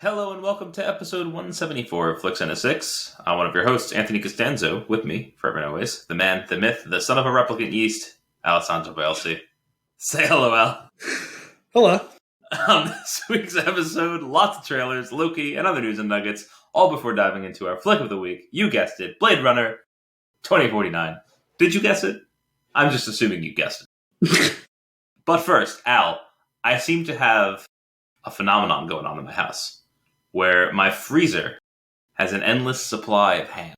Hello and welcome to episode 174 of Flix and a Six. I'm one of your hosts, Anthony Costanzo, with me, forever and always, the man, the myth, the son of a replicant yeast, Alessandro Bielsi. Say hello, Al. Hello. On this week's episode, lots of trailers, Loki, and other news and nuggets, all before diving into our flick of the week. You guessed it, Blade Runner 2049. Did you guess it? I'm just assuming you guessed it. But first, Al, I seem to have a phenomenon going on in my house, where my freezer has an endless supply of ham.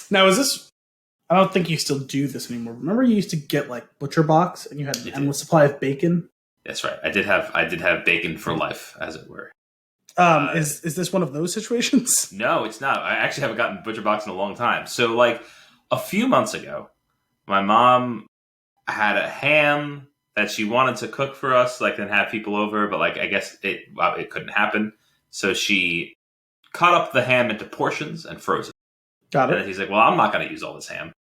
Now, is this... I don't think you still do this anymore. Remember you used to get, like, Butcher Box, and you had an endless supply of bacon? That's right. I did have bacon for life, as it were. Is this one of those situations? No, it's not. I actually haven't gotten Butcher Box in a long time. So, like, a few months ago, my mom had a ham that she wanted to cook for us, like, and have people over, but, like, I guess it couldn't happen. So she cut up the ham into portions and froze it. Got it. And then he's like, well, I'm not going to use all this ham.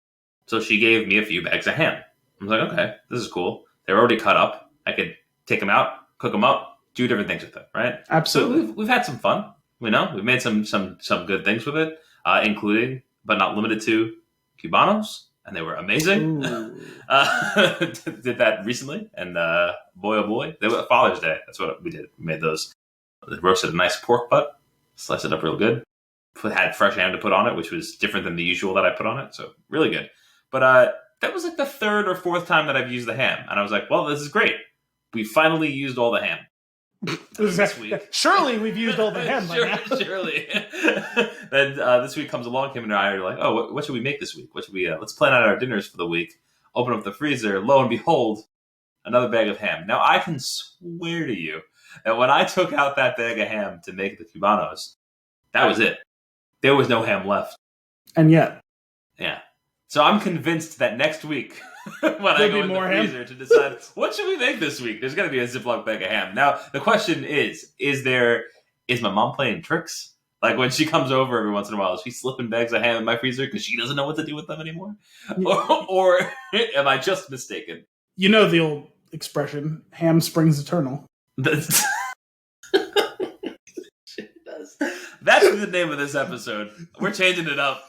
So she gave me a few bags of ham. I was like, okay, this is cool. They're already cut up. I could take them out, cook them up, do different things with them, right? Absolutely. So we've had some fun. We've made some good things with it, including, but not limited to, Cubanos. And they were amazing. Did that recently. And boy, oh boy. They were Father's Day. That's what we did. We made those. Roasted a nice pork butt, sliced it up real good. Had fresh ham to put on it, which was different than the usual that I put on it. So really good. But that was like the third or fourth time that I've used the ham. And I was like, well, this is great. We finally used all the ham. This week. Surely we've used all the ham by now. Surely. Then this week comes along, Kim and I are like, oh, what should we make this week? What should we, let's plan out our dinners for the week. Open up the freezer. Lo and behold, another bag of ham. Now, I can swear to you that when I took out that bag of ham to make the Cubanos, that was it. There was no ham left. And yet. Yeah. So I'm convinced that next week, when I go in the freezer to decide, what should we make this week? There's going to be a Ziploc bag of ham. Now, the question is my mom playing tricks? Like when she comes over every once in a while, is she slipping bags of ham in my freezer because she doesn't know what to do with them anymore? Or am I just mistaken? You know the old expression, ham springs eternal. That's the name of this episode. We're changing it up.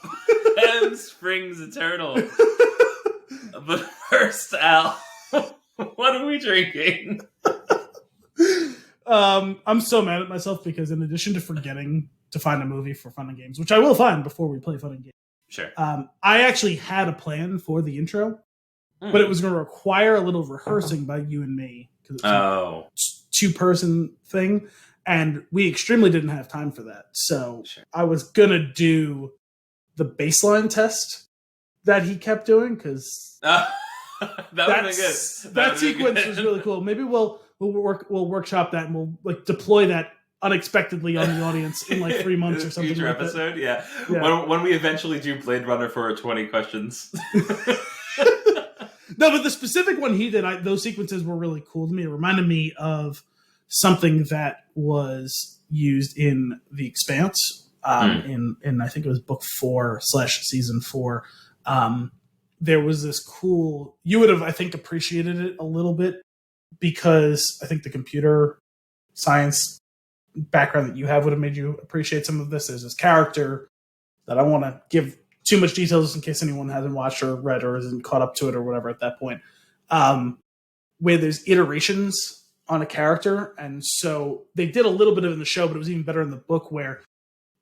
Ham springs eternal. But first, Al, what are we drinking? I'm so mad at myself because in addition to forgetting to find a movie for Fun and Games, which I will find before we play Fun and Games. Sure. I actually had a plan for the intro, but it was going to require a little rehearsing by you and me because it's a two-person thing, and we extremely didn't have time for that. So sure. I was going to do the baseline test that he kept doing because that would have been good. That sequence was really cool. Maybe we'll workshop that and we'll like deploy that unexpectedly on the audience in like 3 months or something. Future like episode, that. Yeah. When we eventually do Blade Runner for 20 questions. No, but the specific one he did, those sequences were really cool to me. It reminded me of something that was used in The Expanse, in I think it was book 4/season 4. There was this cool. You would have, I think, appreciated it a little bit because I think the computer science background that you have would have made you appreciate some of this. There's this character that I want to give too much details in case anyone hasn't watched or read or isn't caught up to it or whatever at that point, where there's iterations on a character. And so they did a little bit of it in the show, but it was even better in the book where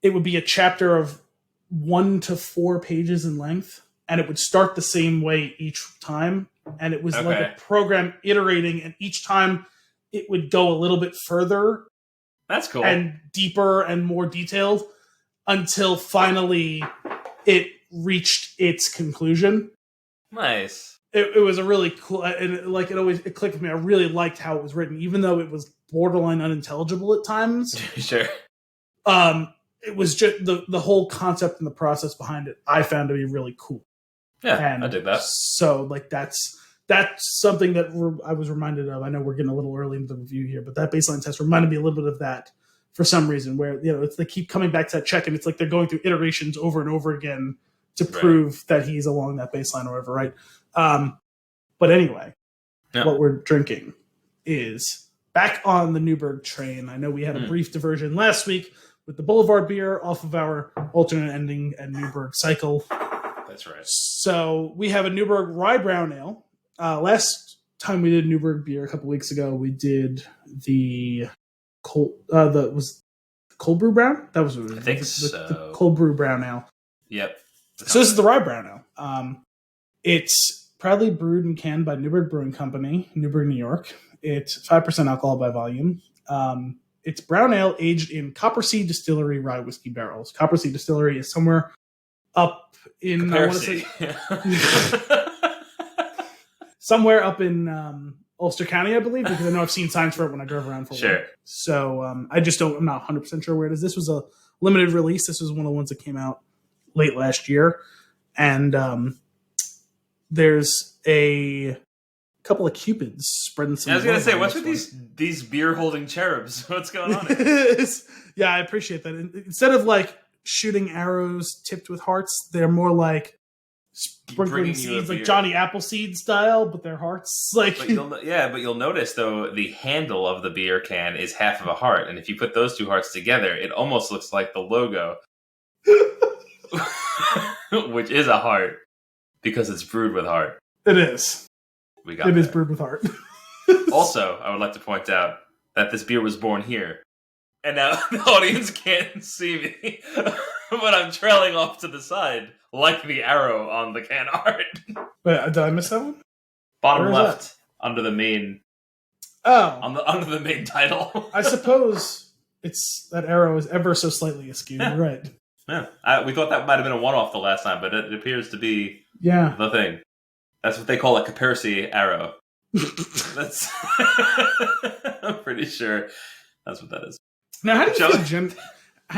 it would be a chapter of 1 to 4 pages in length, and it would start the same way each time. And it was like a program iterating, and each time it would go a little bit further. That's cool. And deeper and more detailed until finally it reached its conclusion. Nice. It was a really cool, and it clicked with me. I really liked how it was written, even though it was borderline unintelligible at times. Sure. It was just the whole concept and the process behind it I found to be really cool. Yeah, and I did that. So like that's something that I was reminded of. I know we're getting a little early into the review here, but that baseline test reminded me a little bit of that for some reason, where they keep coming back to that check, and it's like they're going through iterations over and over again to prove that he's along that baseline or whatever, right? But anyway, what we're drinking is back on the Newburgh train. I know we had a brief diversion last week with the Boulevard beer off of our alternate ending and Newburgh cycle. That's right. So we have a Newburgh Rye Brown Ale. Last time we did Newburgh beer a couple weeks ago, we did the cold brew brown. That was what it was. I think so. The cold brew brown ale. Yep. So this is the Rye Brown Ale. It's proudly brewed and canned by Newburgh Brewing Company, Newburgh, New York. It's 5% alcohol by volume. It's brown ale aged in Copper Sea Distillery rye whiskey barrels. Copper Sea Distillery is somewhere up in somewhere up in Ulster County, I believe, because I know I've seen signs for it when I drove around for work. So I'm not 100% sure where it is. This was a limited release. This was one of the ones that came out late last year. And there's a couple of cupids spreading some. I was gonna say, what's with these beer holding cherubs? What's going on here? Yeah, I appreciate that. Instead of like shooting arrows tipped with hearts, they're more like sprinkling seeds, like Johnny Appleseed style, but they're hearts. Like, but you'll notice though the handle of the beer can is half of a heart, and if you put those two hearts together, it almost looks like the logo, which is a heart because it's brewed with heart. It is. It is brewed with heart. Also, I would like to point out that this beer was born here. And now the audience can't see me, but I'm trailing off to the side like the arrow on the can art. Wait, did I miss that one? Bottom left, under the main. Oh, under the main title. I suppose that arrow is ever so slightly askew. Yeah. You're right. Yeah, we thought that might have been a one-off the last time, but it appears to be the thing. That's what they call a capercy arrow. That's. I'm pretty sure that's what that is. Now, how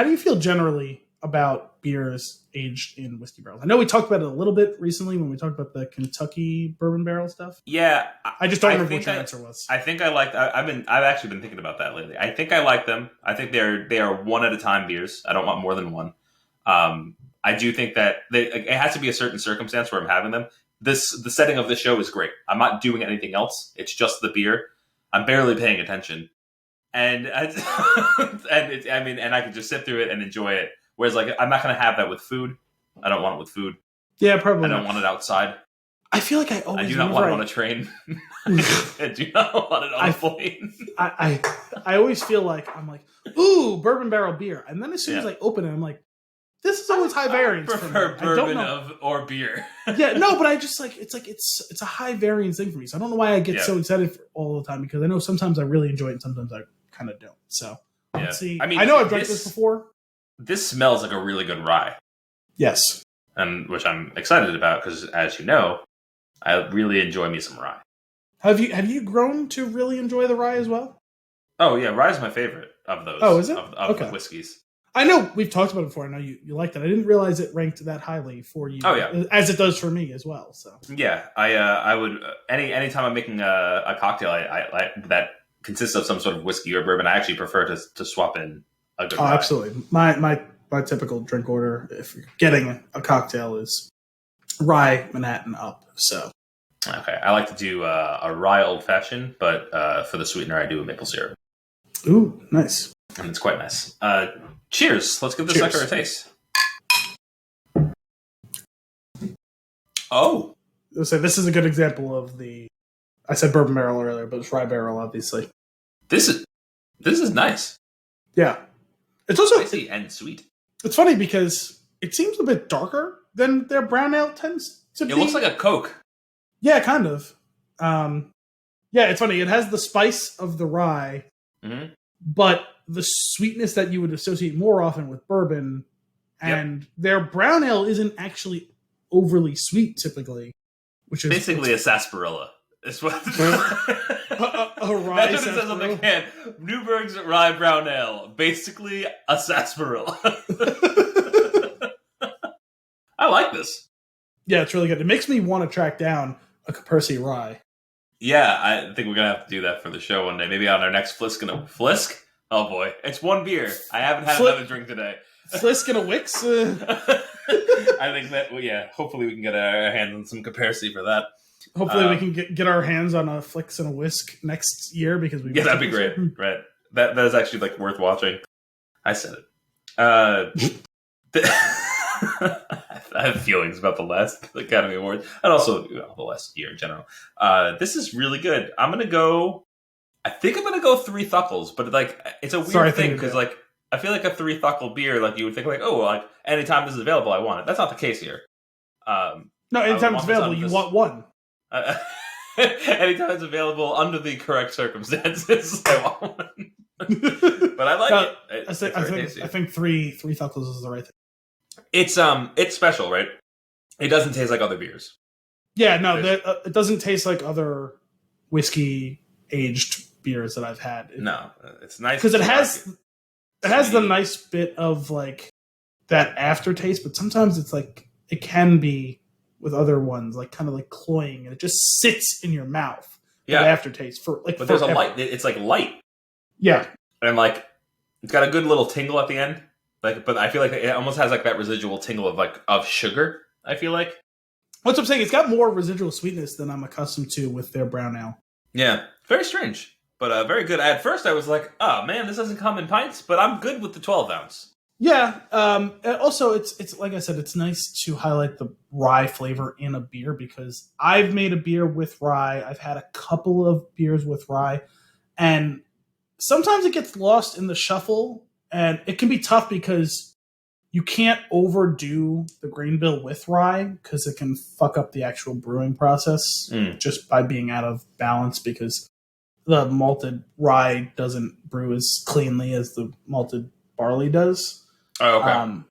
do you feel generally about beers aged in whiskey barrels? I know we talked about it a little bit recently when we talked about the Kentucky bourbon barrel stuff. Yeah, I just don't remember what your answer was. I think I like. I've actually been thinking about that lately. I think I like them. I think they are one at a time beers. I don't want more than one. I do think that it has to be a certain circumstance where I'm having them. The setting of the show is great. I'm not doing anything else. It's just the beer. I'm barely paying attention. And I can just sit through it and enjoy it. Whereas, like, I'm not going to have that with food. I don't want it with food. Yeah, probably. I don't want it outside. I feel like I do not want it on a train. I do not want it on a plane. I always feel like I'm like, ooh, bourbon barrel beer, and then as soon as I open it, I'm like, this is always high variance. I prefer bourbon or beer. Yeah, no, but I just it's a high variance thing for me. So I don't know why I get so excited all the time, because I know sometimes I really enjoy it and sometimes I kind of don't. So let's see. I know I've drank this before. This smells like a really good rye. Yes. And which I'm excited about because, as you know, I really enjoy me some rye. Have you grown to really enjoy the rye as well? Oh yeah, rye is my favorite of those. Oh, is it? Of the whiskeys. I know we've talked about it before. I know you liked it. I didn't realize it ranked that highly for you. Oh yeah, as it does for me as well. So yeah, I would anytime I'm making a cocktail I that consists of some sort of whiskey or bourbon, I actually prefer to swap in a good rye. Absolutely. My typical drink order, if you're getting a cocktail, is rye, Manhattan up. So okay, I like to do a rye old fashioned, but for the sweetener I do a maple syrup. Ooh, nice. And it's quite nice. Cheers. Let's give this sucker a taste. Oh. So this is a good example of I said bourbon barrel earlier, but it's rye barrel, obviously. This is nice. Yeah. It's also spicy and sweet. It's funny because it seems a bit darker than their brown ale tends to be. It looks like a Coke. Yeah, kind of. Yeah, it's funny. It has the spice of the rye, but the sweetness that you would associate more often with bourbon, and their brown ale isn't actually overly sweet typically, which is basically a sarsaparilla. It's what a rye that's what it says on the can. Newburgh's rye brown ale, basically a sarsaparilla. I like this. Yeah, it's really good. It makes me want to track down a Capercy rye. Yeah, I think we're gonna have to do that for the show one day. Maybe on our next Flisk. Oh boy, it's one beer. I haven't had another drink today. Flisk and a Wix. I think that hopefully we can get our hands on some Capercy for that. Hopefully we can get our hands on a Flix and a Whisk next year because we that'd be great. Right. That is actually like worth watching. I said it. I have feelings about the last Academy Awards and also the last year in general. This is really good. I think I'm gonna go 3 Thuckles, but like it's a weird thing because like I feel like a 3 Thuckle beer, like you would think like, oh, like anytime this is available, I want it. That's not the case here. No, anytime it's available, you want one. Anytime it's available under the correct circumstances, I want one. But I like it. I think three Thuckles is the right thing. It's special, right? It doesn't taste like other beers. Yeah, no, it doesn't taste like other whiskey aged beers that I've had. No, it's nice because it has the nice bit of like that aftertaste, but sometimes it's like it can be with other ones, like kind of like cloying, and it just sits in your mouth. Yeah, aftertaste for like. But there's a light. It's like light. Yeah, and like it's got a good little tingle at the end. Like, but I feel like it almost has like that residual tingle of sugar. I feel like. What's I'm saying? It's got more residual sweetness than I'm accustomed to with their brown ale. Yeah, very strange, but very good. At first, I was like, "Oh man, this doesn't come in pints," but I'm good with the 12 ounce. Yeah. Also, it's like I said, it's nice to highlight the rye flavor in a beer because I've made a beer with rye. I've had a couple of beers with rye, and sometimes it gets lost in the shuffle, and it can be tough because you can't overdo the grain bill with rye because it can fuck up the actual brewing process just by being out of balance because the malted rye doesn't brew as cleanly as the malted barley does. Oh, okay.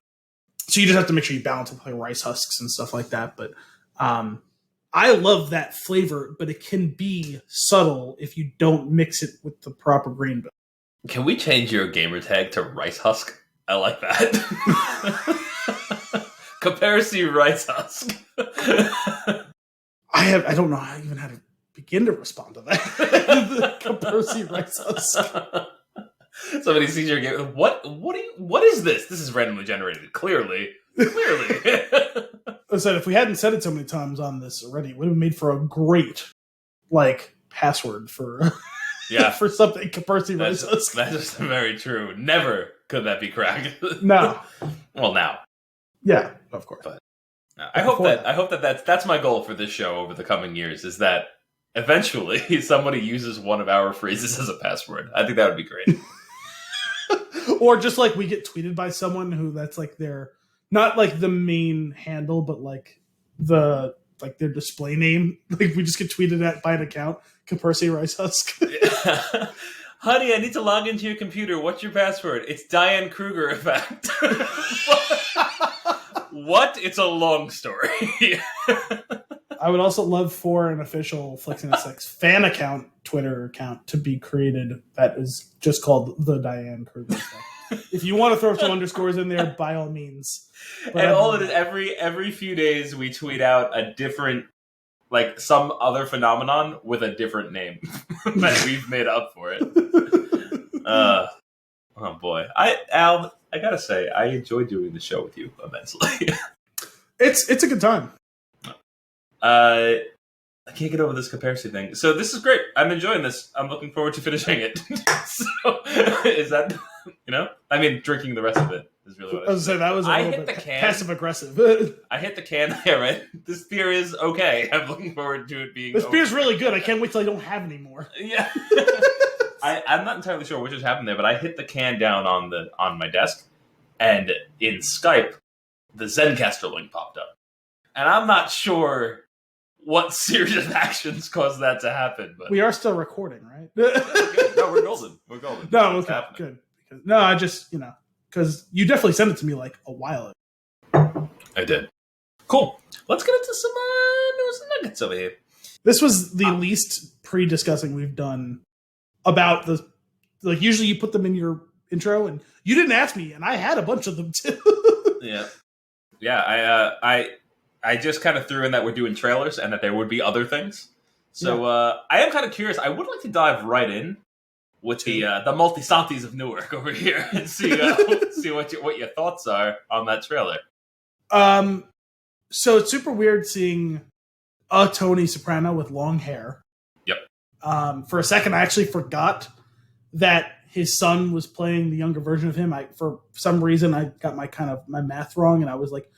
So you just have to make sure you balance with like rice husks and stuff like that. But I love that flavor, but it can be subtle if you don't mix it with the proper grain bill. Can we change your gamer tag to rice husk? I like that. Comparison rice husk. I don't know even how to begin to respond to that. Comparison rice husk. Somebody sees your game. What is this? This is randomly generated. Clearly. I said if we hadn't said it so many times on this already, it would have made for a great like password for for something. Comparison rice husk. That is very true. Never could that be cracked. No. Well, now. Yeah, of course. But I hope that that's my goal for this show over the coming years is that eventually somebody uses one of our phrases as a password. I think that would be great. Or just like we get tweeted by someone who that's like their not like the main handle, but like the like their display name. Like we just get tweeted at by an account. Comparison rice husk. Honey, I need to log into your computer. What's your password? It's Diane Kruger effect. What? It's a long story. I would also love for an official Flix and Sex fan account, Twitter account, to be created that is just called the Diane Kruger effect. If you want to throw some underscores in there, by all means. But and all it is, every few days we tweet out a different, like some other phenomenon with a different name that we've made up for it. Oh boy, Al, I gotta say, I enjoy doing the show with you immensely. It's a good time. I can't get over this comparison thing. So this is great. I'm enjoying this. I'm looking forward to finishing it. So is that I mean, drinking the rest of it is really what I was saying. That was a little bit passive aggressive. I hit the can there, right? This beer is okay. I'm looking forward to it being. This beer's really good. I can't wait till I don't have any more. Yeah. I'm not entirely sure what just happened there, but I hit the can down on my desk, and in Skype, the Zencaster link popped up, and I'm not sure what series of actions caused that to happen. But we are still recording, right? No, we're golden. We're golden. No, okay, good. No, I just because you definitely sent it to me like a while ago. I did. Cool. Let's get into some news and nuggets over here. This was the least pre-discussing we've done about the like. Usually, you put them in your intro, and you didn't ask me, and I had a bunch of them too. Yeah. I just kind of threw in that we're doing trailers and that there would be other things. So I am kind of curious. I would like to dive right in with the Multisantis of Newark over here and see what your thoughts are on that trailer. So it's super weird seeing a Tony Soprano with long hair. Yep. For a second, I actually forgot that his son was playing the younger version of him. For some reason, I got my math wrong, and I was like,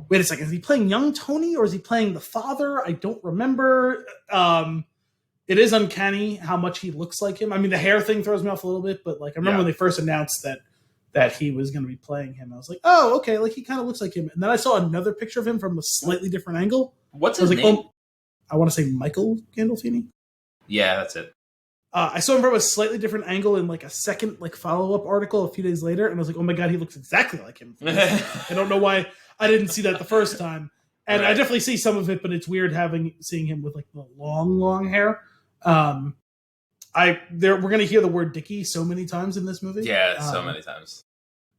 wait a second, is he playing young Tony or is he playing the father? I don't remember. It is uncanny how much he looks like him. I mean, the hair thing throws me off a little bit, but like I remember when they first announced that he was going to be playing him, I was like, oh, okay, like he kind of looks like him. And then I saw another picture of him from a slightly different angle. What's his name? Oh, I want to say Michael Gandolfini. Yeah, that's it. I saw him from a slightly different angle in like a second like follow-up article a few days later, and I was like, oh my god, he looks exactly like him. I don't know why I didn't see that the first time. And I definitely see some of it, but it's weird seeing him with like the long hair. We're going to hear the word Dickie so many times in this movie. Yeah, so many times.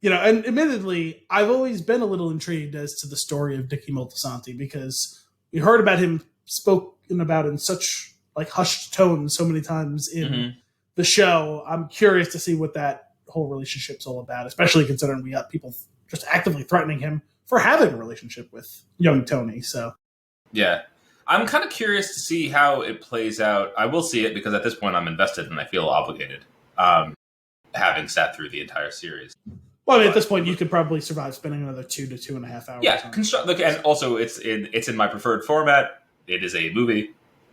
You know, and admittedly, I've always been a little intrigued as to the story of Dickie Moltisanti because we heard about him spoken about in such like hushed tones so many times in the show. I'm curious to see what that whole relationship's all about, especially considering we got people just actively threatening him for having a relationship with young Tony. So, yeah. I'm kind of curious to see how it plays out. I will see it because at this point I'm invested and I feel obligated, having sat through the entire series. Well, I mean, at this point, you could probably survive spending another 2 to 2.5 hours. Yeah, look, and also it's in my preferred format. It is a movie,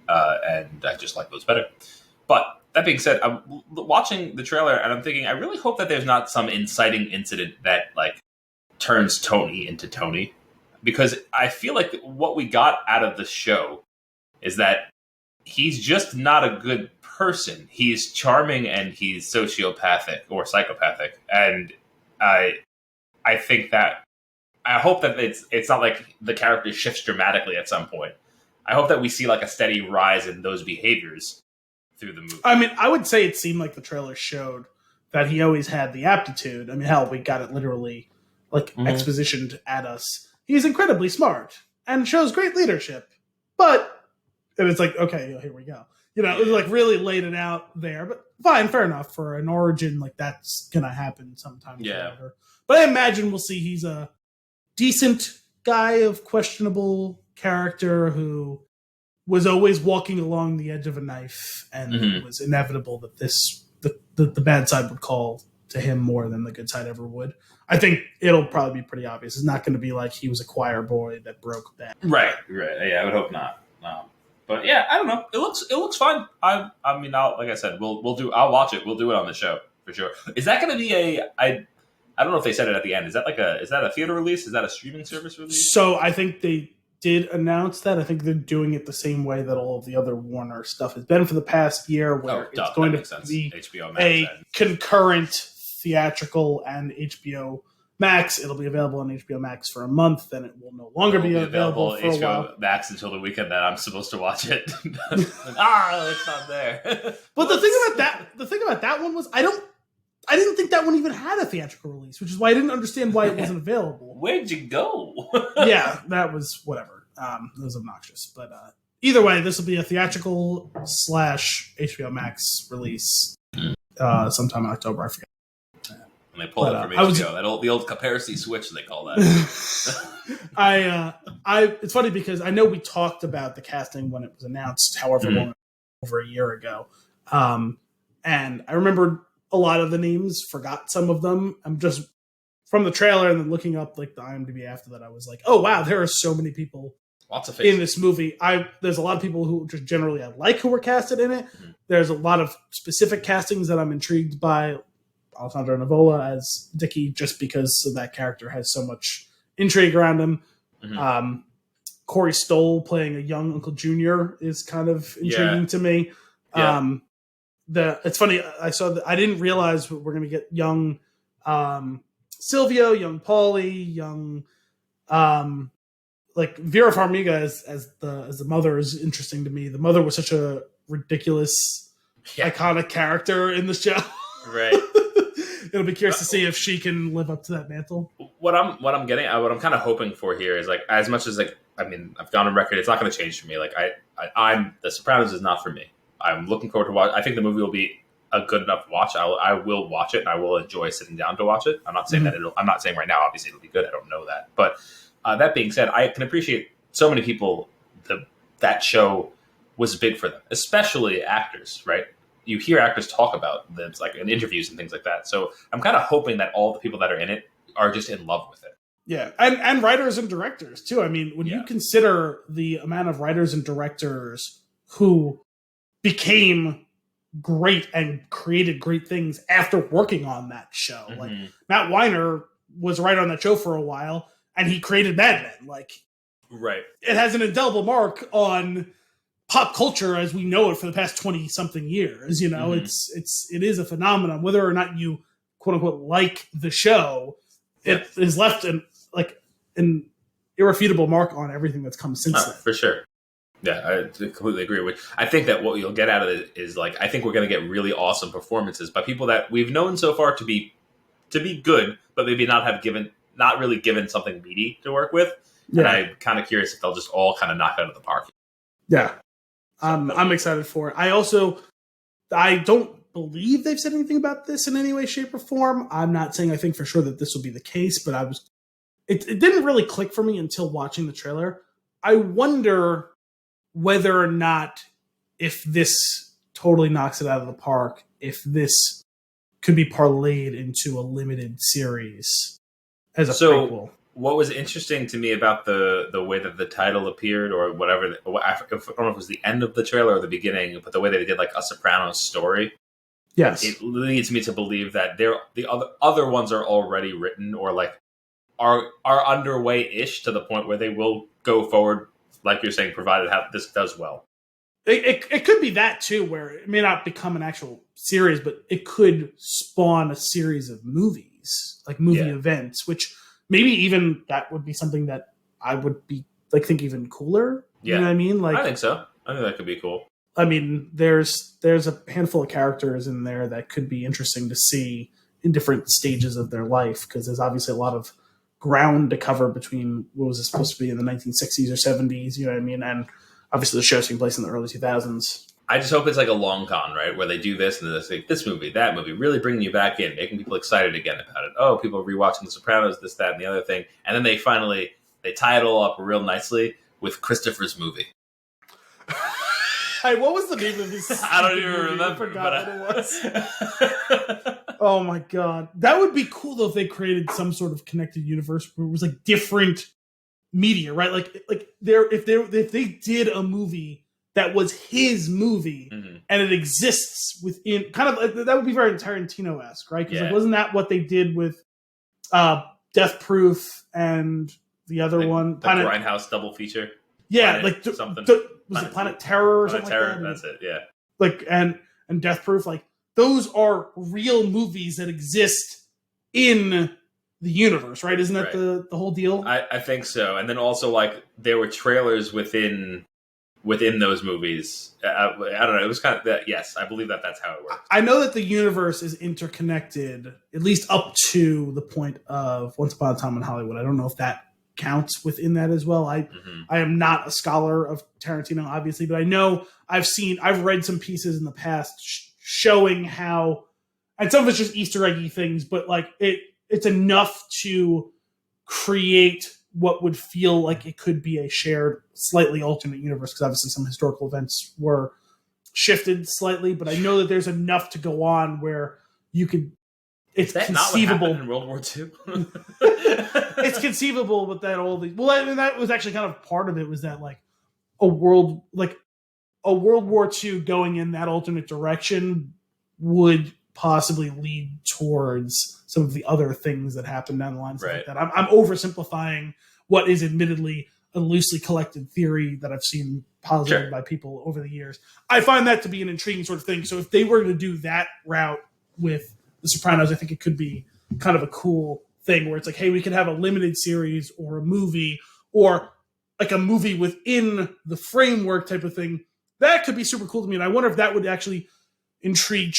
and I just like those better. But that being said, I'm watching the trailer and I'm thinking, I really hope that there's not some inciting incident that like turns Tony into Tony. Because I feel like what we got out of the show is that he's just not a good person. He's charming and he's sociopathic or psychopathic. And I think that I hope that it's not like the character shifts dramatically at some point. I hope that we see like a steady rise in those behaviors through the movie. I mean, I would say it seemed like the trailer showed that he always had the aptitude. I mean, hell, we got it literally like expositioned at us. He's incredibly smart and shows great leadership, but and it's like, okay, here we go. You know, it was like really laid it out there, but fine, fair enough for an origin. Like that's gonna happen sometime. Yeah. Forever. But I imagine we'll see he's a decent guy of questionable character who was always walking along the edge of a knife, and it was inevitable that the bad side would call to him more than the good side ever would. I think it'll probably be pretty obvious. It's not going to be like he was a choir boy that broke bad. Right. Yeah, I would hope not. But yeah, I don't know. It looks fun. I mean, like I said, I'll watch it. We'll do it on the show for sure. Is that going to be I don't know if they said it at the end. Is that a theater release? Is that a streaming service release? So I think they did announce that. I think they're doing it the same way that all of the other Warner stuff has been for the past year, where it's going to be HBO Max a concurrent theatrical and HBO Max. It'll be available on HBO Max for a month, then it will no longer be available for a while. HBO Max until the weekend that I'm supposed to watch it. It's not there. But the thing about that one was I didn't think that one even had a theatrical release, which is why I didn't understand why it wasn't available. Where'd you go? Yeah, that was whatever. It was obnoxious, but either way, this will be a theatrical / HBO Max relece sometime in October. I forget. When they pull it from HBO, the old Caparcy switch, they call that. It's funny because I know we talked about the casting when it was announced, however long, over a year ago. And I remember a lot of the names, forgot some of them. I'm just from the trailer and then looking up like the IMDb after that, I was like, oh wow, there are so many people lots of faces in this movie. There's a lot of people who just generally I like who were casted in it. There's a lot of specific castings that I'm intrigued by. Alessandro Nivola as Dickie, just because that character has so much intrigue around him. Corey Stoll playing a young Uncle Junior is kind of intriguing to me. Yeah. It's funny. I saw that. I didn't realize we're going to get young Silvio, young Paulie, young like Vera Farmiga as the mother is interesting to me. The mother was such a ridiculous, iconic character in the show. Right. It'll be curious to see if she can live up to that mantle. What I'm kind of hoping for here is like, as much as like, I mean, I've gone on record, it's not going to change for me. Like I'm The Sopranos is not for me. I'm looking forward to watch. I think the movie will be a good enough watch. I will watch it and I will enjoy sitting down to watch it. I'm not saying I'm not saying right now, obviously it'll be good. I don't know that. But that being said, I can appreciate so many people, the that show was big for them, especially actors, right? You hear actors talk about this, like in interviews and things like that. So I'm kind of hoping that all the people that are in it are just in love with it. Yeah, and writers and directors too. I mean, when you consider the amount of writers and directors who became great and created great things after working on that show, like Matt Weiner was a writer on that show for a while, and he created Mad Men. Like, right, it has an indelible mark on pop culture as we know it for the past 20 something years. You know, it is a phenomenon. Whether or not you quote unquote like the show, it has left an irrefutable mark on everything that's come since then. For sure. Yeah, I completely agree with. I think that what you'll get out of it is like, I think we're going to get really awesome performances by people that we've known so far to be good, but maybe not really given something meaty to work with. Yeah. And I'm kind of curious if they'll just all kind of knock it out of the park. Yeah, I'm excited for it. I don't believe they've said anything about this in any way, shape, or form. I'm not saying I think for sure that this will be the case, but it didn't really click for me until watching the trailer. I wonder whether or not, if this totally knocks it out of the park, if this could be parlayed into a limited series as a prequel. What was interesting to me about the way that the title appeared, or whatever, I don't know if it was the end of the trailer or the beginning, but the way that they did like a Sopranos story. Yes. It leads me to believe that the other ones are already written, or like are underway-ish to the point where they will go forward, like you're saying, provided this does well. It could be that too, where it may not become an actual series, but it could spawn a series of movies, like movie events, which maybe even that would be something that I would be like think even cooler. Yeah. You know what I mean? Like, I think so. I think that could be cool. I mean, there's a handful of characters in there that could be interesting to see in different stages of their life, because there's obviously a lot of ground to cover between what was it supposed to be in the 1960s or 70s, you know what I mean? And obviously the show's taking place in the early 2000s. I just hope it's like a long con, right? Where they do this and they say this movie, that movie, really bringing you back in, making people excited again about it. Oh, people are rewatching The Sopranos, this, that, and the other thing. And then they tie it all up real nicely with Christopher's movie. What was the name of this? I don't even remember. I forgot what it was. Oh my god, that would be cool though if they created some sort of connected universe where it was like different media, right? Like if they did a movie that was his movie and it exists within kind of that would be very Tarantino-esque, right? Because like, wasn't that what they did with Death Proof and the other one, the Grindhouse double feature? Yeah, Planet, like something. Was it Planet Terror or something Terror, like that? That's it, yeah. Like and Death Proof, like those are real movies that exist in the universe, right? Isn't that the whole deal? I think so. And then also like there were trailers within those movies. I don't know. It was kind of that. Yes, I believe that's how it works. I know that the universe is interconnected, at least up to the point of Once Upon a Time in Hollywood. I don't know if that counts within that as well. I am not a scholar of Tarantino, obviously, but I know I've read some pieces in the past showing how, and some of it's just Easter eggy things, but like it's enough to create what would feel like it could be a shared, slightly alternate universe, because obviously some historical events were shifted slightly, but I know that there's enough to go on where you could. It's conceivable. Not what happened in World War II. It's conceivable, but that I mean, that was actually kind of part of it. Was that like a World War II going in that alternate direction would possibly lead towards some of the other things that happen down the line. Right. Like that. I'm oversimplifying what is admittedly a loosely collected theory that I've seen posited by people over the years. I find that to be an intriguing sort of thing. So if they were to do that route with The Sopranos, I think it could be kind of a cool thing where it's like, hey, we could have a limited series or a movie or like a movie within the framework type of thing. That could be super cool to me. And I wonder if that would actually intrigue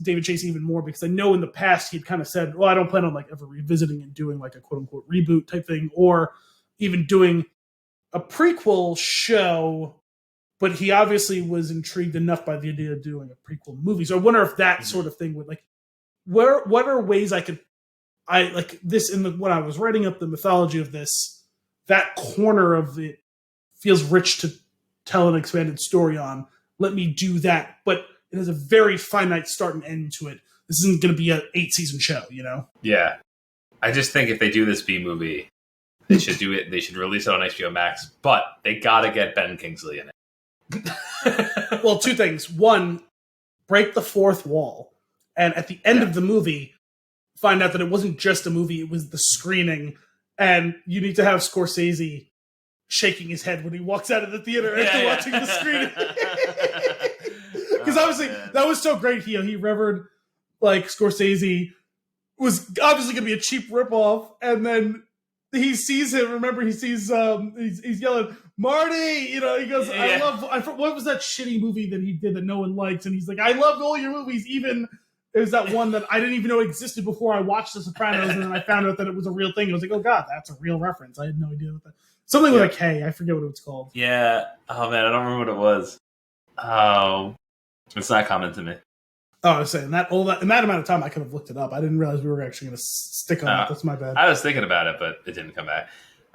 David Chase even more, because I know in the past he'd kind of said, well, I don't plan on like ever revisiting and doing like a quote unquote reboot type thing, or even doing a prequel show, but he obviously was intrigued enough by the idea of doing a prequel movie. So I wonder if that sort of thing would like, what are ways I like this when I was writing up the mythology of this, that corner of it feels rich to tell an expanded story on. Let me do that. But it has a very finite start and end to it. This isn't going to be an 8-season show, you know? Yeah. I just think if they do this B movie, they should do it. They should release it on HBO Max, but they got to get Ben Kingsley in it. Well, two things. One, break the fourth wall. And at the end of the movie, find out that it wasn't just a movie, it was the screening. And you need to have Scorsese shaking his head when he walks out of the theater after watching the screening. Because obviously, that was so great. He revered, like, Scorsese was obviously going to be a cheap ripoff. And then he sees him. Remember, he sees, he's yelling, Marty! You know, he goes, what was that shitty movie that he did that no one likes? And he's like, I loved all your movies, even... There's that one that I didn't even know existed before I watched The Sopranos, and then I found out that it was a real thing. I was like, oh god, that's a real reference. I had no idea what that. Something with a K. I forget what it was called. Yeah. Oh man, I don't remember what it was. Oh, it's not common to me. Oh, I was saying in that amount of time, I could have looked it up. I didn't realize we were actually going to stick on it. That's my bad. I was thinking about it, but it didn't come back.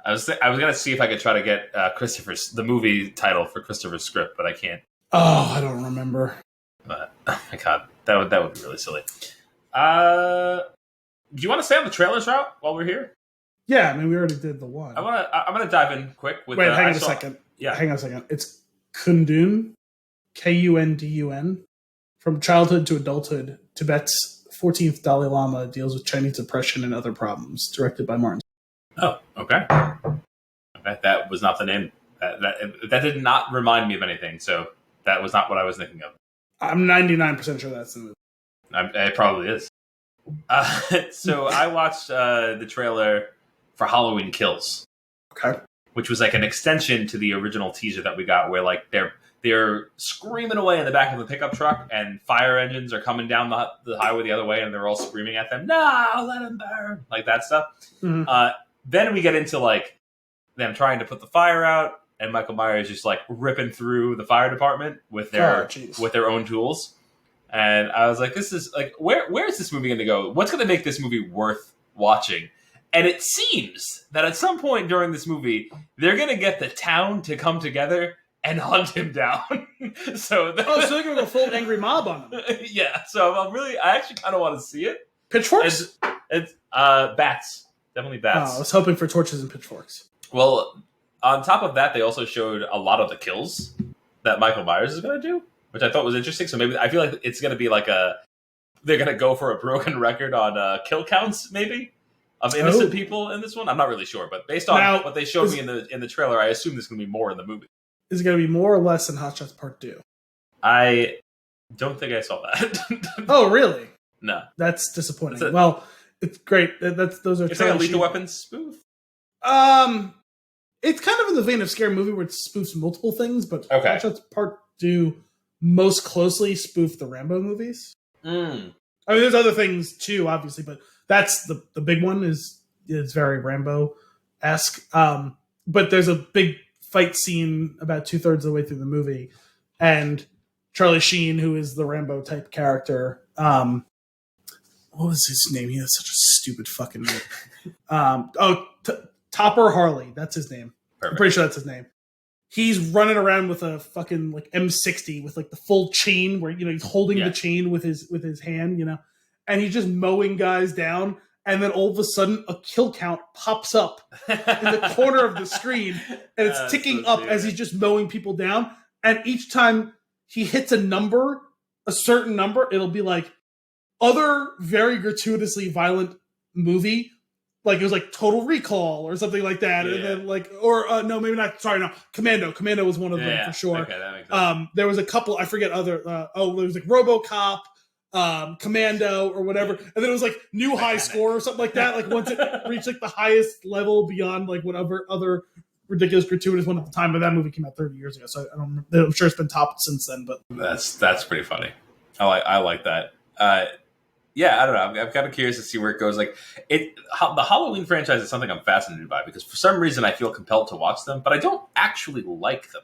I was going to see if I could try to get the movie title for Christopher's script, but I can't. Oh, I don't remember. But oh my god, that would be really silly. Do you want to stay on the trailers route while we're here? Yeah, I mean we already did the one. I'm gonna dive in quick with. Wait, hang on a second. Yeah, hang on a second. It's Kundun, Kundun. From childhood to adulthood, Tibet's 14th Dalai Lama deals with Chinese oppression and other problems. Directed by Martin. Oh, okay. That was not the name. That did not remind me of anything. So that was not what I was thinking of. I'm 99% sure that's the movie. It probably is. So I watched the trailer for Halloween Kills. Okay. Which was like an extension to the original teaser that we got, where like they're screaming away in the back of a pickup truck, and fire engines are coming down the highway the other way, and they're all screaming at them, "No, let them burn!" Like that stuff. Mm-hmm. Then we get into like them trying to put the fire out, and Michael Myers just like ripping through the fire department with their own tools. And I was like, this is like, where is this movie going to go? What's going to make this movie worth watching? And it seems that at some point during this movie, they're going to get the town to come together and hunt him down. So they're going to go full angry mob on him. Yeah. So I actually kind of want to see it. Pitchforks? It's bats. Definitely bats. Oh, I was hoping for torches and pitchforks. Well, on top of that, they also showed a lot of the kills that Michael Myers is going to do, which I thought was interesting. So maybe I feel like it's going to be like they're going to go for a broken record on kill counts, maybe, of innocent people in this one. I'm not really sure, but based on what they showed me in the trailer, I assume there's going to be more in the movie. Is it going to be more or less than Hot Shots Part 2? I don't think I saw that. Oh, really? No. That's disappointing. Well, it's great. Those are. It's like a Lethal Weapon spoof? It's kind of in the vein of Scary Movie where it spoofs multiple things, but okay. Hot Shots Part 2 most closely spoof the Rambo movies. Mm. I mean, there's other things too, obviously, but that's the big one is very Rambo-esque. But there's a big fight scene about 2/3 of the way through the movie, and Charlie Sheen, who is the Rambo type character, what was his name? He has such a stupid fucking name. Topper Harley, that's his name. Perfect. I'm pretty sure that's his name. He's running around with a fucking like M60 with like the full chain where he's holding the chain with his hand, and he's just mowing guys down. And then all of a sudden, a kill count pops up in the corner of the screen, and it's ticking up as he's just mowing people down. And each time he hits a certain number, it'll be like other very gratuitously violent movie. Like it was like Total Recall or something like that. Yeah. And then no, maybe not. Sorry, no. Commando. Commando was one of them for sure. Okay, that makes sense. There was a couple, I forget other, there was like RoboCop, Commando or whatever. And then it was like New High Score or something like that. Like once it reached like the highest level beyond like whatever other ridiculous gratuitous one at the time. But that movie came out 30 years ago. So I don't remember. I'm sure it's been topped since then, but that's pretty funny. I like that. Yeah, I don't know. I'm kind of curious to see where it goes. Like the Halloween franchise is something I'm fascinated by because for some reason I feel compelled to watch them, but I don't actually like them.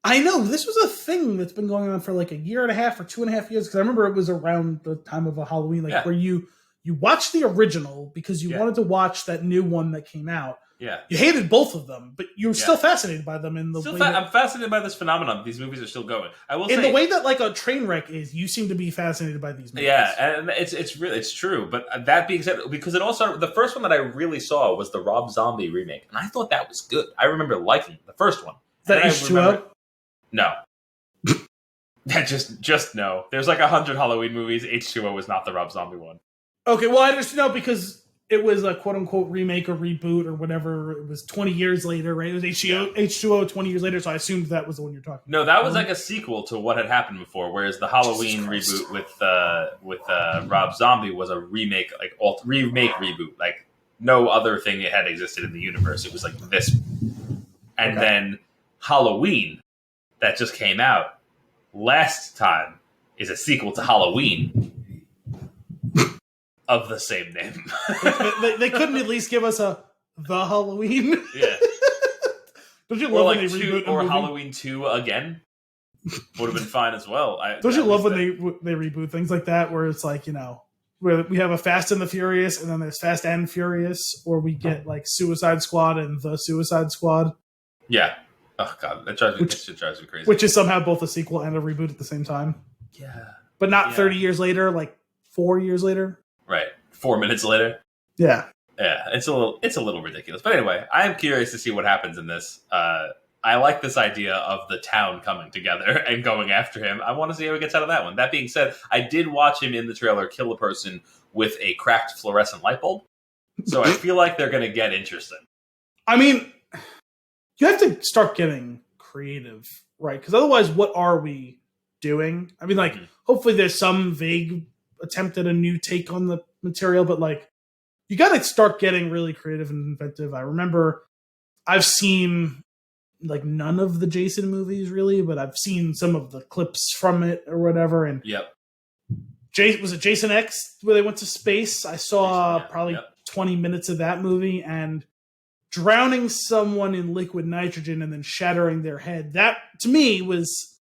I know this was a thing that's been going on for like a year and a half or 2.5 years. Because I remember it was around the time of a Halloween, where you watched the original because you wanted to watch that new one that came out. Yeah. You hated both of them, but you're still fascinated by them in the way I'm fascinated by this phenomenon. These movies are still going. I will say, in the way that like a train wreck is, you seem to be fascinated by these movies. Yeah, and it's true. But that being said, because it also the first one that I really saw was the Rob Zombie remake, and I thought that was good. I remember liking the first one. Is that H2O? No. That just no. There's like 100 Halloween movies. H2O was not the Rob Zombie one. Okay, well I just know because it was a quote unquote remake or reboot or whatever. It was 20 years later, right? It was H2O 20 years later, so I assumed that was the one you're talking about. No, that was like a sequel to what had happened before, whereas the Halloween reboot with Rob Zombie was a remake, like reboot. Like no other thing had existed in the universe. It was like this. And then Halloween that just came out last time is a sequel to Halloween of the same name. they couldn't at least give us the Halloween. Yeah. Don't you love like when they reboot or Halloween 2 again? Would have been fine as well. Don't you love when they reboot things like that, where it's like, where we have a Fast and the Furious, and then there's Fast and Furious, or we get like Suicide Squad and the Suicide Squad. Yeah. Oh god, that drives me crazy. Which is somehow both a sequel and a reboot at the same time. Yeah. But not 30 years later, like 4 years later. Right. 4 minutes later. Yeah. Yeah, it's a little ridiculous. But anyway, I am curious to see what happens in this. I like this idea of the town coming together and going after him. I want to see how he gets out of that one. That being said, I did watch him in the trailer kill a person with a cracked fluorescent light bulb. So I feel like they're going to get interesting. I mean, you have to start getting creative, right? Because otherwise, what are we doing? I mean, like, hopefully there's some vague attempt at a new take on the material, but like, you got to start getting really creative and inventive. I remember I've seen like none of the Jason movies really, but I've seen some of the clips from it or whatever. And was it Jason X where they went to space? I saw probably 20 minutes of that movie, and drowning someone in liquid nitrogen and then shattering their head. That to me was,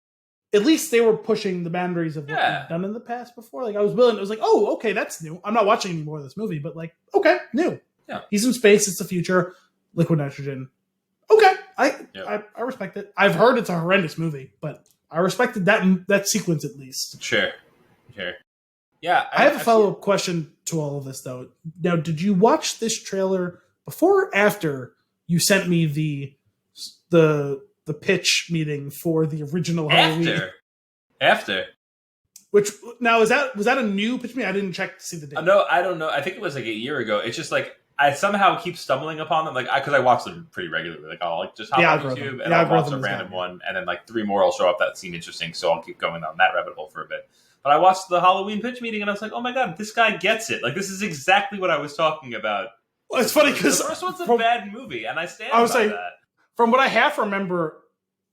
at least they were pushing the boundaries of what we've done in the past before. Like I was like, oh, okay, that's new. I'm not watching any more of this movie, but like, okay, new. Yeah. He's in space. It's the future. Liquid nitrogen. Okay. I respect it. I've heard it's a horrendous movie, but I respected that sequence at least. Sure. Yeah. I have a follow-up question to all of this though. Now, did you watch this trailer before or after you sent me the pitch meeting for the original Halloween? After. Which now was that a new pitch meeting? I didn't check to see the date. No, I don't know. I think it was like a year ago. It's just like I somehow keep stumbling upon them, like because I watch them pretty regularly. Like I'll like just hop on YouTube and I'll watch a random one, and then like 3 more will show up that seem interesting. So I'll keep going down that rabbit hole for a bit. But I watched the Halloween pitch meeting and I was like, oh my god, this guy gets it. Like this is exactly what I was talking about. Well, it's funny because the first one's a bad movie, and I stand by that. From what I half remember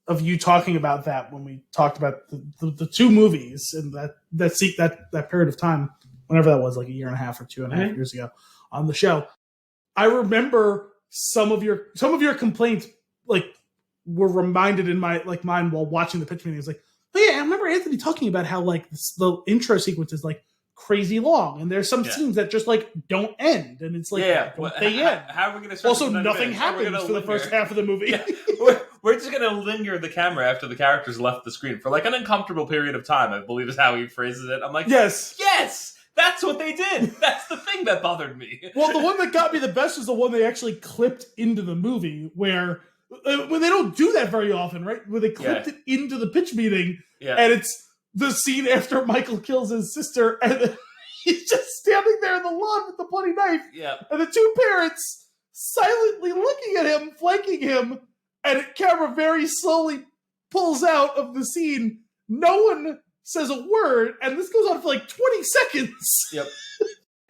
of you talking about that when we talked about the 2 movies and that period of time, whenever that was, like a year and a half or 2.5 years ago on the show, I remember some of your complaints like were reminded in my like mind while watching the pitch meeting. It was like, oh yeah, I remember Anthony talking about how like the intro sequence is like crazy long, and there's some scenes that just like don't end, and it's like they end. How are we going to? Also, nothing happens for the first half of the movie. Yeah. We're just going to linger the camera after the characters left the screen for like an uncomfortable period of time, I believe is how he phrases it. I'm like, yes, that's what they did. That's the thing that bothered me. Well, the one that got me the best is the one they actually clipped into the movie, where when they don't do that very often, right? Where they clipped it into the pitch meeting, and it's the scene after Michael kills his sister, and he's just standing there in the lawn with the bloody knife, and the 2 parents silently looking at him, flanking him, and the camera very slowly pulls out of the scene. No one says a word, and this goes on for like 20 seconds. Yep.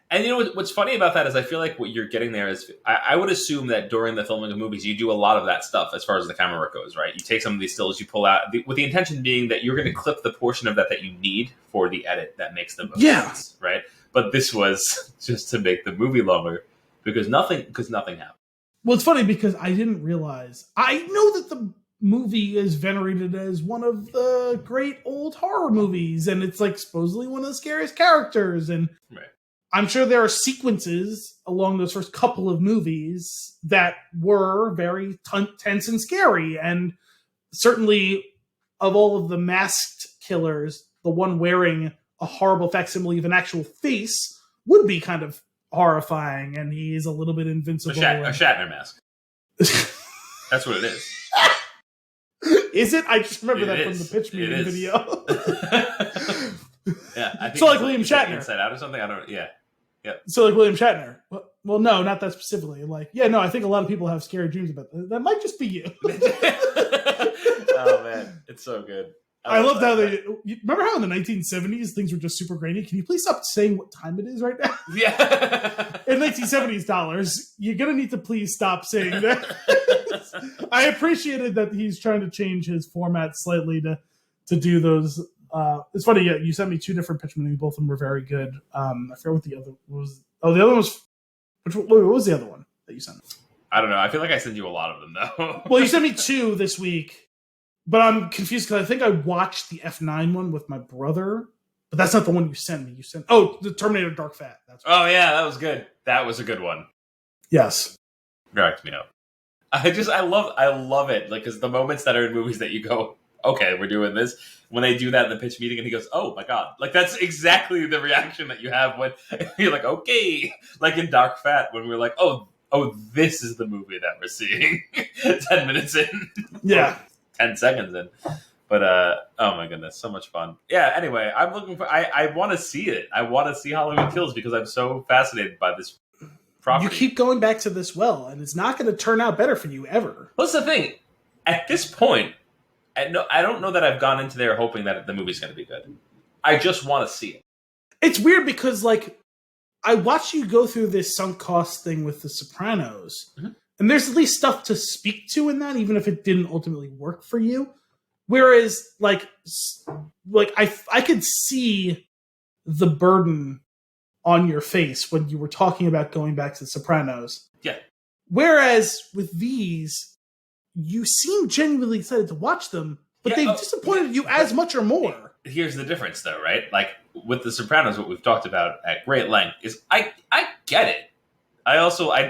And you know what's funny about that is I feel like what you're getting there is I would assume that during the filming of movies you do a lot of that stuff as far as the camera work goes, right? You take some of these stills, you pull out with the intention being that you're going to clip the portion of that you need for the edit that makes the most sense, right? But this was just to make the movie longer because nothing happened. Well, it's funny because I didn't realize. I know that the movie is venerated as one of the great old horror movies, and it's like supposedly one of the scariest characters, and I'm sure there are sequences along those first couple of movies that were very tense and scary. And certainly, of all of the masked killers, the one wearing a horrible facsimile of an actual face would be kind of horrifying. And he is a little bit invincible. A Shatner mask. That's what it is. Is it? I just remember that from the pitch meeting video. Yeah, I think so like William Shatner, Inside Out or something. I don't. Yeah. So like William Shatner. Well, no, not that specifically. Like, yeah, no, I think a lot of people have scary dreams about that. That might just be you. Oh man, it's so good. I loved how they. You remember how in the 1970s things were just super grainy? Can you please stop saying what time it is right now? Yeah. In 1970s dollars, you're gonna need to please stop saying that. I appreciated that he's trying to change his format slightly to do those. It's funny. Yeah, you sent me two different pitch meetings. Both of them were very good. I forget what the other was. Oh, the other one was. What was the other one that you sent me? I don't know. I feel like I sent you a lot of them though. Well, you sent me two this week, but I'm confused because I think I watched the F9 one with my brother, but that's not the one you sent me. You sent the Terminator Dark Fat. Oh yeah, that was good. That was a good one. Yes, cracked me up. I love it. Like, because the moments that are in movies that you go, okay, we're doing this. When they do that in the pitch meeting, and he goes, "Oh my god!" Like that's exactly the reaction that you have when you're like, "Okay." Like in Dark Fat, when we're like, "Oh, this is the movie that we're seeing." 10 minutes in, yeah, 10 seconds in. But oh my goodness, so much fun. Yeah. Anyway, I'm looking for. I want to see it. I want to see Halloween Kills because I'm so fascinated by this property. You keep going back to this well, and it's not going to turn out better for you ever. What's the thing? At this point. I don't know that I've gone into there hoping that the movie's going to be good. I just want to see it. It's weird because, like, I watched you go through this sunk cost thing with The Sopranos, and there's at least stuff to speak to in that, even if it didn't ultimately work for you. Whereas, like I could see the burden on your face when you were talking about going back to The Sopranos. Yeah. Whereas with these, you seem genuinely excited to watch them, but they've disappointed you as much or more. Here's the difference, though, right? Like, with The Sopranos, what we've talked about at great length is I get it. I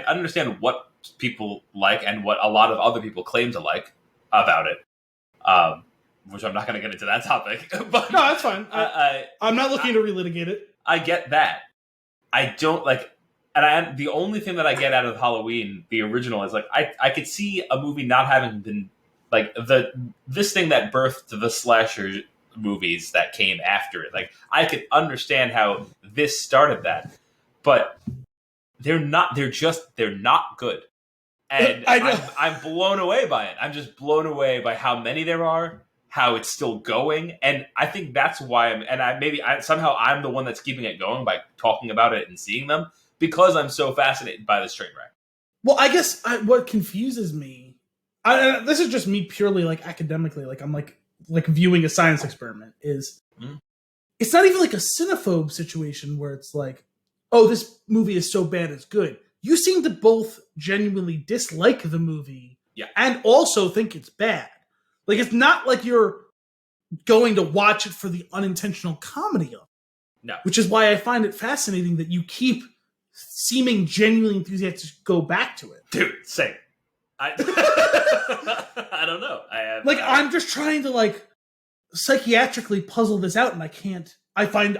understand what people like and what a lot of other people claim to like about it, which I'm not going to get into that topic. But no, that's fine. I'm not looking to relitigate it. I get that. I don't like... And the only thing that I get out of Halloween, the original, is like I could see a movie not having been like this thing that birthed the slasher movies that came after it. Like I could understand how this started that, but they're not. They're not good. And I'm blown away by it. I'm just blown away by how many there are, how it's still going, and I think that's why somehow I'm the one that's keeping it going by talking about it and seeing them. Because I'm so fascinated by this train wreck. Well, I guess what confuses me, this is just me purely like academically, like I'm like viewing a science experiment, is it's not even like a cinephobe situation where it's like, oh, this movie is so bad it's good. You seem to both genuinely dislike the movie and also think it's bad. Like it's not like you're going to watch it for the unintentional comedy of it. No. Which is why I find it fascinating that you keep seeming genuinely enthusiastic to go back to it. Dude, same. I don't know. I'm just trying to psychiatrically puzzle this out and I can't. I find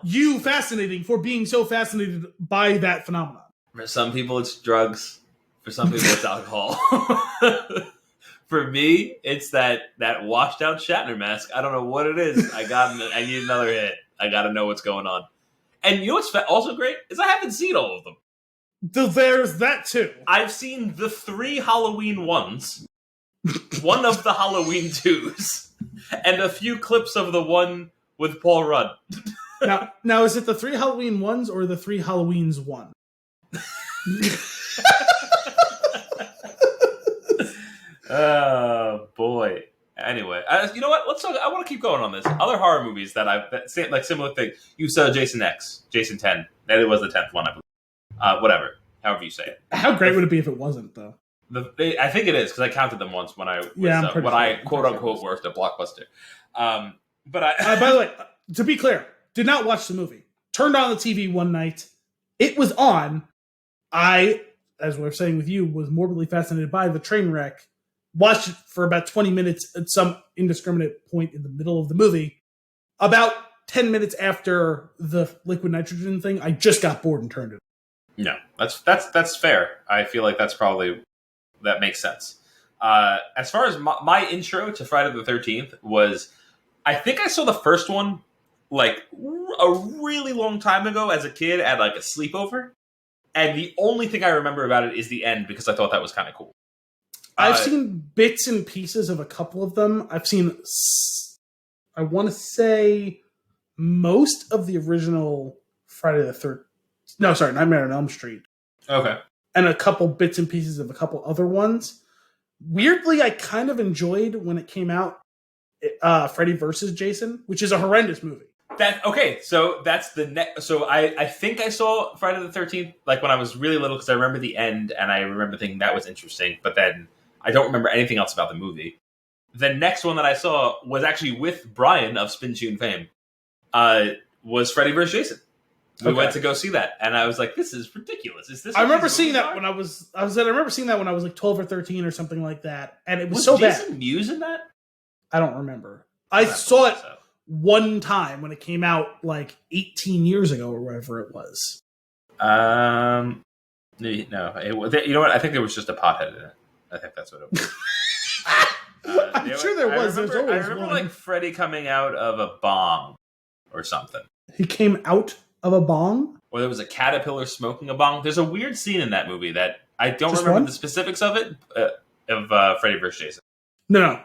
you fascinating for being so fascinated by that phenomenon. For some people it's drugs. For some people it's alcohol. For me, it's that washed out Shatner mask. I don't know what it is. I need another hit. I got to know what's going on. And you know what's also great is I haven't seen all of them. There's that too. I've seen the 3 Halloween ones, one of the Halloween 2s, and a few clips of the one with Paul Rudd. Now is it the 3 Halloween 1s or the 3 Halloweens 1? Oh boy. Anyway, you know what? Let's talk. I want to keep going on this. Other horror movies similar thing. You saw Jason 10. That was the 10th one, I believe. Whatever, however you say it. How great would it be if it wasn't, though? I think it is because I counted them once when I quote unquote worked at Blockbuster. But by the way, to be clear, did not watch the movie. turned on the TV one night. It was on. I, as we were saying with you, was morbidly fascinated by the train wreck. Watched it for about 20 minutes at some indiscriminate point in the middle of the movie. About 10 minutes after the liquid nitrogen thing, I just got bored and turned it. No, that's fair. I feel like that makes sense. As far as my intro to Friday the 13th was, I think I saw the first one like a really long time ago as a kid at like a sleepover. And the only thing I remember about it is the end because I thought that was kind of cool. I've seen bits and pieces of a couple of them. I've seen, I want to say, most of the original Friday the 13th. No, sorry, Nightmare on Elm Street. Okay. And a couple bits and pieces of a couple other ones. Weirdly, I kind of enjoyed when it came out, Freddy vs. Jason, which is a horrendous movie. So that's the next. So I think I saw Friday the 13th like when I was really little because I remember the end and I remember thinking that was interesting. But then I don't remember anything else about the movie. The next one that I saw was actually with Brian of Spin Tune fame. Was Freddy vs. Jason. We went to go see that, and I was like, "This is ridiculous." Is this? I remember seeing that when I remember seeing that when I was like 12 or 13 or something like that, and it was so bad. Was Jason Mewes in that? I don't remember. I saw it one time when it came out like 18 years ago or whatever it was. No, you know what? I think there was just a pothead in it. I think that's what it was. I'm sure there was. I remember like Freddy coming out of a bong or something. He came out of a bong? Or there was a caterpillar smoking a bong. There's a weird scene in that movie that I don't remember the specifics of it, of Freddy vs. Jason. No.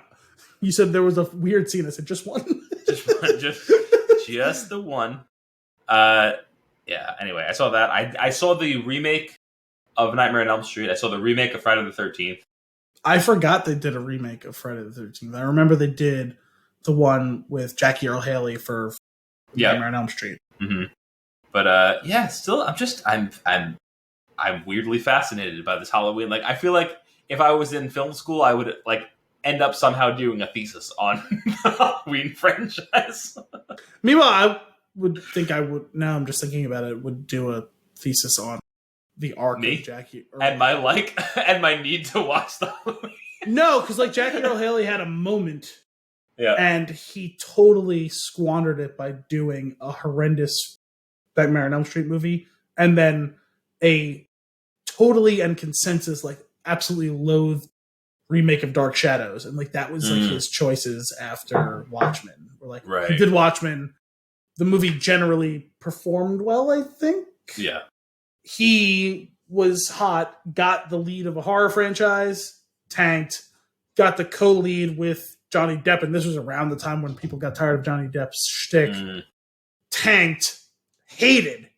You said there was a weird scene. I said just one. just the one. Yeah, anyway, I saw that. I saw the remake of Nightmare on Elm Street. I saw the remake of Friday the 13th. I forgot they did a remake of Friday the 13th. I remember they did the one with Jackie Earle Haley for Nightmare on Elm Street. Mm-hmm. But still, I'm weirdly fascinated by this Halloween. Like, I feel like if I was in film school, I would like end up somehow doing a thesis on the Halloween franchise. Meanwhile, I would think I would. Now I'm just thinking about it. Would do a thesis on the arc of Jackie and my need to watch the Halloween. No, because like Jackie Earle Haley had a moment. Yeah. And he totally squandered it by doing a horrendous Nightmare on Elm Street movie and then a totally and consensus, like absolutely loathed remake of Dark Shadows. And like that was like his choices after Watchmen. Or like he did Watchmen. The movie generally performed well, I think. Yeah. He was hot, got the lead of a horror franchise, tanked, got the co-lead with Johnny Depp, and this was around the time when people got tired of Johnny Depp's shtick. Tanked, hated,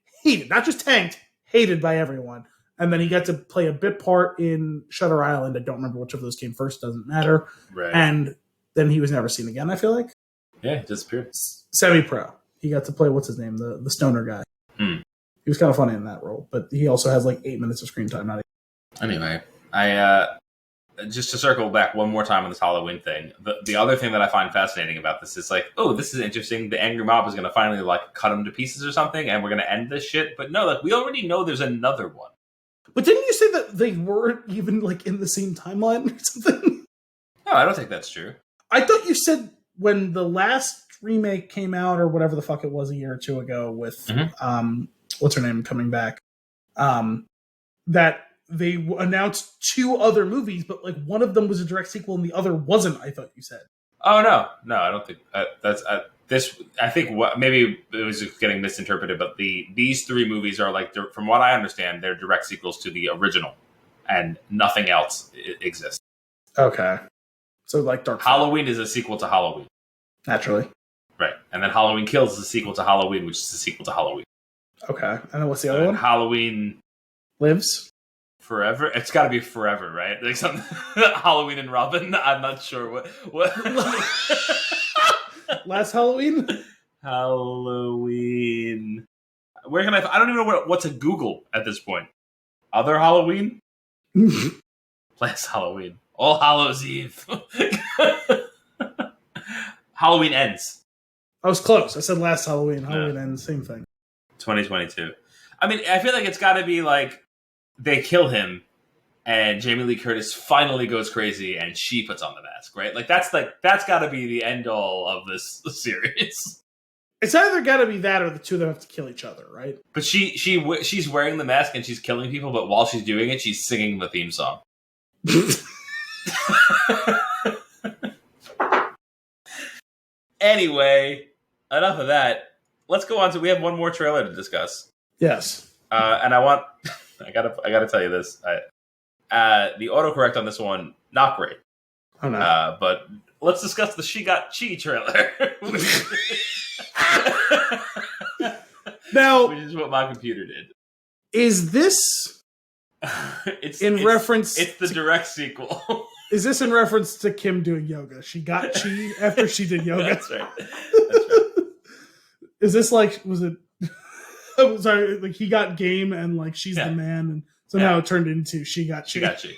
not just tanked, hated by everyone. And then he got to play a bit part in Shutter Island. I don't remember which of those came first, doesn't matter. Right. And then he was never seen again, I feel like. Yeah, he disappeared. Semi-pro. He got to play, what's his name, the stoner guy. He was kind of funny in that role, but he also has like 8 minutes of screen time. Anyway, just to circle back one more time on this Halloween thing, the other thing that I find fascinating about this is like, oh, this is interesting. The angry mob is going to finally like cut him to pieces or something, and we're going to end this shit. But no, like we already know there's another one. But didn't you say that they weren't even like in the same timeline or something? No, I don't think that's true. I thought you said when the last remake came out or whatever the fuck it was a year or two ago with what's her name coming back, that they announced 2 other movies, but like one of them was a direct sequel and the other wasn't. I thought you said. Oh no, I don't think that's this. I think maybe it was just getting misinterpreted, but these 3 movies are like, from what I understand, they're direct sequels to the original, and nothing else exists. Okay, so like Halloween is a sequel to Halloween, naturally, right? And then Halloween Kills is a sequel to Halloween, which is a sequel to Halloween. Okay, and then what's the other one? Halloween Lives. Forever? It's got to be forever, right? Like something Halloween and Robin. I'm not sure what. Last Halloween. Halloween. Where can I don't even know what to Google at this point. Other Halloween. Last Halloween. All Hallows Eve. Halloween Ends. I was close. I said Last Halloween. Halloween Ends. Same thing. 2022. I mean, I feel like it's got to be like they kill him, and Jamie Lee Curtis finally goes crazy, and she puts on the mask, right? That's got to be the end all of this series. It's either got to be that or the two of them have to kill each other, right? But she's wearing the mask and she's killing people, but while she's doing it, she's singing the theme song. Anyway, enough of that. Let's go on to, we have one more trailer to discuss. Yes. And I gotta tell you this. The autocorrect on this one, not great. Oh no. But let's discuss the She Got Chi trailer. Now, which is what my computer did. Is this reference? It's the direct sequel. Is this in reference to Kim doing yoga? She got chi after she did yoga. That's right. That's right. Is this like, was it? Oh, sorry, like he got game and like she's the man, and somehow it turned into she got chi. She got chi.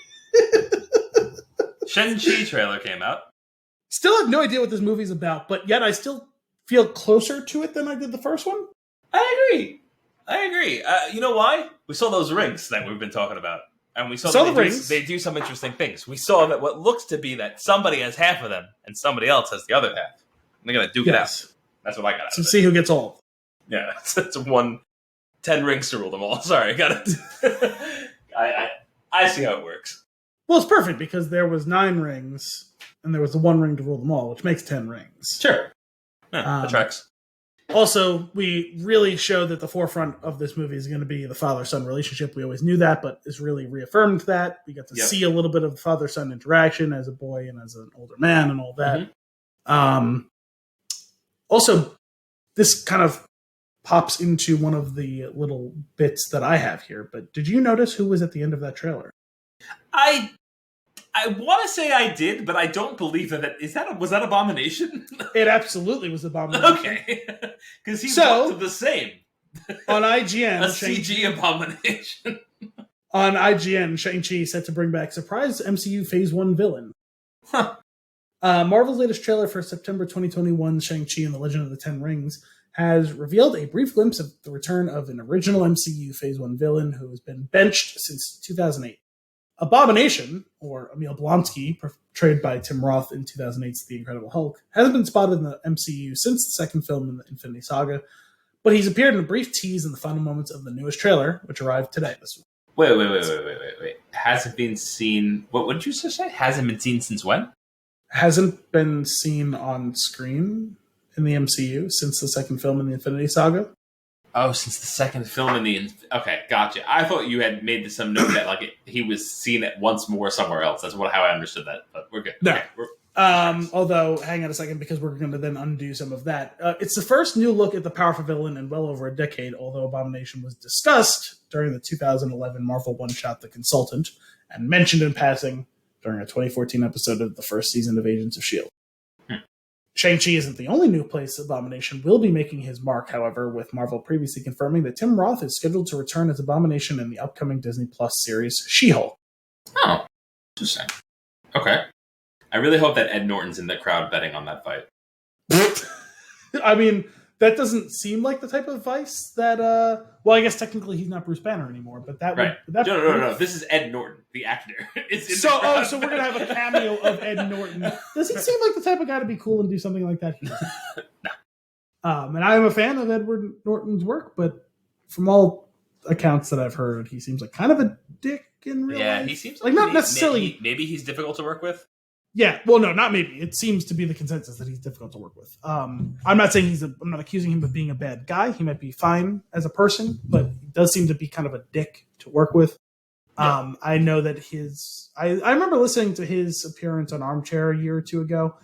Shang-Chi trailer came out. Still have no idea what this movie's about, but yet I still feel closer to it than I did the first one. I agree. You know why? We saw those rings that we've been talking about. And we saw the rings. They do some interesting things. We saw that what looks to be that somebody has half of them and somebody else has the other half. And they're going to duke it out. That's what I got out of it. See who gets all. Yeah, it's 10 rings to rule them all. Sorry, got it. I see how it works. Well, it's perfect because there was 9 rings and there was the 1 ring to rule them all, which makes 10 rings. Sure. Yeah, that tracks. Also, we really showed that the forefront of this movie is going to be the father-son relationship. We always knew that, but it's really reaffirmed that. We got to see a little bit of the father-son interaction as a boy and as an older man and all that. Mm-hmm. Also, this kind of pops into one of the little bits that I have here, but did you notice who was at the end of that trailer? I want to say I did, but I don't believe was that Abomination? It absolutely was Abomination. Okay. Because he looked the same. On IGN, a CG Abomination. On IGN, Shang-Chi set to bring back surprise MCU Phase 1 villain. Huh. Marvel's latest trailer for September 2021, Shang-Chi and the Legend of the Ten Rings, has revealed a brief glimpse of the return of an original MCU Phase 1 villain who has been benched since 2008. Abomination, or Emil Blonsky, portrayed by Tim Roth in 2008's The Incredible Hulk, hasn't been spotted in the MCU since the second film in the Infinity Saga, but he's appeared in a brief tease in the final moments of the newest trailer, which arrived today. Wait. Hasn't been seen... What did you just say? Hasn't been seen since when? Hasn't been seen on screen in the MCU since the second film in the Infinity Saga. Oh, since the second film in the... Okay, gotcha. I thought you had made some note that he was seen it once more somewhere else. That's how I understood that, but we're good. No. Okay, although, hang on a second, because we're going to then undo some of that. It's the first new look at the powerful villain in well over a decade, although Abomination was discussed during the 2011 Marvel one-shot The Consultant, and mentioned in passing during a 2014 episode of the first season of Agents of S.H.I.E.L.D. Shang-Chi isn't the only new place Abomination will be making his mark, however, with Marvel previously confirming that Tim Roth is scheduled to return as Abomination in the upcoming Disney Plus series She-Hulk. Oh, interesting. Okay. I really hope that Ed Norton's in the crowd betting on that fight. I mean, that doesn't seem like the type of vice that, well, I guess technically he's not Bruce Banner anymore, but that right. would... No. This is Ed Norton, the actor. So we're going to have a cameo of Ed Norton. Does he seem like the type of guy to be cool and do something like that? No. And I'm a fan of Edward Norton's work, but from all accounts that I've heard, he seems like kind of a dick in real life. Yeah, he seems like not necessarily... Maybe he's difficult to work with. Yeah, well, no, not maybe. It seems to be the consensus that he's difficult to work with. I'm not saying I'm not accusing him of being a bad guy. He might be fine as a person, but he does seem to be kind of a dick to work with. Yeah. I know that I remember listening to his appearance on Armchair a year or two ago,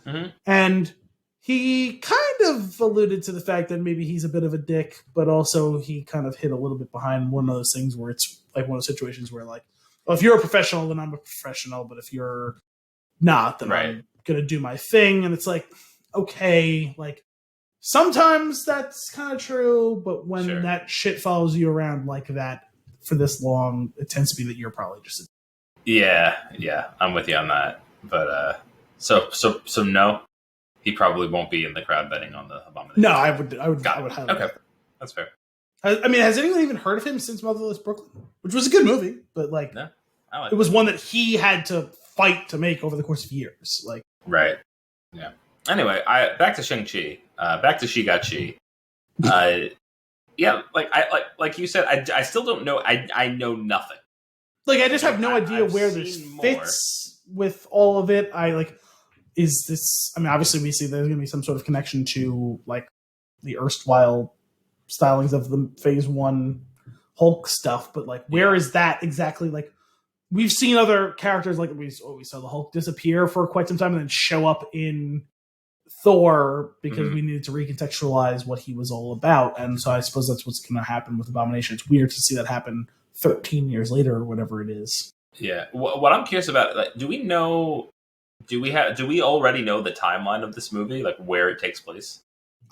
and he kind of alluded to the fact that maybe he's a bit of a dick, but also he kind of hid a little bit behind one of those things where it's like one of those situations where like, well, if you're a professional, then I'm a professional, but if you're not, then I'm going to do my thing. And it's like, okay, like sometimes that's kind of true, but when that shit follows you around like that for this long, it tends to be that you're probably just Yeah, I'm with you on that. But so no, he probably won't be in the crowd betting on the Abomination. No, I would highly. Okay, that's fair. I mean, has anyone even heard of him since Motherless Brooklyn? Which was a good movie, but like, No, it was one that he had to fight to make over the course of years. Like, right. Yeah. Anyway, back to Shang-Chi. Back to She Got She. Yeah, like you said, I still don't know. I know nothing. Like, I just have no idea where this fits with all of it. Is this? I mean, obviously, we see there's going to be some sort of connection to like the erstwhile stylings of the Phase 1 Hulk stuff, but like, where is that exactly? Like, we've seen other characters, like we saw the Hulk disappear for quite some time and then show up in Thor because we needed to recontextualize what he was all about. And so I suppose that's what's going to happen with Abomination. It's weird to see that happen 13 years later or whatever it is. Yeah. What I'm curious about, like, do we already know the timeline of this movie, like where it takes place?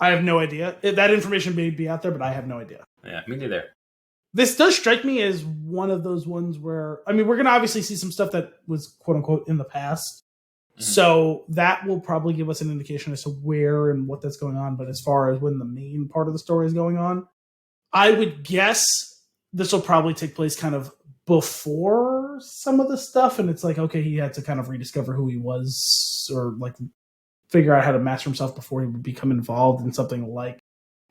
I have no idea. That information may be out there, but I have no idea. Yeah, me neither. This does strike me as one of those ones where, I mean, we're going to obviously see some stuff that was quote unquote in the past. Mm-hmm. So that will probably give us an indication as to where and what that's going on. But as far as when the main part of the story is going on, I would guess this will probably take place kind of before some of the stuff. And it's like, okay, he had to kind of rediscover who he was or like figure out how to master himself before he would become involved in something like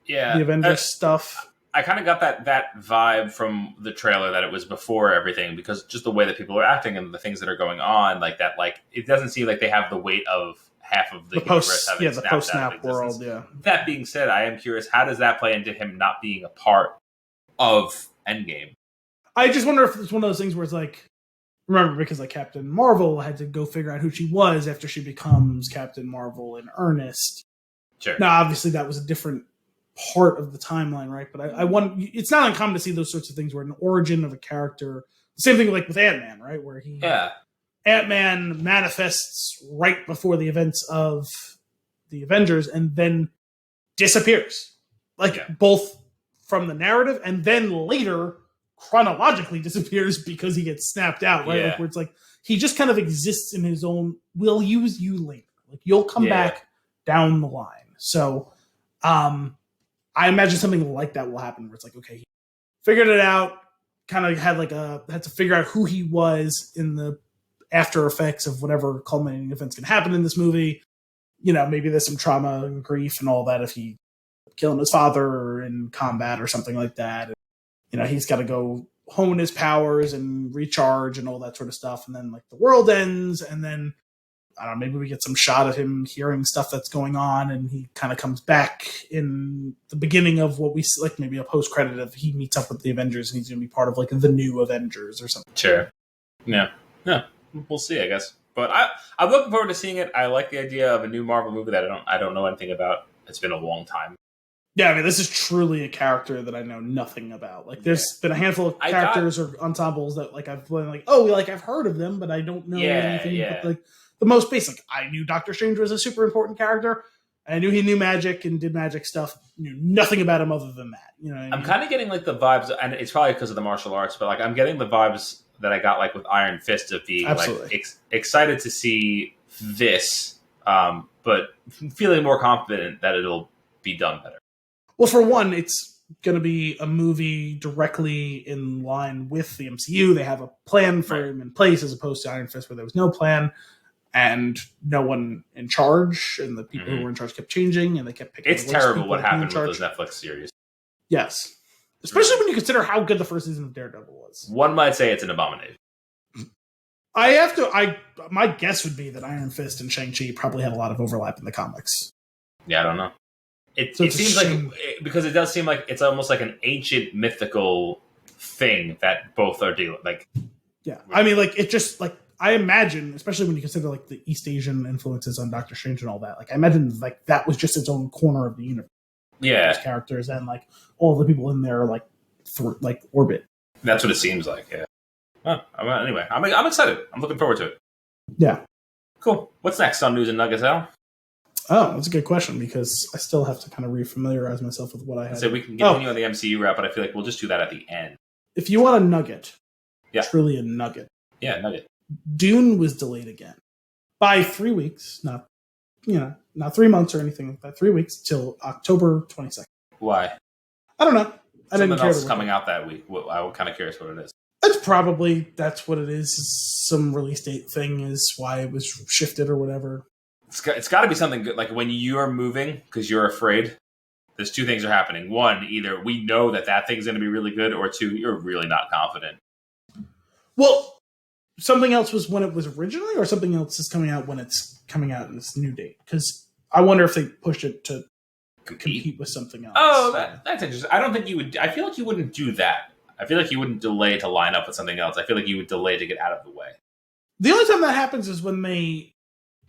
the Avengers stuff. I kind of got that vibe from the trailer that it was before everything, because just the way that people are acting and the things that are going on, like that, like it doesn't seem like they have the weight of half of the universe having the post-snap world. Yeah. That being said, I am curious, how does that play into him not being a part of Endgame? I just wonder if it's one of those things where it's like, remember, because like Captain Marvel had to go figure out who she was after she becomes Captain Marvel in earnest. Sure. Now, obviously, that was a different part of the timeline, right? But I want, it's not uncommon to see those sorts of things where an origin of a character, same thing like with Ant-Man, right? Where Ant-Man manifests right before the events of the Avengers and then disappears. Both from the narrative and then later chronologically disappears because he gets snapped out, right? Like, where it's like, he just kind of exists in his own, we'll use you later. Like, you'll come back down the line. So, I imagine something like that will happen where it's like, okay, he figured it out, kind of had to figure out who he was in the after effects of whatever culminating events can happen in this movie. You know, maybe there's some trauma and grief and all that if he killing his father in combat or something like that. And, you know, he's got to go hone his powers and recharge and all that sort of stuff. And then like the world ends and then I don't know, maybe we get some shot of him hearing stuff that's going on and he kind of comes back in the beginning of what we see, like maybe a post-credit of he meets up with the Avengers and he's going to be part of like the new Avengers or something. Sure. Yeah. We'll see, I guess. But I'm looking forward to seeing it. I like the idea of a new Marvel movie that I don't know anything about. It's been a long time. Yeah, I mean, this is truly a character that I know nothing about. Like, there's been a handful of characters or ensembles that like I've been like, oh, like I've heard of them, but I don't know anything. But like the most basic, I knew Doctor Strange was a super important character. I knew he knew magic and did magic stuff. Knew nothing about him other than that. You know, I'm kind of getting like the vibes, and it's probably because of the martial arts, but like I'm getting the vibes that I got like with Iron Fist of being like excited to see this, but feeling more confident that it'll be done better. Well, for one, it's going to be a movie directly in line with the MCU. They have a plan for him in place as opposed to Iron Fist where there was no plan and no one in charge. And the people who were in charge kept changing and they kept picking. It's terrible what happened with those Netflix series. Yes. Especially when you consider how good the first season of Daredevil was. One might say it's an abomination. My guess would be that Iron Fist and Shang-Chi probably have a lot of overlap in the comics. Yeah, I don't know. It seems like, because it does seem like it's almost like an ancient mythical thing that both are dealing like. Yeah, I mean, like it just like I imagine, especially when you consider like the East Asian influences on Doctor Strange and all that. Like I imagine like that was just its own corner of the universe. Yeah, those characters and like all the people in there like like orbit. That's what it seems like. Yeah. Well, anyway, I'm excited. I'm looking forward to it. Yeah. Cool. What's next on News and Nuggets, Al? Oh, that's a good question because I still have to kind of refamiliarize myself with what I had. So we can continue on the MCU route, but I feel like we'll just do that at the end. If you want a nugget, truly a nugget. Yeah, nugget. Dune was delayed again by 3 weeks, not 3 months or anything like that. 3 weeks till October 22nd. Why? I don't know. I didn't something care else to is look coming up. out that week. Well, I'm kind of curious what it is. That's what it is. Some release date thing is why it was shifted or whatever. It's got to be something good. Like when you're moving because you're afraid, there's two things are happening. One, either we know that thing's going to be really good, or two, you're really not confident. Well, something else was when it was originally, or something else is coming out when it's coming out in this new date. Because I wonder if they pushed it to compete with something else. Oh, that's interesting. I don't think you would. I feel like you wouldn't do that. I feel like you wouldn't delay to line up with something else. I feel like you would delay to get out of the way. The only time that happens is when they,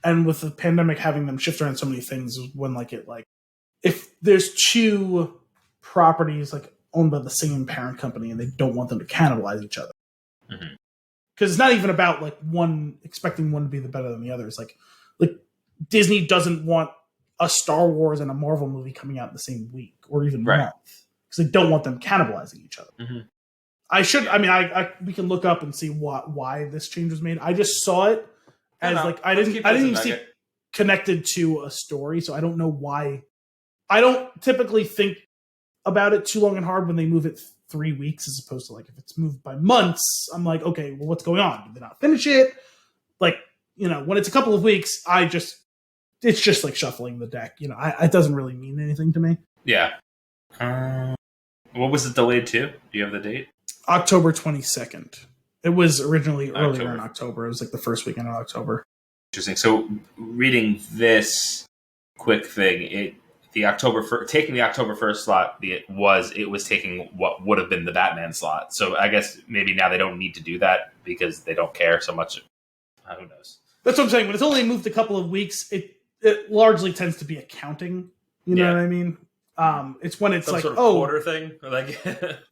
and with the pandemic having them shift around so many things, is when if there's two properties like owned by the same parent company and they don't want them to cannibalize each other. Mm-hmm. Because it's not even about like one expecting one to be the better than the other. It's like Disney doesn't want a Star Wars and a Marvel movie coming out in the same week or even month because they don't want them cannibalizing each other. Mm-hmm. We can look up and see why this change was made. I just saw it as I didn't even see it connected to a story, so I don't know why. I don't typically think about it too long and hard when they move it 3 weeks as opposed to like if it's moved by months. I'm like, okay, well, what's going on? Did they not finish it? Like, when it's a couple of weeks, it's just like shuffling the deck. It doesn't really mean anything to me. Yeah. What was it delayed to? Do you have the date? October 22nd. It was originally earlier in October. It was like the first weekend of October. Interesting. So reading this quick thing, taking the October 1st slot, it was taking what would have been the Batman slot. So I guess maybe now they don't need to do that because they don't care so much. Who knows? That's what I'm saying. When it's only moved a couple of weeks, it largely tends to be accounting. You know what I mean? It's when it's some like sort of quarter thing, like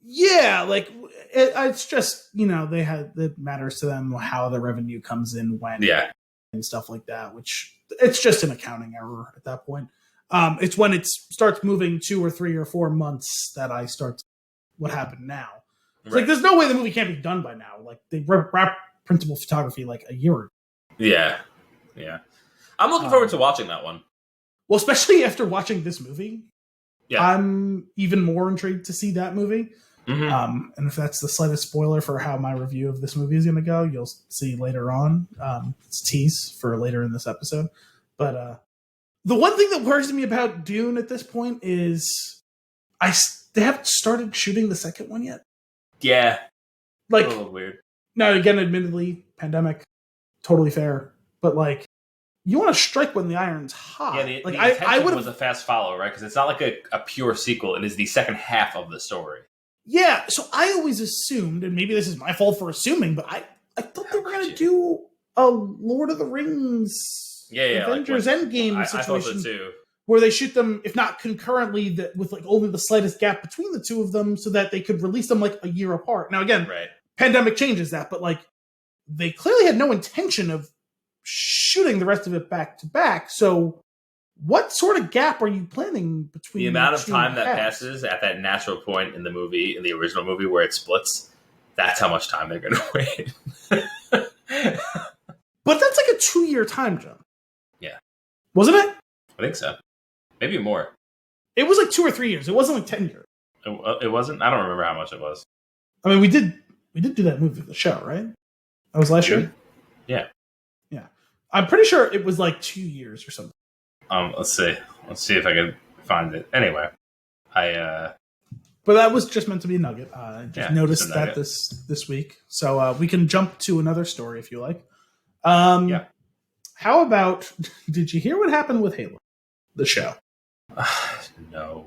yeah, like it's just it matters to them how the revenue comes in when and stuff like that. Which it's just an accounting error at that point. It's when it starts moving 2 or 3 or 4 months that I start what happened now. It's like there's no way the movie can't be done by now. Like they wrap principal photography like a year ago. Yeah. I'm looking forward to watching that one. Well, especially after watching this movie. Yeah. I'm even more intrigued to see that movie. Mm-hmm. And if that's the slightest spoiler for how my review of this movie is going to go, you'll see later on. It's a tease for later in this episode. But the one thing that worries me about Dune at this point is they haven't started shooting the second one yet. Yeah. Like, a little weird. Now, again, admittedly, pandemic, totally fair. But like, you want to strike when the iron's hot. Yeah, the intention was a fast follow, right? Because it's not like a pure sequel. It is the second half of the story. Yeah, so I always assumed, and maybe this is my fault for assuming, but I thought they were going to do a Lord of the Rings Avengers Endgame situation. I thought so too. Where they shoot them, if not concurrently, with like only the slightest gap between the two of them so that they could release them like a year apart. Now, again, pandemic changes that, but like they clearly had no intention of shooting the rest of it back to back. So what sort of gap are you planning between the amount of time that passes at that natural point in the movie, in the original movie where it splits? That's how much time they're going to wait. But that's like a 2-year time jump. Yeah. Wasn't it? I think so. Maybe more. It was like 2 or 3 years. It wasn't like 10 years. It wasn't? I don't remember how much it was. I mean, we did do that movie, the show, right? That was last year? Yeah. Yeah. I'm pretty sure it was like 2 years or something. Let's see. Let's see if I can find it. Anyway, But that was just meant to be a nugget. I just noticed that this week. So we can jump to another story if you like. Yeah. How about, did you hear what happened with Halo, the show? No.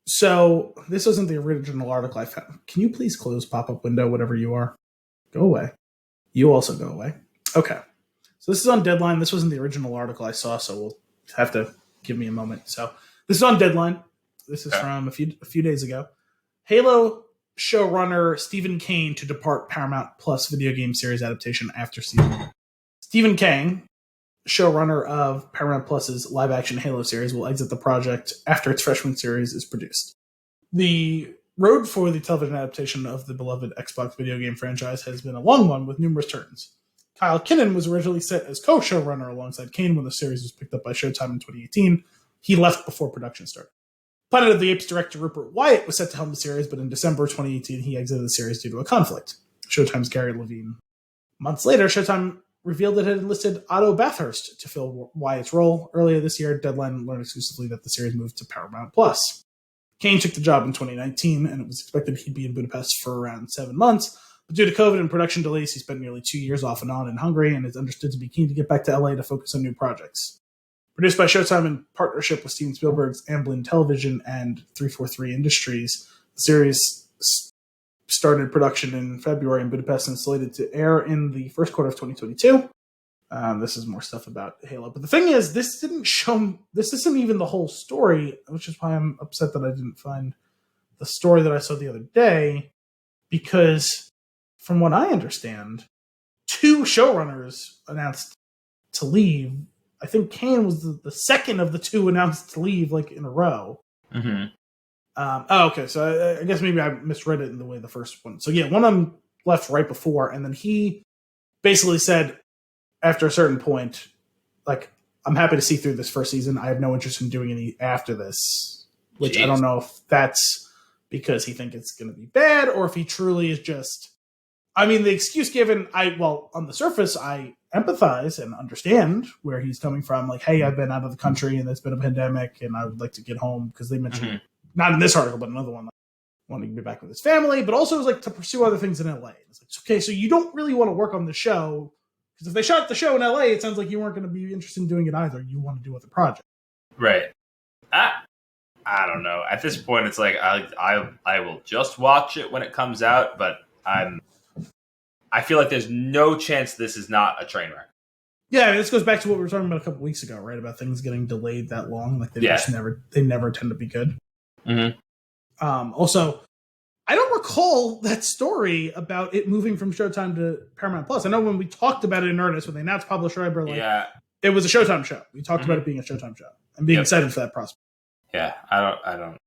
So this wasn't the original article I found. Can you please close pop-up window, whatever you are? Go away. You also go away. Okay. So this is on Deadline. This wasn't the original article I saw, so we'll have to give me a moment. So this is on Deadline. This is from a few days ago. Halo showrunner Stephen Kane to depart Paramount Plus video game series adaptation after season 1. Stephen Kane, showrunner of Paramount Plus's live-action Halo series, will exit the project after its freshman series is produced. The road for the television adaptation of the beloved Xbox video game franchise has been a long one with numerous turns. Kyle Kinnan was originally set as co-showrunner alongside Kane when the series was picked up by Showtime in 2018. He left before production started. Planet of the Apes director Rupert Wyatt was set to helm the series, but in December 2018, he exited the series due to a conflict. Showtime's Gary Levine. Months later, Showtime revealed it had enlisted Otto Bathurst to fill Wyatt's role. Earlier this year, Deadline learned exclusively that the series moved to Paramount+. Kane took the job in 2019, and it was expected he'd be in Budapest for around 7 months. But due to COVID and production delays, he spent nearly 2 years off and on in Hungary and is understood to be keen to get back to LA to focus on new projects. Produced by Showtime in partnership with Steven Spielberg's Amblin Television and 343 Industries, the series started production in February in Budapest and slated to air in the first quarter of 2022. This is more stuff about Halo. But the thing is, this isn't even the whole story, which is why I'm upset that I didn't find the story that I saw the other day, because from what I understand, 2 showrunners announced to leave. I think Kane was the second of the 2 announced to leave, like, in a row. Mm-hmm. Okay, so I guess maybe I misread it in the way the first one. So yeah, one of them left right before, and then he basically said after a certain point, like, I'm happy to see through this first season. I have no interest in doing any after this. Which Jeez. I don't know if that's because he thinks it's going to be bad, or if he truly is just... I mean, the excuse given, on the surface, I empathize and understand where he's coming from. Like, hey, I've been out of the country and there's been a pandemic and I would like to get home, because they mentioned, not in this article, but another one, like, wanting to be back with his family, but also like to pursue other things in LA. It's like, okay, so you don't really want to work on the show, because if they shot the show in LA, it sounds like you weren't going to be interested in doing it either. You want to do other projects. Right. I don't know. At this point, it's like, I will just watch it when it comes out, but I feel like there's no chance this is not a train wreck. Yeah, I mean, this goes back to what we were talking about a couple weeks ago, right? About things getting delayed that long. Like, they never tend to be good. Mm-hmm. Also, I don't recall that story about it moving from Showtime to Paramount+. I know when we talked about it in earnest, when they announced Pablo Schreiber, it was a Showtime show. We talked about it being a Showtime show and being excited for that prospect. Yeah, I don't know.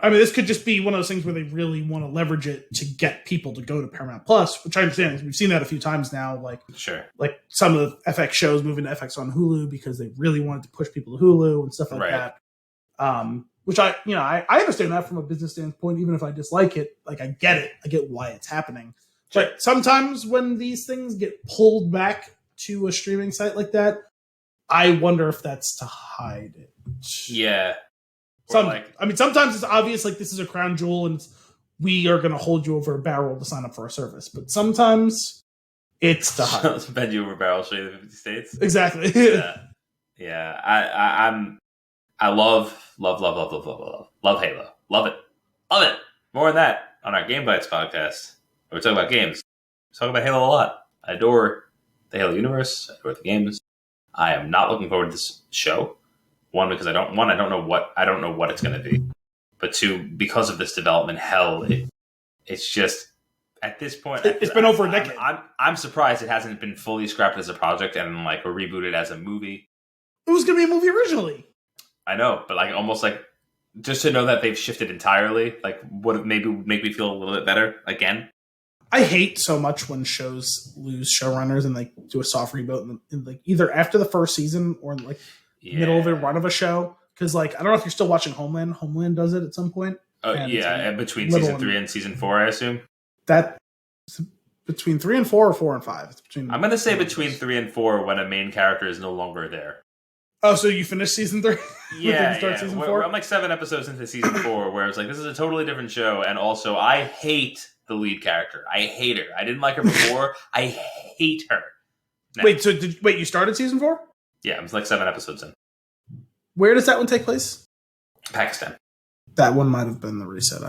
I mean, this could just be one of those things where they really want to leverage it to get people to go to Paramount+, which I understand. We've seen that a few times now. Like, sure. Like some of the FX shows moving to FX on Hulu because they really wanted to push people to Hulu and stuff like that. Which I understand that from a business standpoint, even if I dislike it. Like, I get it. I get why it's happening. Sure. But sometimes when these things get pulled back to a streaming site like that, I wonder if that's to hide it. Yeah. Sometimes it's obvious, like, this is a crown jewel and we are going to hold you over a barrel to sign up for our service. But sometimes it's to hide. Bend you over a barrel, show you the 50 states. Exactly. Yeah. I love Halo. Love it. More on that on our Game Bites podcast. Where we talk about games. We talk about Halo a lot. I adore the Halo universe. I adore the games. I am not looking forward to this show. One, because I don't know what it's going to be. But 2, because of this development hell, it's just, at this point, it's been over a decade. I'm surprised it hasn't been fully scrapped as a project and like rebooted as a movie. It was going to be a movie originally. I know, but like almost like just to know that they've shifted entirely, like would maybe make me feel a little bit better again. I hate so much when shows lose showrunners and like do a soft reboot in like either after the first season or like middle of a run of a show. Because like I don't know if you're still watching Homeland. Homeland does it at some point. Oh and between season 3 and season 4, I assume. That between 3 and 4 or 4 and 5. It's between. I'm gonna say between 3 and 4 when a main character is no longer there. Oh, so you finished season 3? Yeah. Season 4? I'm like 7 episodes into season 4, where it's like this is a totally different show, and also I hate the lead character. I hate her. I didn't like her before. I hate her. Now. Wait, you started season 4? Yeah, it was like 7 episodes in. Where does that one take place? Pakistan. That one might have been the reset.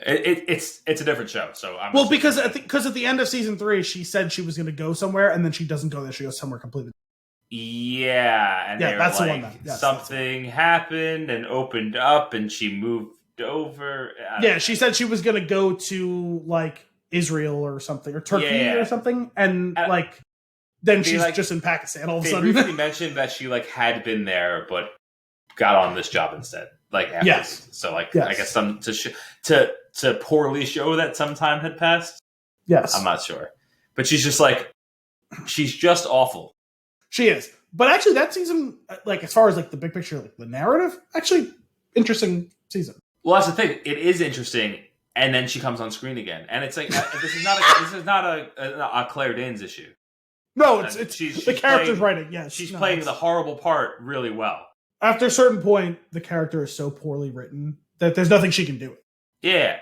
It's a different show. So because at the end of season 3, she said she was going to go somewhere, and then she doesn't go there. She goes somewhere completely. Yeah, and that's like, the one. Yes, something happened and opened up, and she moved over. Yeah, she said she was going to go to like Israel or something, or Turkey or something, and like then she's just in Pakistan all of a sudden. They briefly mentioned that she like had been there, but got on this job instead. Like yes, so like I guess some to poorly show that some time had passed. Yes, I'm not sure, but she's just awful. She is. But actually that season, like as far as like the big picture, like the narrative, actually interesting season. Well, that's the thing. It is interesting, and then she comes on screen again, and it's like this is not a Claire Danes issue. No, it's she's the character's playing, writing. Yes, she's playing the horrible part really well. After a certain point, the character is so poorly written that there's nothing she can do. Yeah,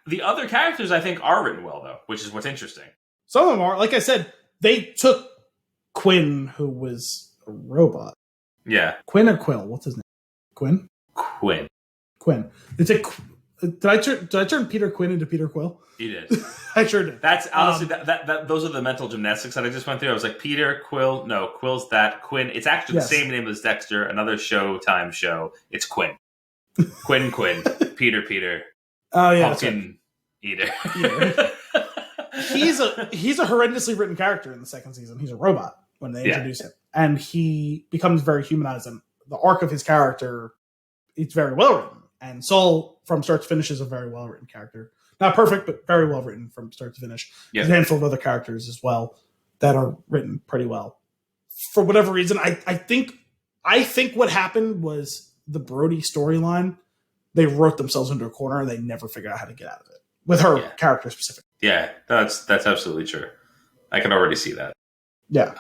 the other characters I think are written well though, which is what's interesting. Some of them are, like I said, they took Quinn, who was a robot. Yeah, Quinn or Quill? What's his name? Quinn. Quinn. They take. Did I turn Peter Quinn into Peter Quill? You did. I sure did. That's honestly that those are the mental gymnastics that I just went through. I was like, Peter, Quill, no, Quill's that, Quinn. It's actually the same name as Dexter, another Showtime show. It's Quinn. Quinn, Peter. Oh yeah, Pumpkin Eater. He's a horrendously written character in the second season. He's a robot when they introduce him, and he becomes very humanized. And the arc of his character, it's very well written. And Saul, from start to finish, is a very well written character. Not perfect, but very well written from start to finish. Yeah. There's a handful of other characters as well that are written pretty well. For whatever reason, I think what happened was the Brody storyline. They wrote themselves into a corner and they never figured out how to get out of it with her character specifically. Yeah, that's absolutely true. I can already see that. Yeah.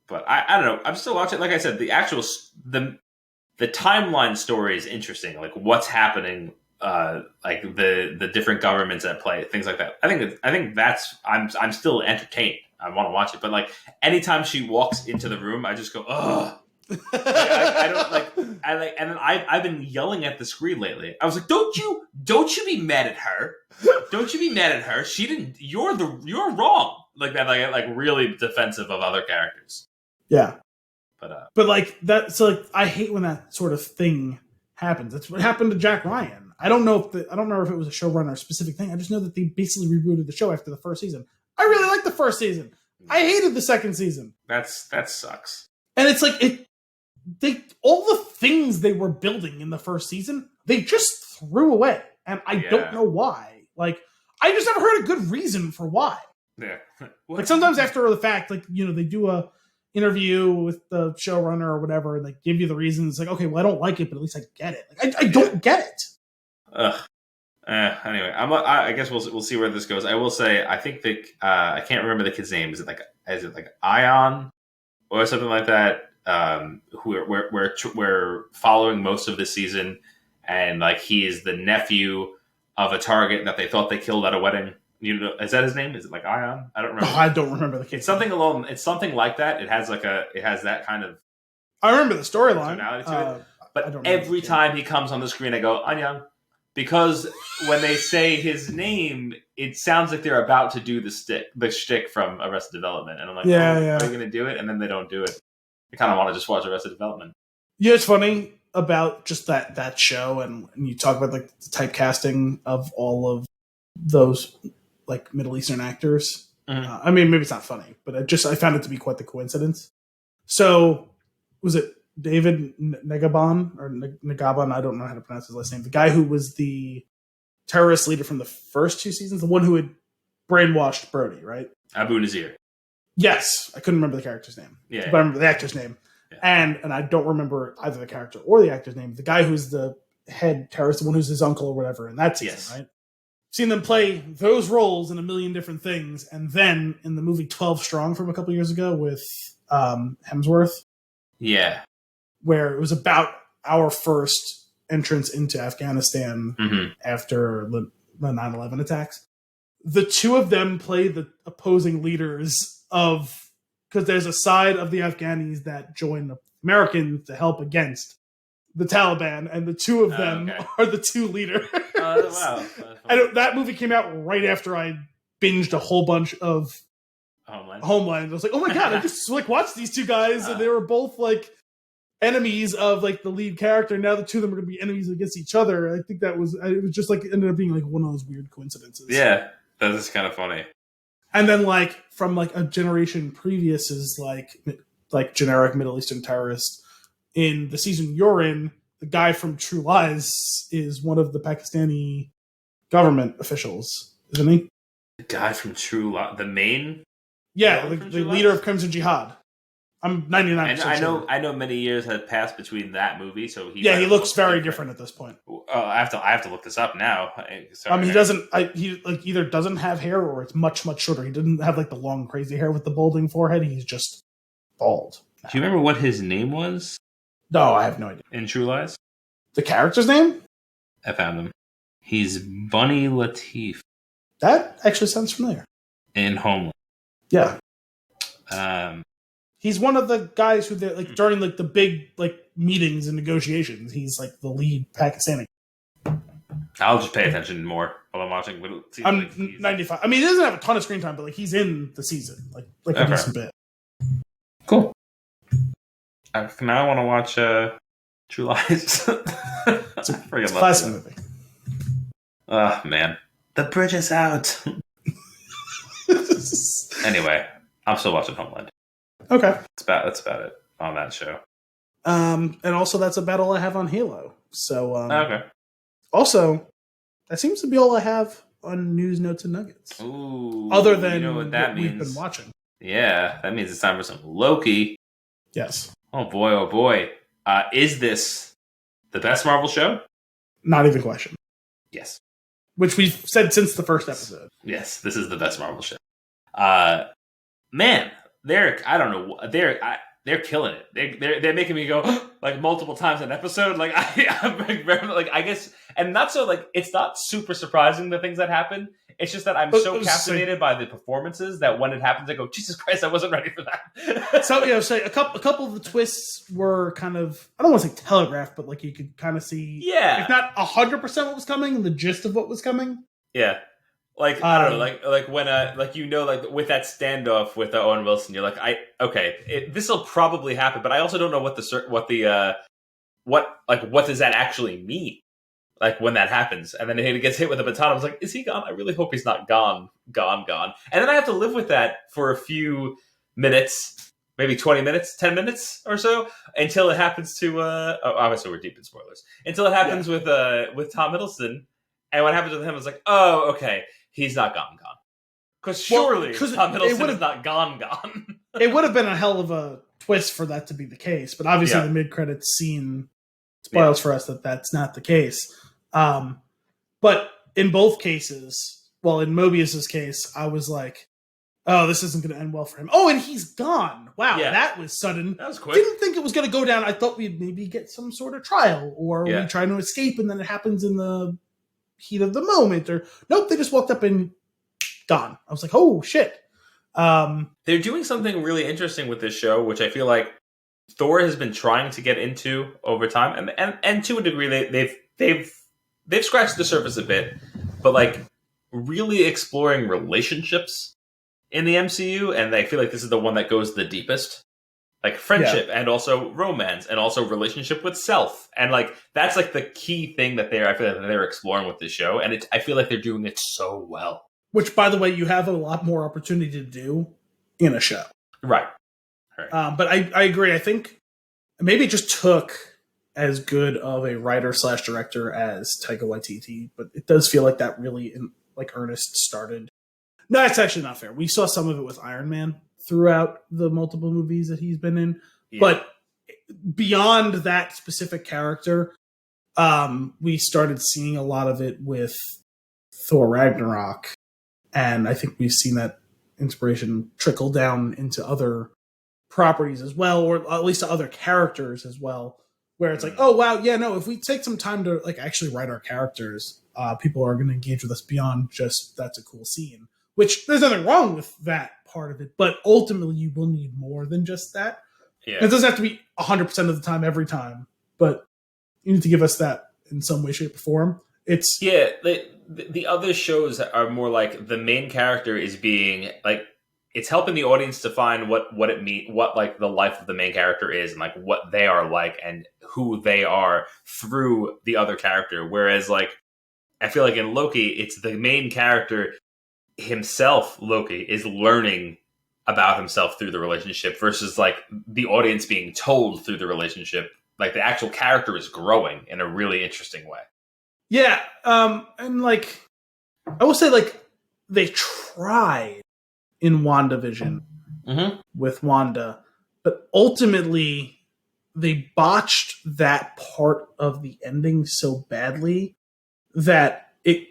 But I don't know. I'm still watching. Like I said, the timeline story is interesting. Like what's happening, like the different governments at play, things like that. I think that's I'm still entertained. I want to watch it, but like anytime she walks into the room, I just go, ugh. I don't like. And then I've been yelling at the screen lately. I was like, don't you be mad at her? Don't you be mad at her? She didn't. You're wrong. Like that. Like really defensive of other characters. Yeah. But like that, so like I hate when that sort of thing happens. That's what happened to Jack Ryan. I don't know if it was a showrunner specific thing. I just know that they basically rebooted the show after the first season. I really liked the first season. I hated the second season. That sucks. And it's like all the things they were building in the first season, they just threw away, and I don't know why. Like I just never heard a good reason for why. Yeah. Like sometimes after the fact, like they do a interview with the showrunner or whatever, and they give you the reasons. It's like, okay, well, I don't like it, but at least I get it. Like, I don't get it. Ugh. Anyway, I guess we'll see where this goes. I will say, I think I can't remember the kid's name. Is it like Ion or something like that? We're following most of the season, and like he is the nephew of a target that they thought they killed at a wedding. Is that his name? Is it like Ion? I don't remember. I don't remember the kid. It's something like that. It has that kind of. I remember the storyline. To it. But every time he comes on the screen, I go Ion, because when they say his name, it sounds like they're about to do the shtick from Arrested Development, and I'm like, are you going to do it? And then they don't do it. I kind of want to just watch Arrested Development. Yeah, it's funny about just that show, and you talk about like the typecasting of all of those like Middle Eastern actors. Mm-hmm. I mean, maybe it's not funny, but I found it to be quite the coincidence. So, was it David Negaban or Negaban? I don't know how to pronounce his last name. The guy who was the terrorist leader from the first two seasons, the one who had brainwashed Brody, right? Abu Nazir. Yes, I couldn't remember the character's name. Yeah, but I remember the actor's name, and I don't remember either the character or the actor's name. The guy who's the head terrorist, the one who's his uncle or whatever in that season, right? Seen them play those roles in a million different things, and then in the movie 12 Strong from a couple years ago with Hemsworth, where it was about our first entrance into Afghanistan after the 9/11 attacks. The two of them play the opposing leaders of, because there's a side of the Afghanis that join the Americans to help against the Taliban, and the two of them are the two leaders. Wow. That movie came out right after I binged a whole bunch of Homeland. I was like, oh my god, I just like watched these two guys, and they were both like enemies of like the lead character. Now the two of them are going to be enemies against each other. I think it was just like, it ended up being like one of those weird coincidences. Yeah, that is kind of funny. And then like from like a generation previous is like generic Middle Eastern terrorist. In the season you're in, the guy from True Lies is one of the Pakistani government officials, isn't he? The guy from True Lies, the main? Yeah, the leader of Crimson Jihad. I'm 99%. I know many years had passed between that movie, so he looks very different at this point. I have to look this up now. Sorry, he doesn't. He like either doesn't have hair or it's much shorter. He didn't have like the long crazy hair with the balding forehead. He's just bald. Do you remember what his name was? No, I have no idea. In True Lies, the character's name? I found him. He's Bunny Latif. That actually sounds familiar. In Homeland. Yeah. He's one of the guys who, like, during like the big like meetings and negotiations, he's like the lead Pakistani. I'll just pay attention more while I'm watching. I'm like 95. I mean, he doesn't have a ton of screen time, but like he's in the season, like a decent bit. Cool. Now I want to watch True Lies. It's a classic movie. Oh man, the bridge is out. Anyway, I'm still watching Homeland. Okay, that's about it on that show. And also that's about all I have on Halo. So okay. Also, that seems to be all I have on news, notes, and nuggets. Ooh, other than what that means. We've been watching. Yeah, that means it's time for some Loki. Yes. Oh boy. Is this the best Marvel show? Not even a question. Yes. Which we've said since the first episode. Yes, this is the best Marvel show. Man, they're killing it. They're making me go like multiple times an episode. Like I guess, and not so like it's not super surprising the things that happen. It's just that I'm so captivated by the performances that when it happens, I go, Jesus Christ, I wasn't ready for that. So a couple of the twists were kind of, I don't want to say telegraphed, but like you could kind of see, if not 100% what was coming, the gist of what was coming. Yeah. Like I don't know, like when like with that standoff with Owen Wilson, you're like, this will probably happen, but I also don't know what does that actually mean? Like when that happens, and then he gets hit with a baton. I was like, is he gone? I really hope he's not gone. And then I have to live with that for a few minutes, maybe 20 minutes, 10 minutes or so, until it happens to. Obviously, we're deep in spoilers. Until it happens with Tom Hiddleston, and what happens with him is like, oh, okay. He's not gone. Because surely Tom Hiddleston is not gone. It would have been a hell of a twist for that to be the case. But obviously the mid-credits scene spoils for us that that's not the case. But in both cases, well, in Mobius's case, I was like, oh, this isn't going to end well for him. Oh, and he's gone. Wow, that was sudden. That was quick. Didn't think it was going to go down. I thought we'd maybe get some sort of trial or we try to escape and then it happens in the heat of the moment, or nope, they just walked up and gone. I was like, oh shit. They're doing something really interesting with this show, which I feel like Thor has been trying to get into over time, and to a degree they've scratched the surface a bit, but like really exploring relationships in the MCU, and I feel like this is the one that goes the deepest. Like friendship and also romance and also relationship with self. And like that's like the key thing that I feel like they're exploring with this show. And I feel like they're doing it so well. Which, by the way, you have a lot more opportunity to do in a show. Right. But I agree. I think maybe it just took as good of a writer / director as Taika Waititi, but it does feel like that really in like earnest started. No, that's actually not fair. We saw some of it with Iron Man throughout the multiple movies that he's been in. Yeah. But beyond that specific character, we started seeing a lot of it with Thor Ragnarok. And I think we've seen that inspiration trickle down into other properties as well, or at least to other characters as well, where it's like, oh, wow, yeah, no, if we take some time to like actually write our characters, people are going to engage with us beyond just that's a cool scene. Which there's nothing wrong with that part of it, but ultimately you will need more than just that. Yeah. It doesn't have to be 100% of the time every time, but you need to give us that in some way, shape, or form. It's the other shows are more like the main character is being like it's helping the audience define what it means, what like the life of the main character is, and like what they are like and who they are through the other character. Whereas like I feel like in Loki, it's the main character himself, Loki, is learning about himself through the relationship versus like the audience being told through the relationship. Like the actual character is growing in a really interesting way. Yeah. And like, I will say like they tried in WandaVision with Wanda, but ultimately they botched that part of the ending so badly that it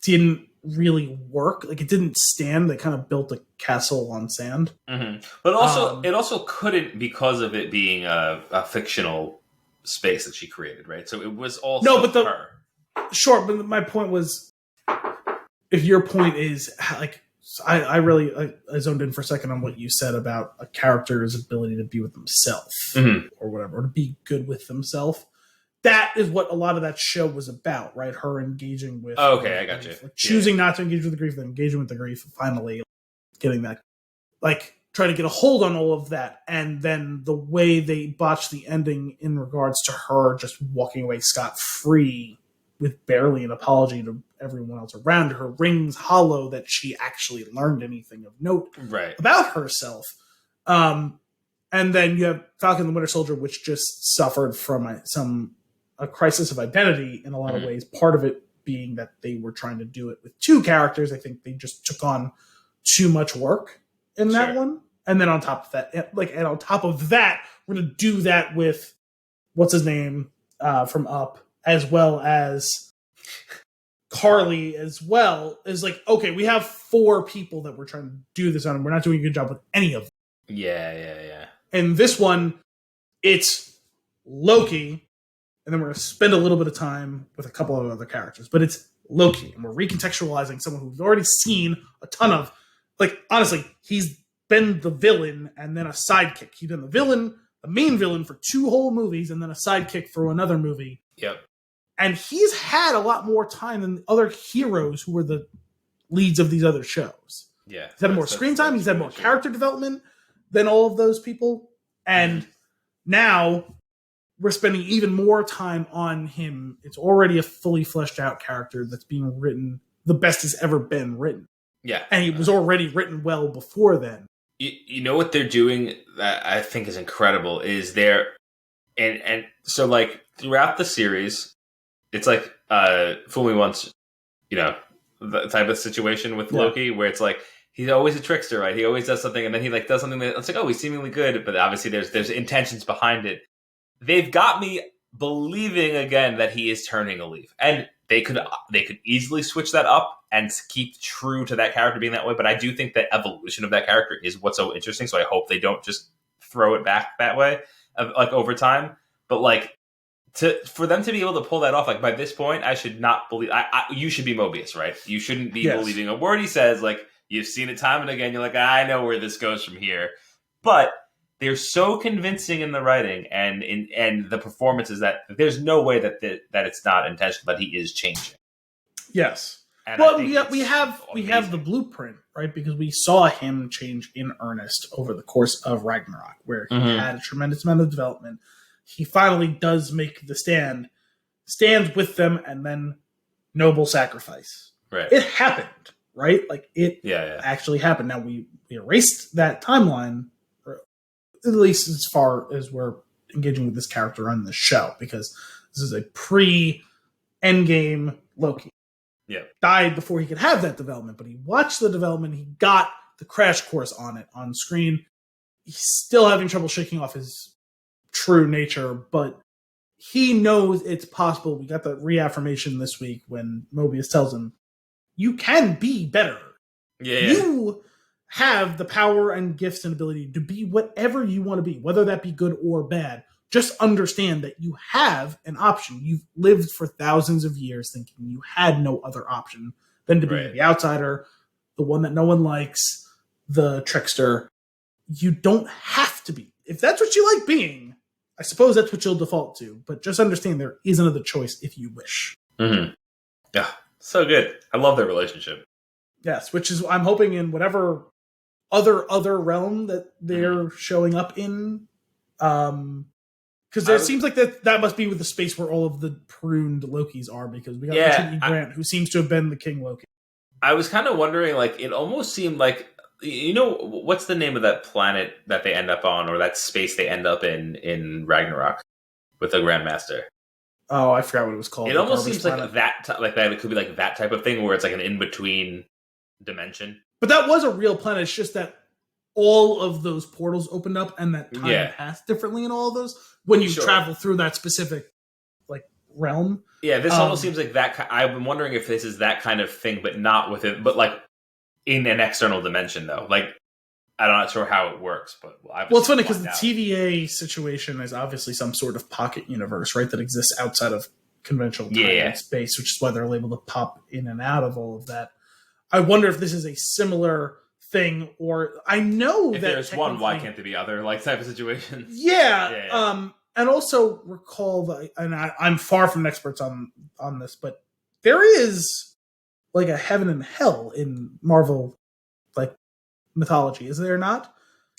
didn't really work. Like, it didn't stand. They kind of built a castle on sand. Mm-hmm. But also, it also couldn't, because of it being a fictional space that she created, right? So it was also her. Sure, but my point was, if your point is, like, I really I zoned in for a second on what you said about a character's ability to be with themselves, or whatever, or to be good with themselves. That is what a lot of that show was about, right? Her engaging with... Okay, I got you. Like, choosing not to engage with the grief, then engaging with the grief, and finally getting that... Like, trying to get a hold on all of that, and then the way they botched the ending in regards to her just walking away scot-free with barely an apology to everyone else around her rings hollow that she actually learned anything of note about herself. And then you have Falcon and the Winter Soldier, which just suffered from a crisis of identity in a lot of ways. Part of it being that they were trying to do it with two characters. I think they just took on too much work in that one. And then on top of that, we're going to do that with what's his name from Up, as well as Carly, as well. Is like, okay, we have 4 people that we're trying to do this on, and we're not doing a good job with any of them. Yeah. And this one, it's Loki, and then we're going to spend a little bit of time with a couple of other characters. But it's Loki, and we're recontextualizing someone who's already seen a ton of... Like, honestly, he's been the villain and then a sidekick. He's been the main villain for 2 whole movies, and then a sidekick for another movie. Yep. And he's had a lot more time than the other heroes who were the leads of these other shows. Yeah. He's had more screen time. He's had more character development than all of those people. And now we're spending even more time on him. It's already a fully fleshed out character that's being written the best has ever been written. Yeah. And he was already written well before then. You know what they're doing that I think is incredible is and so, like, throughout the series, it's like fool me once, the type of situation with Loki, where it's like he's always a trickster, right? He always does something, and then he like does something that's like, oh, he's seemingly good, but obviously there's intentions behind it. They've got me believing again that he is turning a leaf, and they could easily switch that up and keep true to that character being that way. But I do think the evolution of that character is what's so interesting. So I hope they don't just throw it back that way, like over time. But like for them to be able to pull that off, like by this point, I should not believe. You should be Mobius, right? You shouldn't be believing a word he says. Like, you've seen it time and again. You're like, I know where this goes from here. But they're so convincing in the writing and the performances that there's no way that it's not intentional, that he is changing. Yes. And well, we have the blueprint, right? Because we saw him change in earnest over the course of Ragnarok, where he had a tremendous amount of development. He finally does make the stands with them, and then noble sacrifice. Right. It happened, right? Like, it actually happened. Now, we erased that timeline, or at least as far as we're engaging with this character on the show, because this is a pre-Endgame Loki. Yeah. Died before he could have that development, but he watched the development. He got the crash course on it on screen. He's still having trouble shaking off his true nature, but he knows it's possible. We got the reaffirmation this week when Mobius tells him, you can be better. Yeah. You have the power and gifts and ability to be whatever you want to be, whether that be good or bad. Just understand that you have an option. You've lived for thousands of years thinking you had no other option than to be the outsider, the one that no one likes, the trickster. You don't have to be. If that's what you like being, I suppose that's what you'll default to. But just understand there is another choice if you wish. Mm-hmm. Yeah, so good. I love their relationship. Yes, which is, I'm hoping, in whatever other realm that they're showing up in. Because it seems like that must be with the space where all of the pruned Lokis are, because we got Richard E. Grant, who seems to have been the King Loki. I was kind of wondering, like, it almost seemed like, what's the name of that planet that they end up on, or that space they end up in Ragnarok with the Grandmaster? Oh, I forgot what it was called. It almost seems like that it could be like that type of thing where it's like an in-between dimension. But that was a real planet. It's just that all of those portals opened up and that time passed differently in all of those when you travel through that specific like realm. Yeah, this almost seems like that. I'm wondering if this is that kind of thing, but not within, but like in an external dimension, though. Like, I'm not sure how it works, but it's funny because the TVA situation is obviously some sort of pocket universe, right? That exists outside of conventional time and space, which is why they're able to pop in and out of all of that. I wonder if this is a similar thing, or I know if that there's one, why can't there be other like type of situations? Yeah. And also recall that, and I'm far from experts on this, but there is like a heaven and hell in Marvel like mythology, is there not?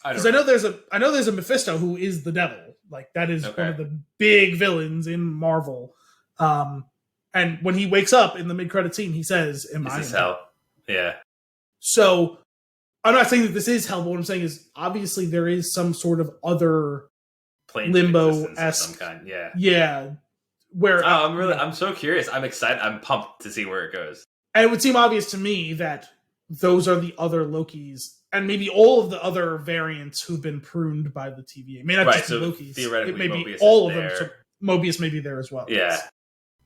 Because I know there's a Mephisto who is the devil. Like that is one of the big villains in Marvel. And when he wakes up in the mid-credit scene, he says, "Am I in hell?" Yeah. So I'm not saying that this is hell, but what I'm saying is obviously there is some sort of other limbo-esque kind. Yeah. Where I'm so curious. I'm excited. I'm pumped to see where it goes. And it would seem obvious to me that those are the other Lokis, and maybe all of the other variants who've been pruned by the TVA. It may not just be Lokis. Theoretically, it may Mobius be all of there. them. So Mobius may be there as well. Yeah.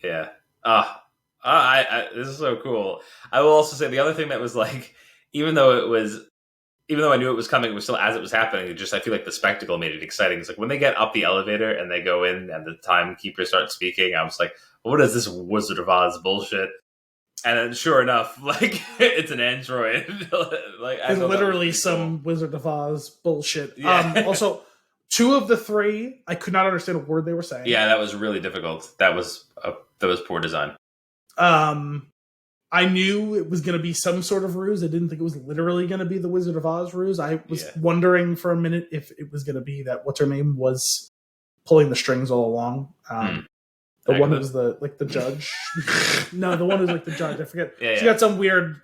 This is so cool. I will also say the other thing that was like, even though I knew it was coming, it was still as it was happening. I feel like the spectacle made it exciting. It's like when they get up the elevator and they go in and the timekeeper starts speaking, I was like, what is this Wizard of Oz bullshit? And then sure enough, like it's an android. Like it's literally some Wizard of Oz bullshit. Yeah. Also, 2 of the 3, I could not understand a word they were saying. Yeah, that was really difficult. That was poor design. I knew it was going to be some sort of ruse. I didn't think it was literally going to be the Wizard of Oz ruse. I was wondering for a minute if it was going to be that what's her name was pulling the strings all along. The one who was the judge. No, the one who's like the judge. I forget. She got some weird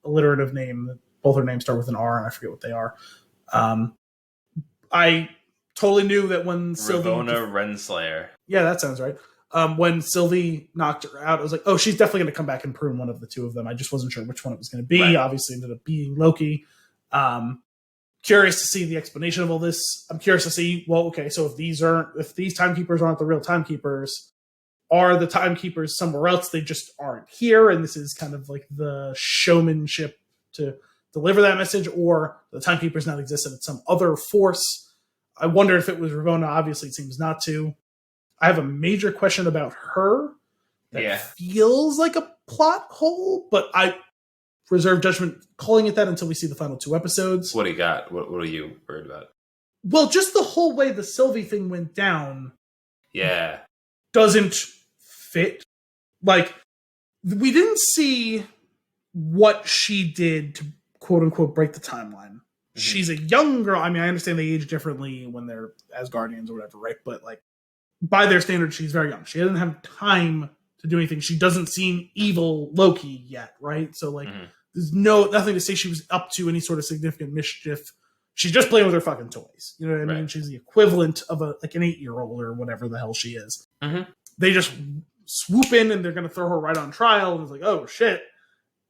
alliterative name. Both her names start with an R, and I forget what they are. I totally knew that when Ravonna Renslayer. Yeah, that sounds right. When Sylvie knocked her out, I was like, oh, she's definitely going to come back and prune one of the 2 of them. I just wasn't sure which one it was going to be. Right. Obviously, ended up being Loki. Curious to see the explanation of all this. I'm curious to see, well, okay, so if these timekeepers aren't the real timekeepers, are the timekeepers somewhere else? They just aren't here, and this is kind of like the showmanship to deliver that message, or the timekeepers not exist and it's some other force. I wonder if it was Ravonna. Obviously, it seems not to. I have a major question about her that feels like a plot hole, but I reserve judgment calling it that until we see the final 2 episodes. What do you got? What are you worried about? Well, just the whole way the Sylvie thing went down. Yeah. Doesn't fit. Like, we didn't see what she did to quote unquote break the timeline. Mm-hmm. She's a young girl. I mean, I understand they age differently when they're Asgardians or whatever, right? But like, by their standards, she's very young. She doesn't have time to do anything. She doesn't seem evil Loki yet, right? So like, there's nothing to say she was up to any sort of significant mischief. She's just playing with her fucking toys. You know what I mean? She's the equivalent of an 8-year-old or whatever the hell she is. Mm-hmm. They just swoop in and they're going to throw her right on trial. And it's like, oh shit.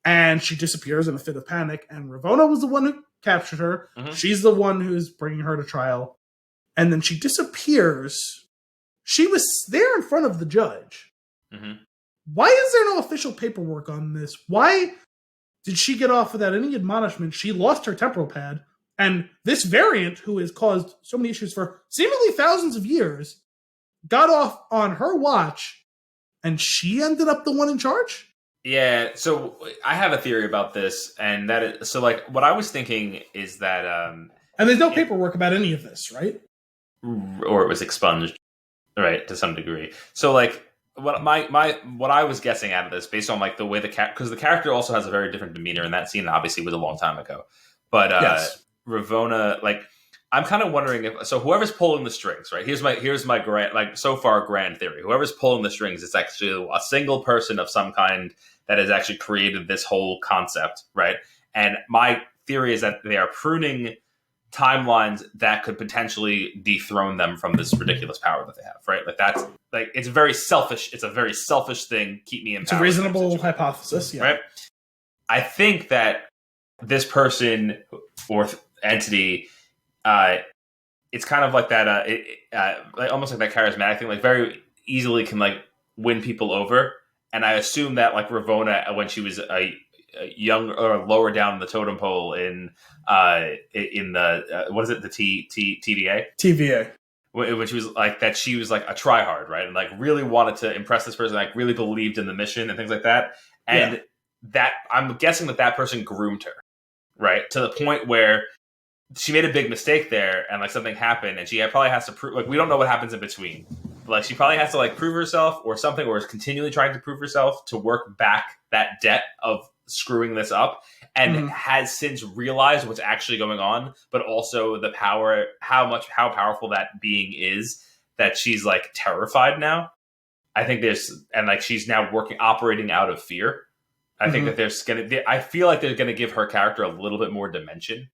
And she disappears in a fit of panic. And Ravonna was the one who captured her. Mm-hmm. She's the one who's bringing her to trial. And then she disappears. She was there in front of the judge. Mm-hmm. Why is there no official paperwork on this? Why did she get off without any admonishment? She lost her temporal pad. And this variant, who has caused so many issues for seemingly thousands of years, got off on her watch, and she ended up the one in charge? Yeah, so I have a theory about this, and that is, so like what I was thinking is that and there's no paperwork about any of this, right? Or it was expunged, right, to some degree. So like what I was guessing out of this, based on like the way because the character also has a very different demeanor, and that scene obviously was a long time ago. But yes. Ravonna, like, I'm kind of wondering if whoever's pulling the strings, right? Here's my grand, like, so far grand theory. Whoever's pulling the strings is actually a single person of some kind that has actually created this whole concept, right? And my theory is that they are pruning timelines that could potentially dethrone them from this ridiculous power that they have, right? Like, that's like, it's very selfish. It's a very selfish thing. Keep me in power. It's a reasonable hypothesis, yeah. Right? I think that this person, or entity, it's kind of like that, like almost like that charismatic thing, like very easily can like win people over. And I assume that like Ravonna, when she was a young or lower down the totem pole in the what is it, the TVA? TVA. When she was like that, she was like a tryhard, right? And like really wanted to impress this person, like really believed in the mission and things like that. And that I'm guessing that person groomed her, right? To the point where she made a big mistake there and like something happened and she probably has to prove, like we don't know what happens in between. But like she probably has to like prove herself or something, or is continually trying to prove herself to work back that debt of screwing this up, and has since realized what's actually going on, but also the power, how powerful that being is, that she's like terrified now. I think and like she's now operating out of fear. I think that I feel like they're gonna give her character a little bit more dimension.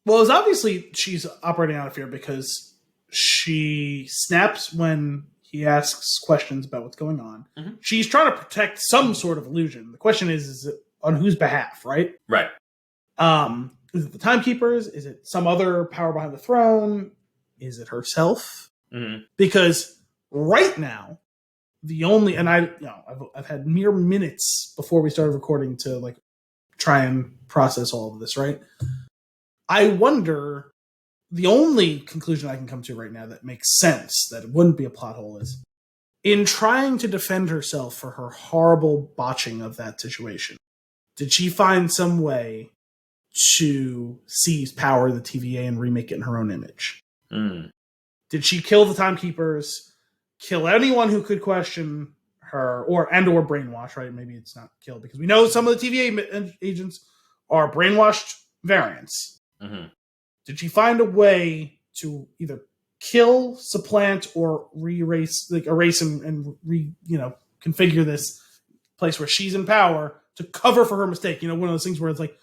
Well, it's obviously she's operating out of fear because she snaps when he asks questions about what's going on. She's trying to protect some sort of illusion. The question is it on whose behalf, right? Right. Is it the Timekeepers? Is it some other power behind the throne? Is it herself? Because right now, the only, and I've had mere minutes before we started recording to like try and process all of this, right? I wonder, the only conclusion I can come to right now that makes sense, that it wouldn't be a plot hole, is in trying to defend herself for her horrible botching of that situation, did she find some way to seize power of the TVA and remake it in her own image? Did she kill the Timekeepers, kill anyone who could question her, or brainwash, right? Maybe it's not kill, because we know some of the TVA agents are brainwashed variants. Did she find a way to either kill, supplant, or erase and configure this place where she's in power to cover for her mistake? One of those things where it's like,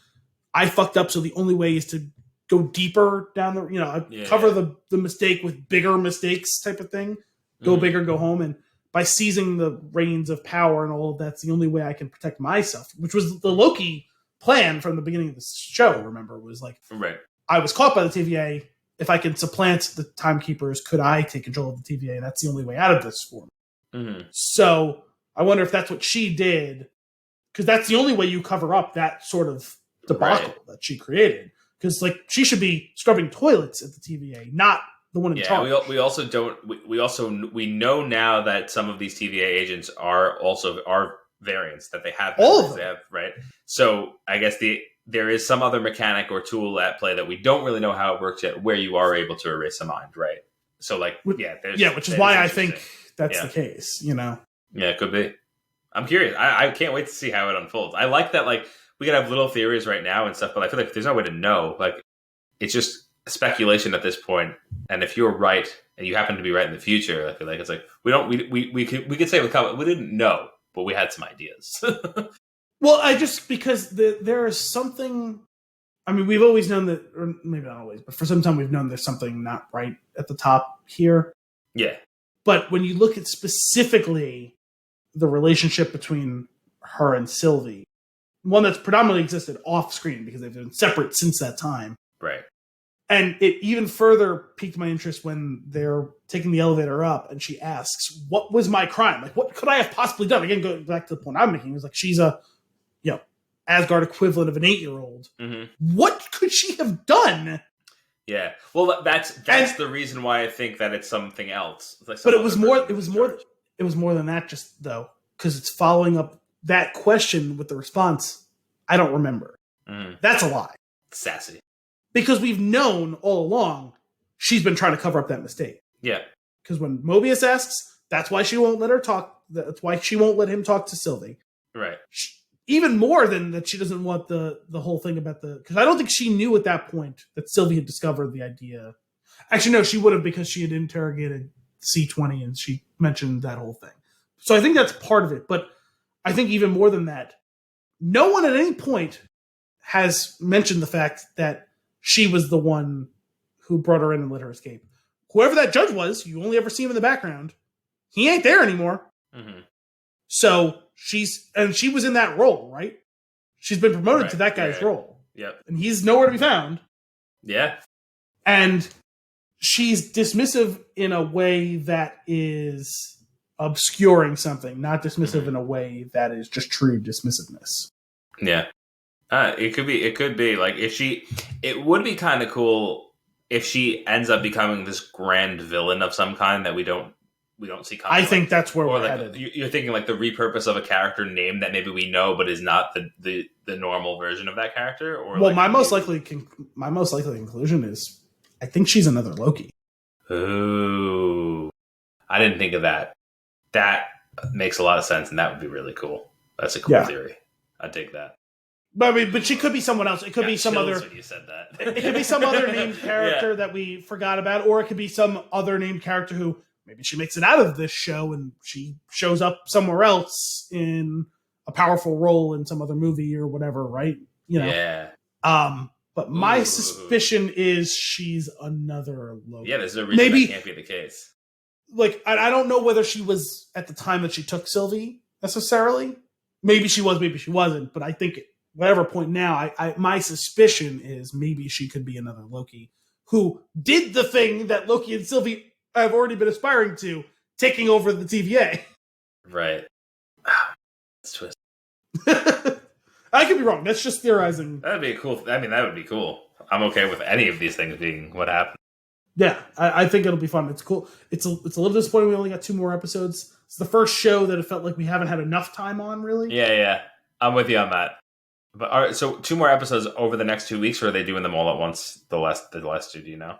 I fucked up, so the only way is to go deeper down the, cover the mistake with bigger mistakes type of thing. Go bigger, go home. And by seizing the reins of power and all of that's the only way I can protect myself, which was the Loki plan from the beginning of the show, remember, was like, right. I was caught by the TVA. If I can supplant the Timekeepers, could I take control of the TVA? And that's the only way out of this for me. So I wonder if that's what she did, because that's the only way you cover up that sort of debacle that she created. Because like she should be scrubbing toilets at the TVA, not the one in charge. We also don't. We know now that some of these TVA agents are variants, that they have all of them. They have, right. So I guess there is some other mechanic or tool at play that we don't really know how it works yet, where you are able to erase a mind, right? So like, which is why I think that's the case. Yeah, it could be. I'm curious. I can't wait to see how it unfolds. I like that. Like, we could have little theories right now and stuff, but I feel like there's no way to know. Like, it's just speculation at this point. And if you're right and you happen to be right in the future, I feel like it's like we could say we didn't know, but we had some ideas. Well, because there is something. I mean, we've always known that, or maybe not always, but for some time we've known there's something not right at the top here. Yeah. But when you look at specifically the relationship between her and Sylvie, one that's predominantly existed off screen because they've been separate since that time. Right. And it even further piqued my interest when they're taking the elevator up and she asks, what was my crime? Like, what could I have possibly done? Again, going back to the point I'm making, it was like, she's a, Asgard equivalent of an 8-year-old. What could she have done? Yeah. Well, that's the reason why I think that it's something else. It's like but it was more than that, just though, because it's following up that question with the response, I don't remember. That's a lie. Sassy. Because we've known all along she's been trying to cover up that mistake. Yeah. Because when Mobius asks, that's why she won't let her talk. That's why she won't let him talk to Sylvie. Right. Even more than that, she doesn't want the whole thing about because I don't think she knew at that point that Sylvie had discovered the idea. Actually, no, she would have, because she had interrogated C-20 and she mentioned that whole thing. So I think that's part of it. But I think even more than that, no one at any point has mentioned the fact that she was the one who brought her in and let her escape. Whoever that judge was, you only ever see him in the background. He ain't there anymore. So she was in that role, right? She's been promoted to that guy's role. Yep. And he's nowhere to be found. Yeah. And she's dismissive in a way that is obscuring something, not dismissive in a way that is just true dismissiveness. Yeah. It could be like it would be kind of cool if she ends up becoming this grand villain of some kind that we don't see coming. I think that's where we're like, headed. You're thinking like the repurpose of a character name that maybe we know but is not the normal version of that character. Or well, my most likely conclusion is I think she's another Loki. Ooh, I didn't think of that. That makes a lot of sense, and that would be really cool. That's a cool theory. I'd take that. But she could be someone else. It could be some other. When you said that, it could be some other named character that we forgot about, or it could be some other named character who maybe she makes it out of this show and she shows up somewhere else in a powerful role in some other movie or whatever, right? You know. Yeah. But my suspicion is she's another Loki. Yeah, there's no reason that can't be the case. Like, I don't know whether she was at the time that she took Sylvie necessarily. Maybe she was, maybe she wasn't. But I think whatever point now, my suspicion is maybe she could be another Loki who did the thing that Loki and Sylvie have already been aspiring to, taking over the TVA. Right. That's twisted. I could be wrong. That's just theorizing. That'd be cool. I mean, that would be cool. I'm okay with any of these things being what happened. Yeah, I think it'll be fun. It's cool. It's a little disappointing we only got 2 more episodes. It's the first show that it felt like we haven't had enough time on, really. Yeah. I'm with you on that. But all right, so 2 more episodes over the next 2 weeks, or are they doing them all at once? The last 2, do you know?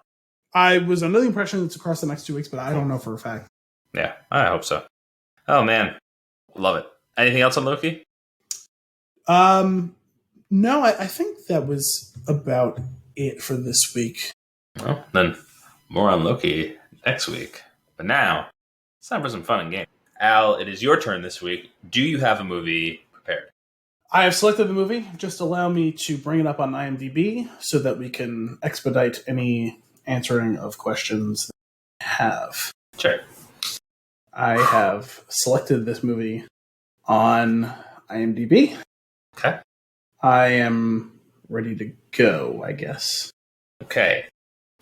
I was under the impression it's across the next 2 weeks, but I don't know for a fact. Yeah, I hope so. Oh man, love it. Anything else on Loki? No, I think that was about it for this week. Well, then more on Loki next week. But now, it's time for some fun and games. Al, it is your turn this week. Do you have a movie prepared? I have selected the movie. Just allow me to bring it up on IMDb so that we can expedite any answering of questions that we have. Sure. I have selected this movie on IMDb. Okay. I am ready to go, I guess. Okay.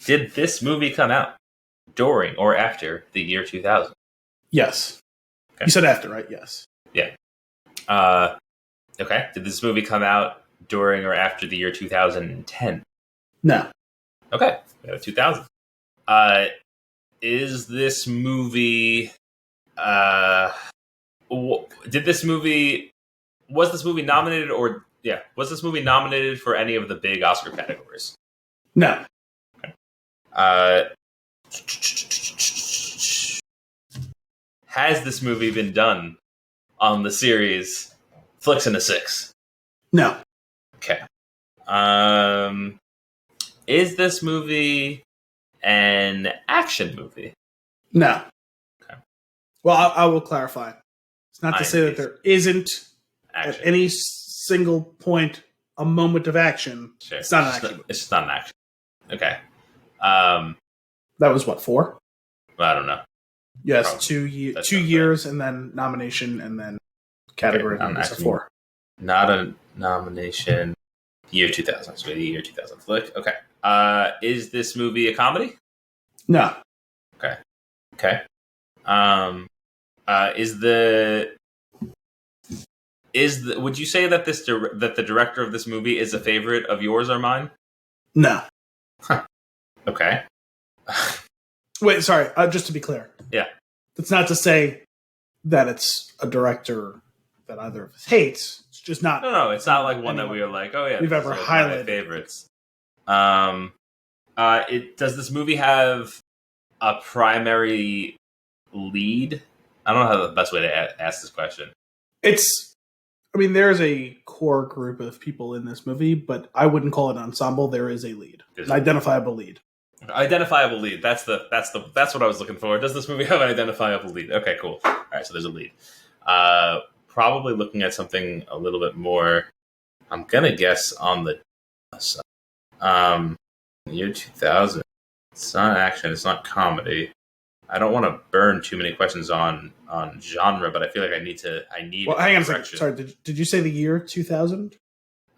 Did this movie come out during or after the year 2000? Yes. Okay. You said after, right? Yes. Yeah. Okay. Did this movie come out during or after the year 2010? No. Okay. We have 2000. Is this movie... Was this movie nominated was this movie nominated for any of the big Oscar categories? No. Okay. Has this movie been done on the series Flix and a Six? No. Okay. Is this movie an action movie? No. Okay. Well, I will clarify. It's not to say that there isn't action. At any single point a moment of action. Sure. It's not an action movie. It's just not an action. Okay. That was what, 4? I don't know. Yes, Probably. 2 years and then nomination and then category. Okay, so 4. Not a nomination. Year 2000. So the year 2000 flick. Okay. Is this movie a comedy? No. Okay. Would you say that that the director of this movie is a favorite of yours or mine? No. Huh. Okay. Wait, sorry. Just to be clear. Yeah. That's not to say that it's a director that either of us hates. It's just not. No, it's not like one that we are like, oh yeah, we've ever highlighted. Favorites. Does this movie have a primary lead? I don't know how the best way to ask this question. There's a core group of people in this movie, but I wouldn't call it an ensemble. There is a lead, an identifiable lead. Identifiable lead. That's what I was looking for. Does this movie have an identifiable lead? Okay, cool. All right, so there's a lead. Probably looking at something a little bit more. I'm gonna guess on the year 2000. It's not action. It's not comedy. I don't want to burn too many questions on genre, but I feel like I need. Well, hang on a second. Sorry, did you say the year 2000?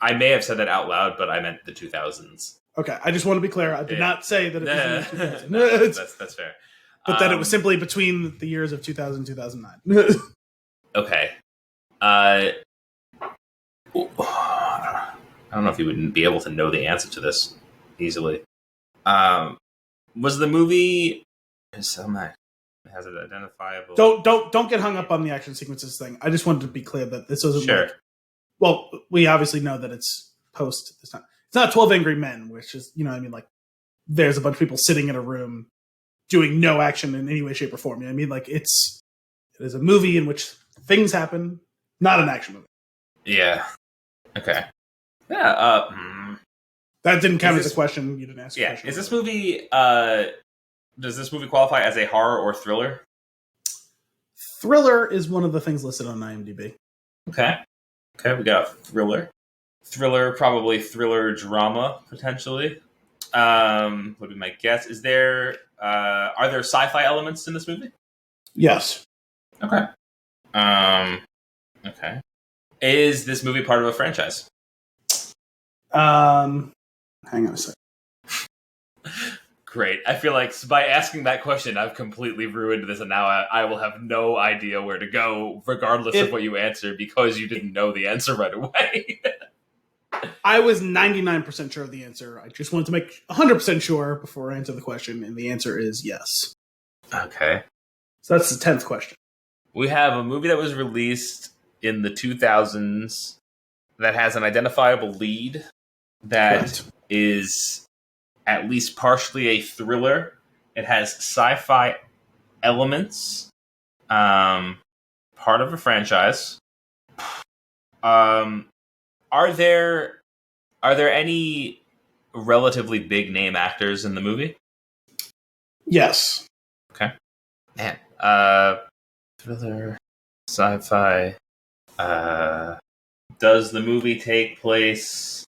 I may have said that out loud, but I meant the 2000s. Okay, I just want to be clear. I did not say that it was in the 2000. No, that's fair. But that it was simply between the years of 2000 and 2009. Okay. I don't know if you would be able to know the answer to this easily. Was the movie... Has it identifiable... Don't get hung up on the action sequences thing. I just wanted to be clear that this wasn't Sure. like... Well, we obviously know that it's post this time. It's not 12 Angry Men, which is, you know what I mean? Like, there's a bunch of people sitting in a room doing no action in any way, shape, or form. You know what I mean? Like, it is a movie in which things happen, not an action movie. Yeah. Okay. Yeah, That didn't count as a question. You didn't ask a question. Is this movie... does this movie qualify as a horror or thriller? Thriller is one of the things listed on IMDb. Okay, we got a thriller. Probably thriller drama, potentially. Would be my guess. Are there sci-fi elements in this movie? Yes. Okay. Okay. Is this movie part of a franchise? Hang on a second. Great. I feel like by asking that question, I've completely ruined this, and now I will have no idea where to go, regardless of what you answer, because you didn't know the answer right away. I was 99% sure of the answer. I just wanted to make 100% sure before I answer the question, and the answer is yes. Okay. So that's the 10th question. We have a movie that was released in the 2000s that has an identifiable lead that is at least partially a thriller. It has sci-fi elements. Part of a franchise. Are there any relatively big name actors in the movie? Yes. Okay. Man. Thriller, sci-fi. Does the movie take place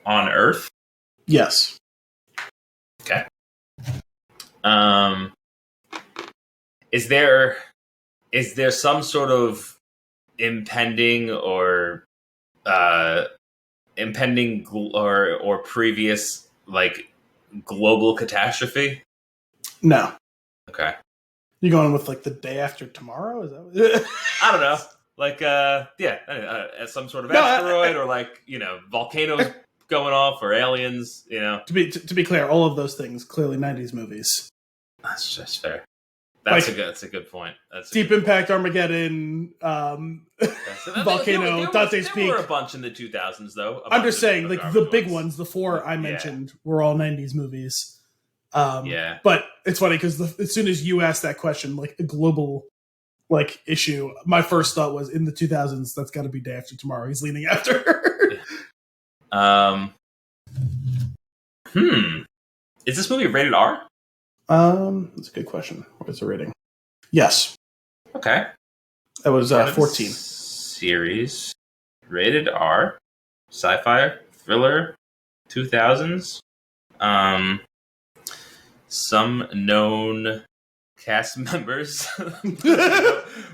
on Earth? Yes. Okay. Is there some sort of impending or previous like global catastrophe? No. Okay. You going with like the day after tomorrow? Is that? I don't know. Like some sort of asteroid or like volcanoes going off or aliens. To be clear, all of those things clearly 90s movies. That's just fair. That's a good point. That's Deep Impact, Armageddon, Volcano, Dante's Peak. There were a bunch in the 2000s, though. I'm just saying, like the big ones, the four I mentioned, were all 90s movies. But it's funny because as soon as you asked that question, like a global issue, my first thought was in the 2000s. That's got to be Day After Tomorrow. He's leaning after. Is this movie rated R? That's a good question. What is the rating? Yes. Okay. That was 14. Series rated R, sci-fi thriller, 2000s. Some known cast members.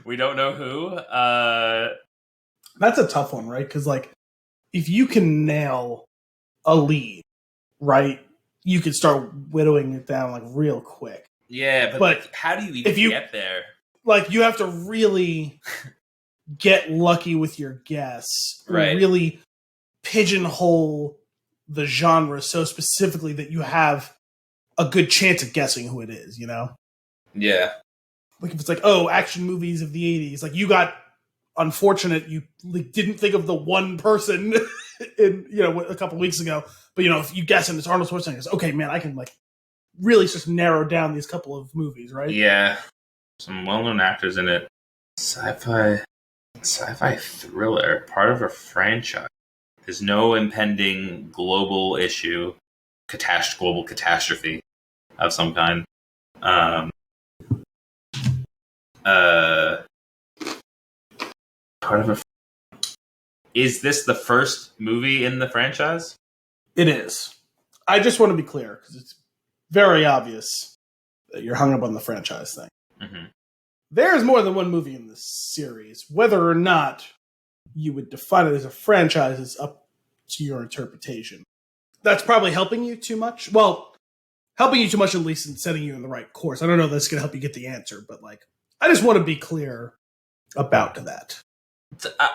We don't know who. That's a tough one, right? Because if you can nail a lead, right, you can start whittling it down real quick. Yeah, but how do you even get there? You have to really get lucky with your guess, right? Really pigeonhole the genre so specifically that you have a good chance of guessing who it is. Yeah. If it's action movies of the 80s, you got unfortunate you didn't think of the one person in a couple weeks ago, but if you guess and it's Arnold Schwarzenegger, it's okay, man, I can really just narrow down these couple of movies, right? Yeah, some well-known actors in it. Sci-fi thriller, part of a franchise. There's no impending global issue, global catastrophe of some kind. Part of a. Is this the first movie in the franchise? It is. I just want to be clear because it's very obvious that you're hung up on the franchise thing. Mm-hmm. There's more than one movie in this series. Whether or not you would define it as a franchise is up to your interpretation. that's probably helping you too much. Well, helping you too much at least in setting you in the right course. I don't know if that's going to help you get the answer, but like, I just want to be clear about that.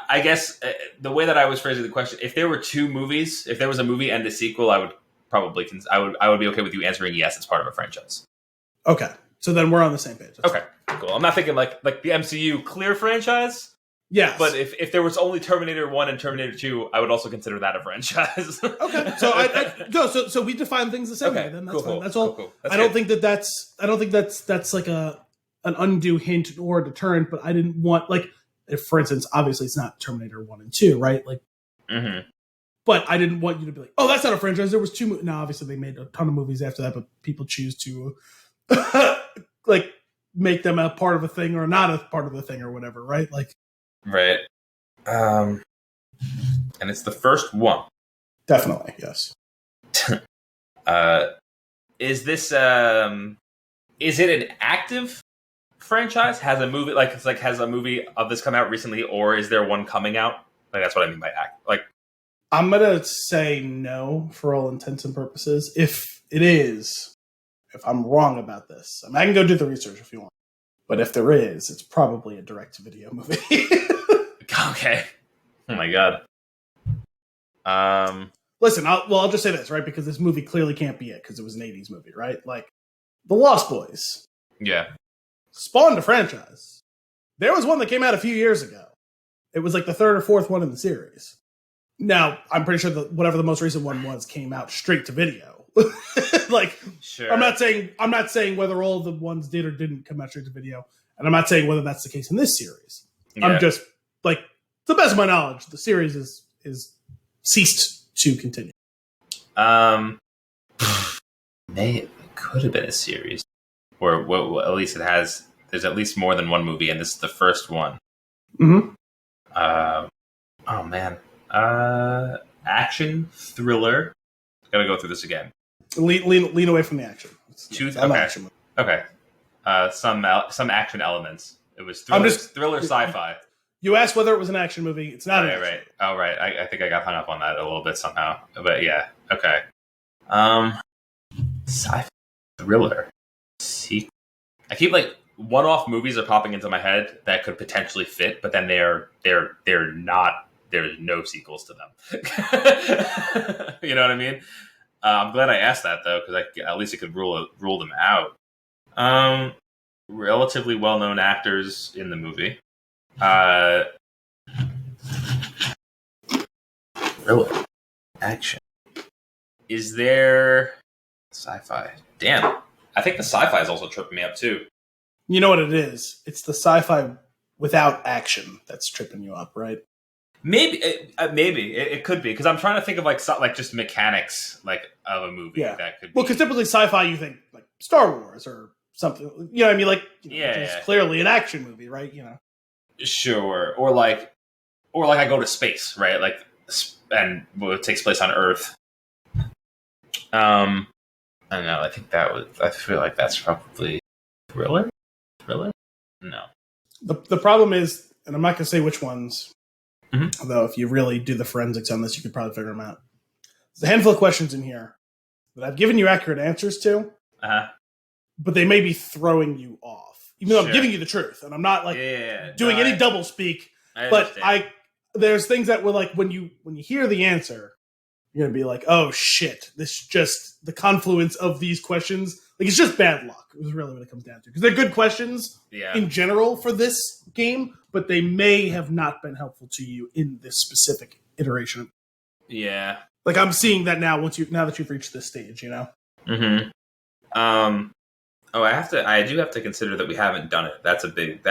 I guess the way that I was phrasing the question, if there were two movies, if there was a movie and a sequel, I would probably I would be okay with you answering yes, it's part of a franchise. Okay, so then we're on the same page. That's okay, cool. I'm not thinking like the MCU clear franchise. Yes. But if there was only Terminator 1 and Terminator 2, I would also consider that a franchise. Okay. So we define things the same way. Then that's fine. That's all. Cool. That's I don't think that's like an undue hint or a deterrent, but I didn't want, like, if, for instance, obviously it's not Terminator 1 and 2, right? Like, but I didn't want you to be like, oh, that's not a franchise. There was two. Now, obviously, they made a ton of movies after that, but people choose to like make them a part of a thing or not a part of the thing or whatever, right? Like, right. And it's the first one. Definitely, yes. Is this is it an active franchise? Has a movie has a movie of this come out recently, or is there one coming out? Like, that's what I mean by act. Like, I'm gonna say no for all intents and purposes. If it is, if I'm wrong about this, I mean, I can go do the research if you want. But if there is, it's probably a direct-to-video movie. Okay. Oh my god. Listen, I'll just say this, right? Because this movie clearly can't be it, because it was an 80s movie, right? Like, The Lost Boys. Yeah. Spawned a franchise. There was one that came out a few years ago. It was like the third or fourth one in the series. Now, I'm pretty sure that whatever the most recent one was came out straight to video. Like, sure. I'm not saying whether all the ones did or didn't come out straight to video, and I'm not saying whether that's the case in this series. Yeah. I'm just like, to the best of my knowledge, the series is ceased to continue. It could have been a series, or well, at least it has. There's at least more than one movie, and this is the first one. Mm-hmm. Oh man. Action thriller. Gotta go through this again. Lean away from the action. Action. Okay. Some action elements. It was thriller sci-fi. You asked whether it was an action movie. It's not. Right. Oh, right. I think I got hung up on that a little bit somehow. But yeah. Okay. Sci-fi thriller. See, I keep like one-off movies are popping into my head that could potentially fit, but then they're not. There's no sequels to them. You know what I mean? I'm glad I asked that though, because at least it could rule them out. Relatively well-known actors in the movie. Really? Action. Is there sci-fi? Damn. I think the sci-fi is also tripping me up too. You know what it is? It's the sci-fi without action that's tripping you up, right? Maybe it could be, because I'm trying to think of like just mechanics like of a movie that could be. Well, because typically sci-fi you think like Star Wars or something. You know what I mean? Like, it's clearly an action movie, right? You know. Sure, or like I go to space, right? Like, and it takes place on Earth. I don't know. I feel like that's probably thriller. No. The problem is, and I'm not going to say which ones. Mm-hmm. Although, if you really do the forensics on this, you could probably figure them out. There's a handful of questions in here that I've given you accurate answers to, but they may be throwing you off, even though I'm giving you the truth, and I'm not like doing any double speak. But there's things that were like when you hear the answer, you're gonna be like, oh shit, this just the confluence of these questions. Like, it's just bad luck. Is really what it comes down to, because they're good questions in general for this game, but they may have not been helpful to you in this specific iteration. Yeah, like I'm seeing that now. Now that you've reached this stage, you know. Mm-hmm. I do have to consider that we haven't done it. That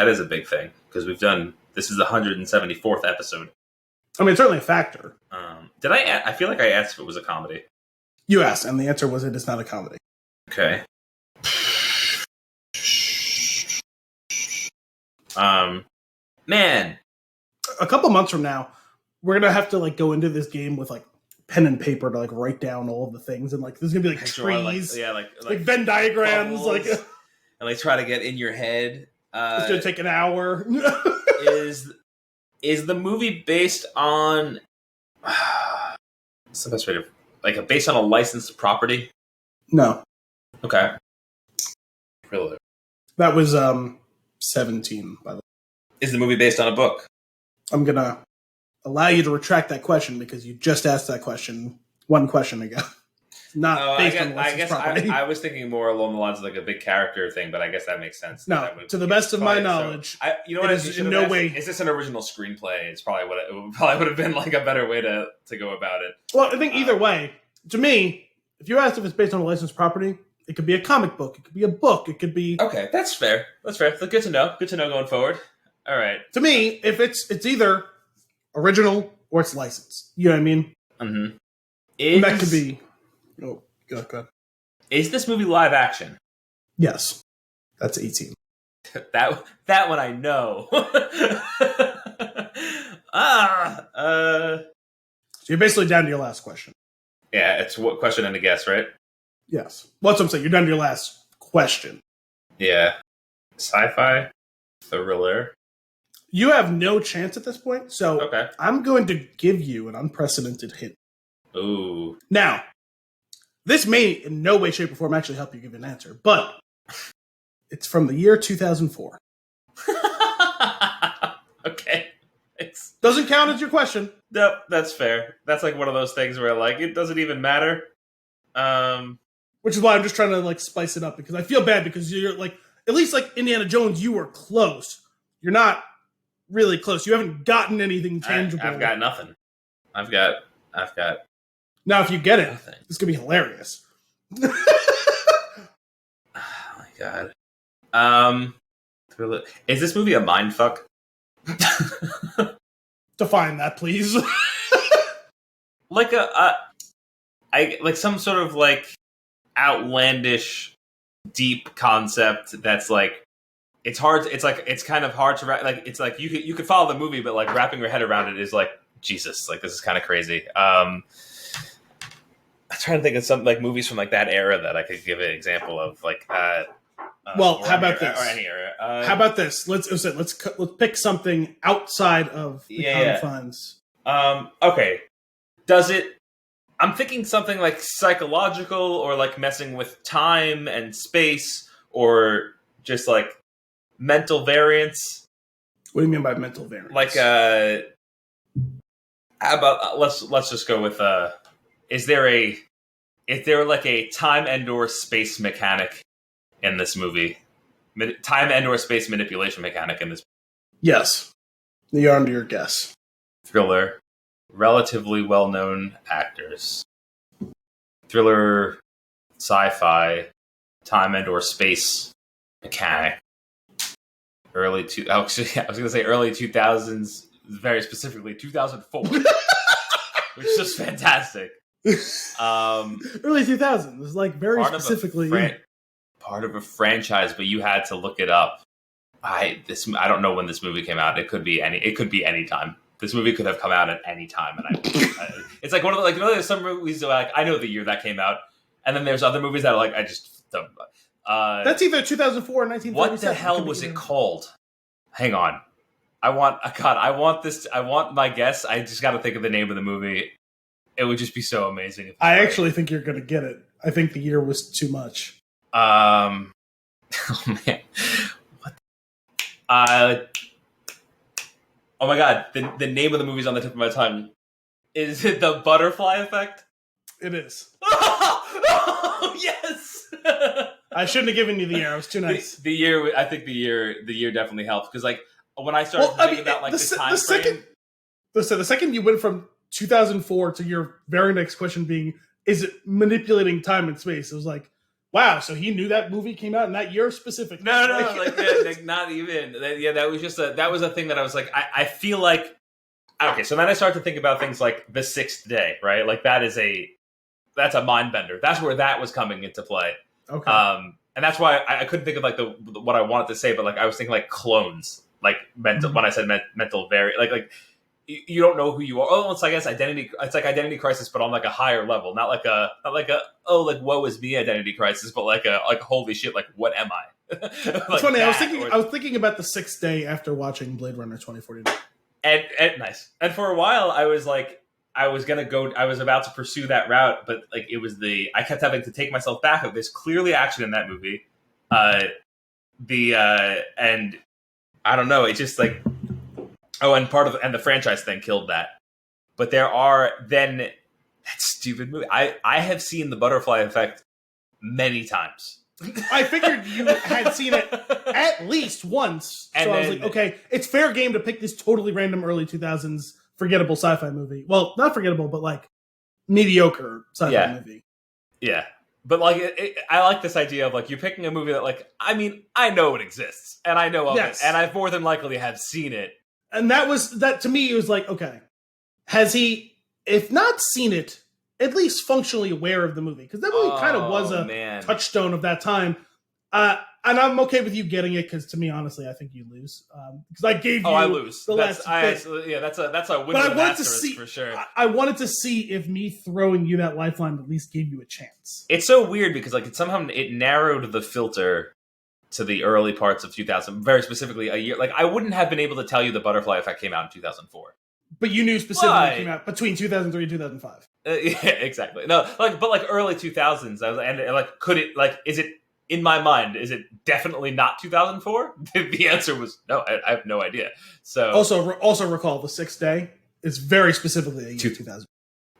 is a big thing, because this is the 174th episode. I mean, it's certainly a factor. I feel like I asked if it was a comedy. You asked, and the answer was it is not a comedy. Okay. Man, a couple months from now, we're gonna have to like go into this game with like pen and paper to like write down all of the things, and like there's gonna be like trees, like Venn diagrams, like, and like try to get in your head. It's gonna take an hour. Is the movie based on? What's the best way like based on a licensed property? No. Okay. Really? That was 17, by the way. Is the movie based on a book? I'm going to allow you to retract that question because you just asked that question one question ago. Not based on licensed property. I was thinking more along the lines of like a big character thing, but I guess that makes sense. No, to the best of my knowledge, you know what? Is in no way. Is this an original screenplay? It's probably probably would have been like a better way to go about it. Well, I think either way, to me, if you asked if it's based on a licensed property, it could be a comic book, it could be a book, it could be. Okay, that's fair. That's fair. Good to know. Good to know going forward. All right. To me, if it's either original or it's licensed. You know what I mean? Mm-hmm. That could be. Oh, go ahead. Is this movie live action? Yes. That's 18. that one I know. So you're basically down to your last question. Yeah, it's what question and a guess, right? Yes. Well, that's what I'm saying. You're down to your last question. Yeah. Sci-fi thriller. You have no chance at this point, so okay. I'm going to give you an unprecedented hint. Ooh. Now, this may in no way, shape, or form actually help you give an answer, but it's from the year 2004. Okay. Thanks. Doesn't count as your question. Nope, that's fair. That's like one of those things where like it doesn't even matter. Which is why I'm just trying to like spice it up because I feel bad because you're like at least like Indiana Jones, you were close. You're not really close. You haven't gotten anything tangible. I've got nothing. I've got. Now, if you get it, nothing. It's gonna be hilarious. Oh my god. Is this movie a mindfuck? Define that, please. Like like some sort of like outlandish, deep concept that's like it's hard. It's like it's kind of hard to like. It's like you could follow the movie, but like wrapping your head around it is like Jesus. Like this is kind of crazy. I'm trying to think of some like movies from like that era that I could give an example of. Like, well, how about this? Or any era. How about this? Let's pick something outside of the confines. Okay. Does it? I'm thinking something like psychological, or like messing with time and space, or just like mental variance. What do you mean by mental variance? Like, how about let's just go with is there like a time and or space mechanic in this movie? Time and or space manipulation mechanic in this movie? Yes. You're under your guess. Thriller. Relatively well-known actors. Thriller, sci-fi, time and or space mechanic. I was going to say early 2000s, very specifically 2004, which is just fantastic. Early 2000s was like very specifically part of a franchise, but you had to look it up. I don't know when this movie came out. It could be any time. This movie could have come out at any time, and it's like one of the, like, you know, there's some movies that like I know the year that came out, and then there's other movies that are like I just don't. That's either 2004 or 1937. What the hell was it called? Hang on, I want this. I want my guess. I just got to think of the name of the movie. It would just be so amazing. I actually think you're going to get it. I think the year was too much. Oh man, what? Oh my god, the name of the movie's on the tip of my tongue. Is it The Butterfly Effect? It is. Oh, yes! I shouldn't have given you the year. I was too nice. I think the year definitely helps. Because like when I started thinking about like the time frame... The second you went from 2004 to your very next question being, is it manipulating time and space? It was like, wow, so he knew that movie came out in that year specifically. No, like not even. That was a thing that I was like, I feel like, okay, so then I start to think about things like The Sixth Day, right? Like that's a mind bender. That's where that was coming into play. Okay. And that's why I couldn't think of like what I wanted to say, but like I was thinking like clones, like mental, when I said mental like you don't know who you are. Oh, it's like identity. It's like identity crisis, but on like a higher level, not like a woe is me identity crisis, but like a holy shit, like what am I? Like it's funny. I was thinking about The Sixth Day after watching Blade Runner 2049. And nice. And for a while, I was like, I was about to pursue that route, but like I kept having to take myself back. There's clearly action in that movie. And I don't know. It's just like, and the franchise thing killed that. But there are then that stupid movie. I have seen The Butterfly Effect many times. I figured you had seen it at least once. So I was like, okay, it's fair game to pick this totally random early 2000s forgettable sci-fi movie. Well, not forgettable, but like mediocre sci-fi movie. Yeah. But like, I like this idea of like, you're picking a movie that like, I mean, I know it exists and I know of it and I more than likely have seen it. And that to me, it was like, okay, has he, if not seen it, at least functionally aware of the movie? Because that movie kind of was a touchstone of that time. And I'm okay with you getting it because, to me, honestly, I think you lose. Because I gave you I lose. That's a win with an asterisk for sure. I wanted to see if me throwing you that lifeline at least gave you a chance. It's so weird because like it narrowed the filter to the early parts of 2000, very specifically a year. Like I wouldn't have been able to tell you The Butterfly Effect came out in 2004. But you knew specifically it came out between 2003 and 2005. Yeah, exactly. No, but early 2000s. Is it in my mind? Is it definitely not 2004? The answer was no. I have no idea. So also recall The Sixth Day is very specifically a year 2000.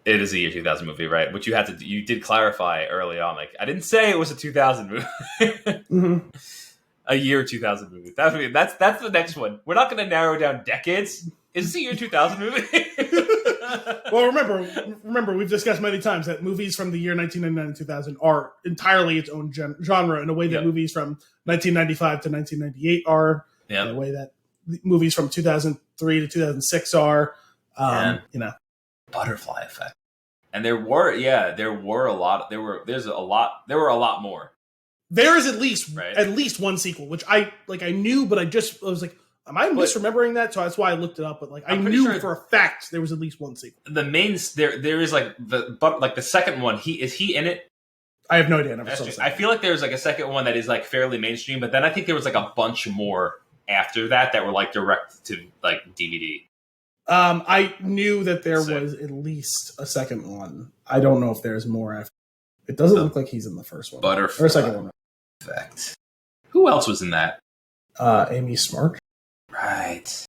It is a year 2000 movie, right? Which you did clarify early on. Like I didn't say it was a 2000 movie. Mm-hmm. A year 2000 movie. That's the next one. We're not going to narrow down decades. Is this a year 2000 movie? Well, remember, we've discussed many times that movies from the year 1999 and 2000 are entirely its own genre in a way that movies from 1995 to 1998 are, in a way that movies from 2003 to 2006 are, Butterfly Effect. And there were a lot more. There is at least one sequel, which I knew, but I was like, am I misremembering that? So that's why I looked it up. But like, I knew for a fact there was at least one sequel. The main there is the second one. Is he in it? I have no idea. I never saw it. I feel like there's like a second one that is like fairly mainstream, but then I think there was like a bunch more after that were like direct to like DVD. I knew that there was at least a second one. I don't know if there's more after. It doesn't look like he's in the first one. Butterfly or second one. Effect. Who else was in that? Amy Smart. Right.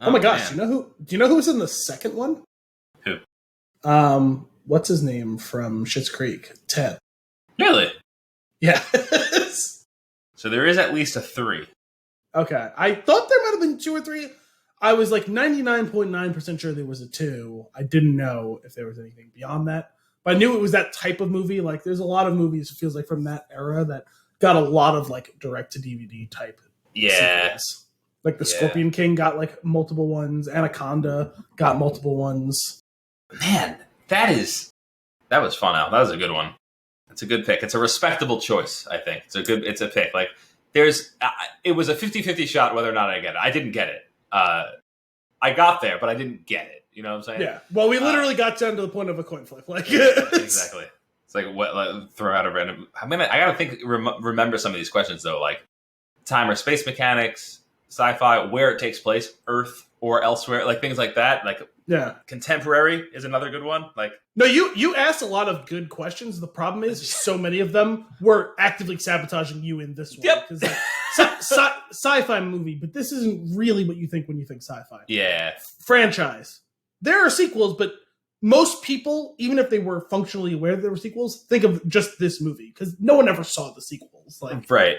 Oh my gosh! Do you know who was in the second one? Who? What's his name from Schitt's Creek? Ted. Really? Yeah. So there is at least a 3. Okay, I thought there might have been 2 or 3. I was like 99.9% sure there was a 2. I didn't know if there was anything beyond that, but I knew it was that type of movie. Like, there's a lot of movies, it feels like, from that era that got a lot of like direct to DVD type. Sequels. Like the Scorpion King got like multiple ones. Anaconda got multiple ones. Man, that was fun, Al. That was a good one. It's a good pick. It's a respectable choice, I think. It's a pick. Like it was a 50-50 shot whether or not I get it. I didn't get it. I got there, but I didn't get it. You know what I'm saying? Yeah. Well, we literally got down to the point of a coin flip. Like exactly. It's like throw out a random. I gotta think. Remember some of these questions though, like time or space mechanics, sci-fi, where it takes place, Earth or elsewhere, like things like that. Like contemporary is another good one. Like no, you asked a lot of good questions. The problem is so many of them were actively sabotaging you in this one. Yep. Because sci-fi movie, but this isn't really what you think when you think sci-fi. Yeah. Franchise. There are sequels, but most people, even if they were functionally aware that there were sequels, think of just this movie because no one ever saw the sequels. Like, right.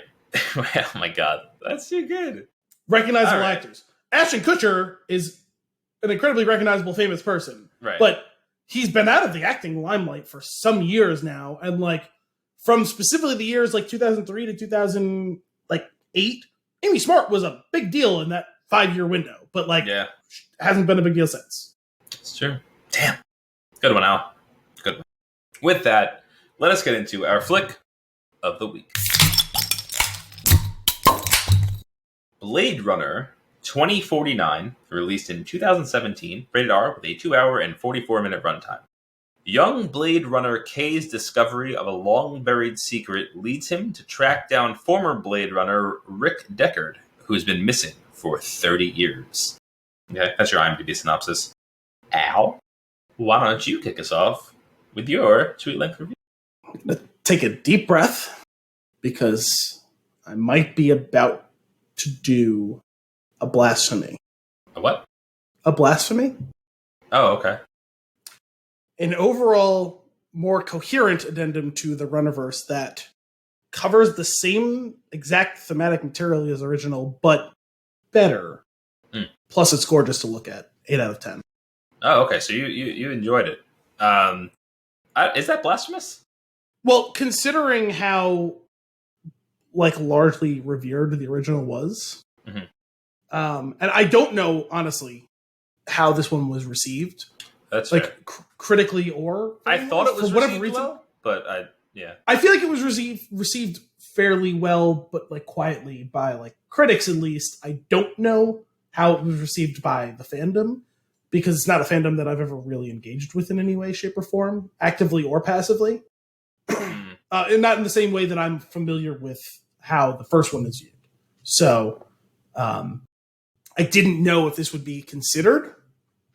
Oh my god, that's too good. Recognizable actors. Ashton Kutcher is an incredibly recognizable, famous person, right? But he's been out of the acting limelight for some years now, and like from specifically the years like 2003 to 2008, Amy Smart was a big deal in that 5-year window, but like hasn't been a big deal since. It's true. Damn. Good one, Al. Good one. With that, let us get into our flick of the week. Blade Runner 2049, released in 2017, rated R with a 2-hour and 44-minute runtime. Young Blade Runner K's discovery of a long-buried secret leads him to track down former Blade Runner Rick Deckard, who's been missing for 30 years. Okay, that's your IMDb synopsis. Al, why don't you kick us off with your tweet length review? I'm going to take a deep breath because I might be about to do a blasphemy. A what? A blasphemy? Oh, okay. An overall more coherent addendum to the Runnerverse that covers the same exact thematic material as original, but better. Plus, it's gorgeous to look at. 8 out of 10. Oh, okay. So you enjoyed it. Is that blasphemous? Well, considering how largely revered the original was, and I don't know honestly how this one was received. That's fair. Critically or I thought it was for whatever reason, well, but I feel like it was received fairly well, but quietly by critics at least. I don't know how it was received by the fandom, because it's not a fandom that I've ever really engaged with in any way, shape, or form, actively or passively. And not in the same way that I'm familiar with how the first one is viewed. So I didn't know if this would be considered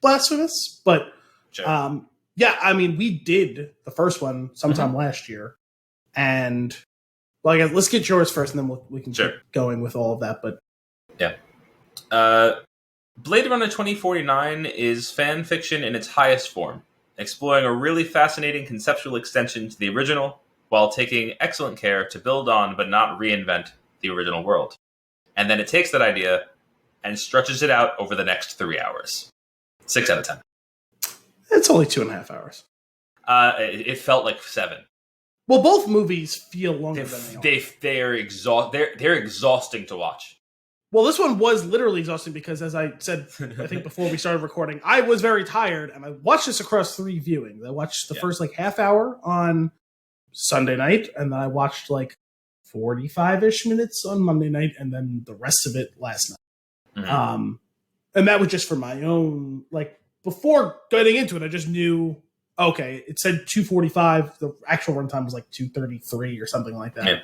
blasphemous, but sure. We did the first one sometime last year. And I guess let's get yours first, and then we can keep going with all of that. But yeah. Blade Runner 2049 is fan fiction in its highest form, exploring a really fascinating conceptual extension to the original while taking excellent care to build on but not reinvent the original world. And then it takes that idea and stretches it out over the next 3 hours. 6 out of 10. It's only 2.5 hours. It felt like 7. Well, both movies feel longer than they are. They're exhausting to watch. Well, this one was literally exhausting because, as I said, I think before we started recording, I was very tired, and I watched this across 3 viewings. I watched the first half hour on Sunday night, and then I watched 45-ish minutes on Monday night, and then the rest of it last night. And that was just for my own, before getting into it, I just knew, okay, it said 2:45. The actual runtime was 2:33 or something like that. Yeah.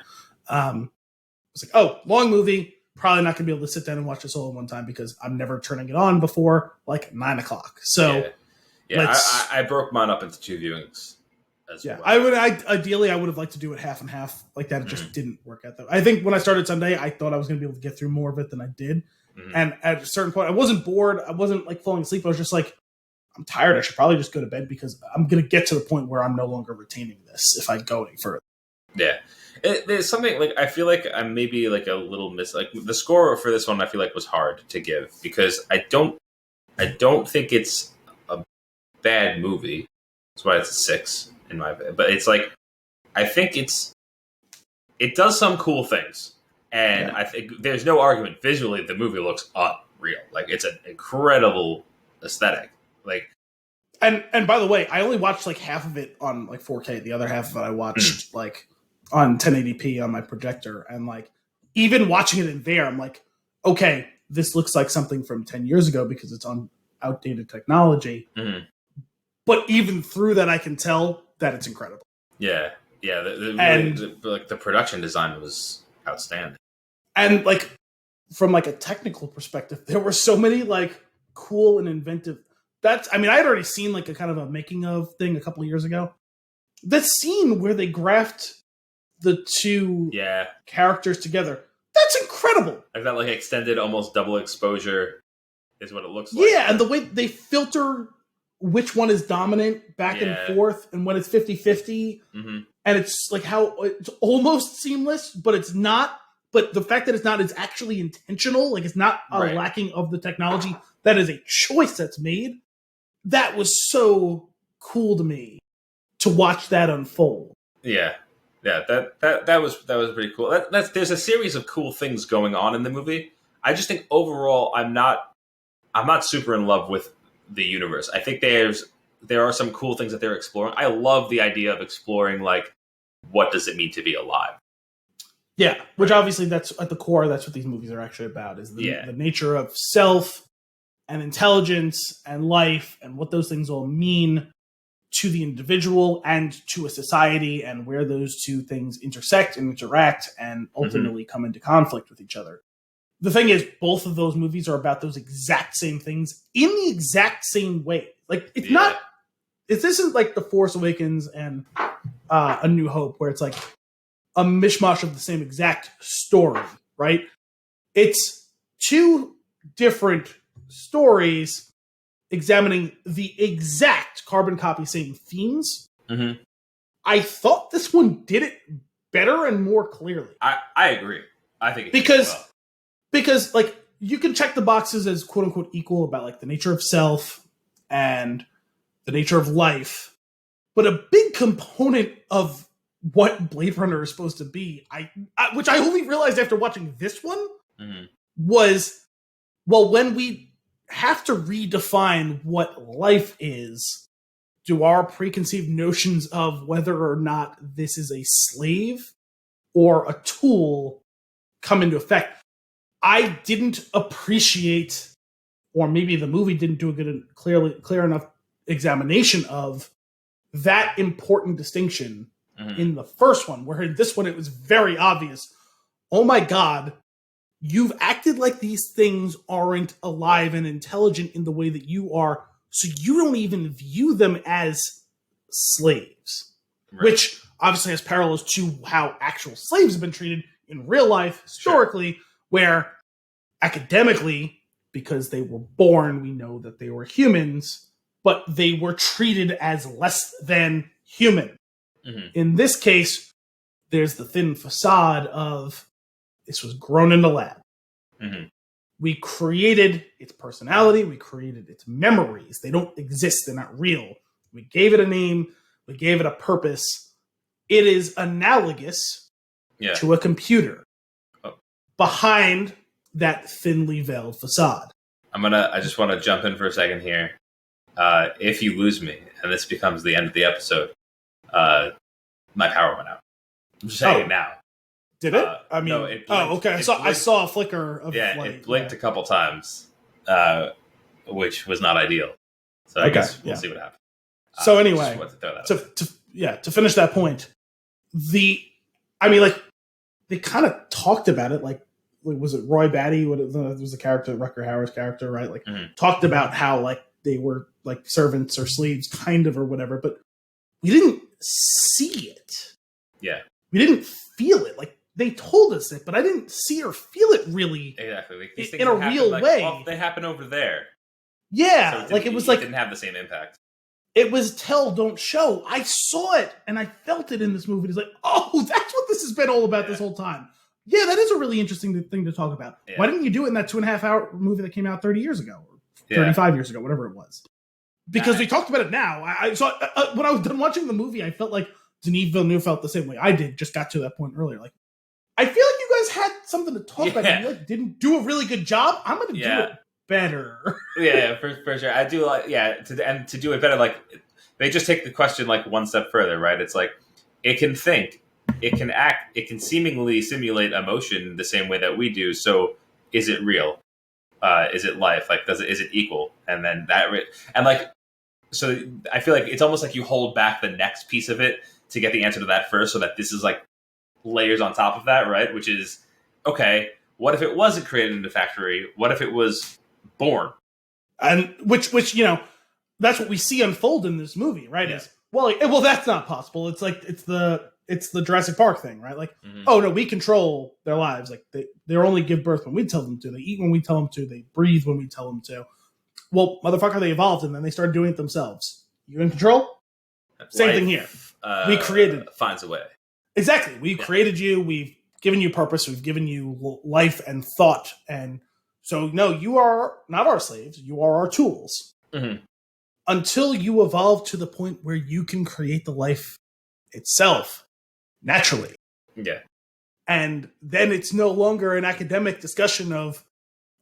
I was oh, long movie. Probably not going to be able to sit down and watch this all in one time because I'm never turning it on before 9 o'clock. So, I broke mine up into 2 viewings. Well. I would have liked to do it half and half like that. It just didn't work out though. I think when I started Sunday, I thought I was going to be able to get through more of it than I did. And at a certain point, I wasn't bored. I wasn't falling asleep. I was just I'm tired. I should probably just go to bed because I'm going to get to the point where I'm no longer retaining this if I go any further. Yeah. There's something I feel like I'm maybe a little the score for this one I feel was hard to give because I don't think it's a bad movie. That's why it's a 6 in my opinion. But it's I think it does some cool things. And I think there's no argument. Visually, the movie looks unreal. It's an incredible aesthetic. And by the way, I only watched half of it on 4K. The other half of it I watched on 1080p on my projector. And even watching it in there, I'm okay, this looks like something from 10 years ago because it's on outdated technology. But even through that, I can tell that it's incredible. Yeah. Yeah. The production design was outstanding. And from a technical perspective, there were so many cool and inventive. I had already seen a kind of a making of thing a couple of years ago. That scene where they graphed the 2 characters together, that's incredible. That extended almost double exposure is what it looks like. Yeah, and the way they filter which one is dominant back and forth and when it's 50-50. And it's how it's almost seamless, but it's not. But the fact that it's not is actually intentional. It's not a lacking of the technology. That is a choice that's made. That was so cool to me to watch that unfold. Yeah. That was pretty cool. There's a series of cool things going on in the movie. I just think overall, I'm not super in love with the universe. I think there are some cool things that they're exploring. I love the idea of exploring what does it mean to be alive. Yeah, which obviously that's at the core. That's what these movies are actually about: is the nature of self and intelligence and life, and what those things all mean to the individual and to a society, and where those 2 things intersect and interact, and ultimately come into conflict with each other. The thing is, both of those movies are about those exact same things in the exact same way. It's not This isn't like The Force Awakens and A New Hope, where it's like a mishmash of the same exact story, right? It's two different stories examining the exact carbon copy same themes. Mm-hmm. I thought this one did it better and more clearly. I agree. I think it because like you can check the boxes as quote unquote equal about like the nature of self and the nature of life, but a big component of what Blade Runner is supposed to be, which I only realized after watching this one, was, well, when we have to redefine what life is, do our preconceived notions of whether or not this is a slave or a tool come into effect. I didn't appreciate, or maybe the movie didn't do a good, clear enough examination of that important distinction in the first one, where in this one it was very obvious. Oh my God, you've acted like these things aren't alive and intelligent in the way that you are, so you don't even view them as slaves. Right. Which obviously has parallels to how actual slaves have been treated in real life historically, where academically, because they were born, we know that they were humans, but they were treated as less than human. In this case, there's the thin facade of this was grown in the lab. We created its personality. We created its memories. They don't exist. They're not real. We gave it a name. We gave it a purpose. It is analogous to a computer behind that thinly veiled facade. I just want to jump in for a second here. If you lose me, and this becomes the end of the episode, my power went out. I'm just saying it now. Did it? I mean, no, it blinked. Okay. I saw a flicker of light. It blinked a couple times, which was not ideal. So I guess we'll see what happens. So anyway, to finish that point, they kind of talked about it. Like, was it Roy Batty? What was the character, Rutger Hauer's character, right? Like, talked about how like they were like servants or slaves, kind of, or whatever. But we didn't see it. Yeah, we didn't feel it. Like, they told us it, but I didn't see or feel it really. Exactly, like, these things in a real way. Well, they happen over there. Yeah, so it didn't have the same impact. It was tell, don't show. I saw it and I felt it in this movie. It's like, oh, that's what this has been all about this whole time. Yeah, that is a really interesting thing to talk about. Yeah. Why didn't you do it in that 2.5 hour movie that came out 30 years ago or 35 years ago, whatever it was? Because we talked about it now. When I was done watching the movie, I felt like Denis Villeneuve felt the same way I did. Just got to that point earlier. Like, I feel like you guys had something to talk about. And you like didn't do a really good job. I'm going to do it better. for sure. I do like to do it better. Like, they just take the question like one step further, right? It's like it can think, it can act, it can seemingly simulate emotion the same way that we do. So, is it real? Is it life? Like, is it equal? And then so I feel like it's almost like you hold back the next piece of it to get the answer to that first, so that this is like layers on top of that, right? Which is, okay, what if it wasn't created in a factory? What if it was born? And which that's what we see unfold in this movie, right? Yeah. Is well, that's not possible. It's like it's the Jurassic Park thing, right? Like, oh no, we control their lives. Like they only give birth when we tell them to. They eat when we tell them to. They breathe when we tell them to. Well, motherfucker, they evolved and then they started doing it themselves. You in control? Same thing here. We created finds a way. Exactly. We created you. We've given you purpose. We've given you life and thought. And so, no, you are not our slaves. You are our tools. Until you evolve to the point where you can create the life itself naturally. Yeah. And then it's no longer an academic discussion of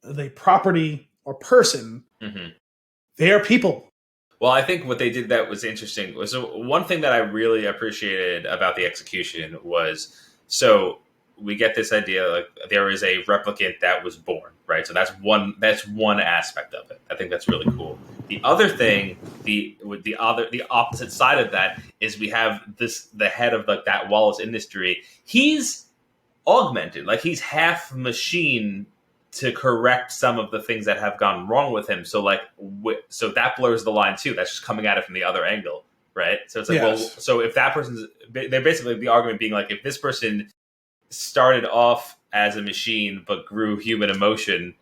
the property or person. They are people. Well, I think what they did that was interesting was one thing that I really appreciated about the execution was, so we get this idea like there is a replicant that was born, right? So that's one aspect of it. I think that's really cool. The other thing, the opposite side of that is we have the head of like that Wallace Industry. He's augmented, like he's half machine to correct some of the things that have gone wrong with him. So like, so that blurs the line too. That's just coming at it from the other angle, right? So it's like, well, so if that person's, they're basically the argument being like, if this person started off as a machine but grew human emotion,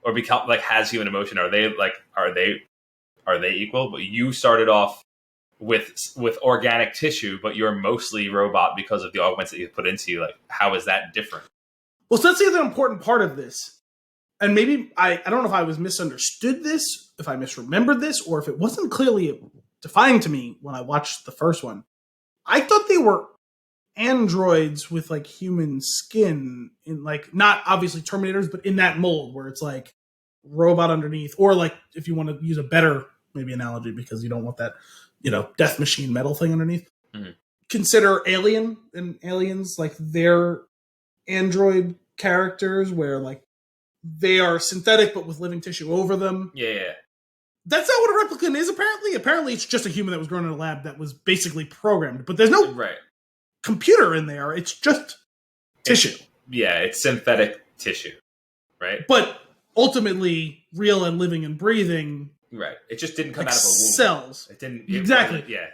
or become like has human emotion, are they equal? But you started off with organic tissue, but you're mostly robot because of the augments that you put into you. Like, how is that different? Well, so that's the other important part of this. And maybe I don't know if I was misunderstood this, if I misremembered this, or if it wasn't clearly defined to me when I watched the first one. I thought they were androids with like human skin, in like, not obviously Terminators, but in that mold where it's like robot underneath, or like, if you want to use a better maybe analogy, because you don't want that, death machine metal thing underneath. Mm-hmm. Consider Alien and Aliens, like their android characters where like they are synthetic but with living tissue over them. Yeah. That's not what a replicant is, apparently. Apparently it's just a human that was grown in a lab that was basically programmed. But there's no computer in there. It's just tissue. It's synthetic tissue, right? But ultimately real and living and breathing. Right. It just didn't come out of a womb. Cells. It didn't. Exactly. Yeah.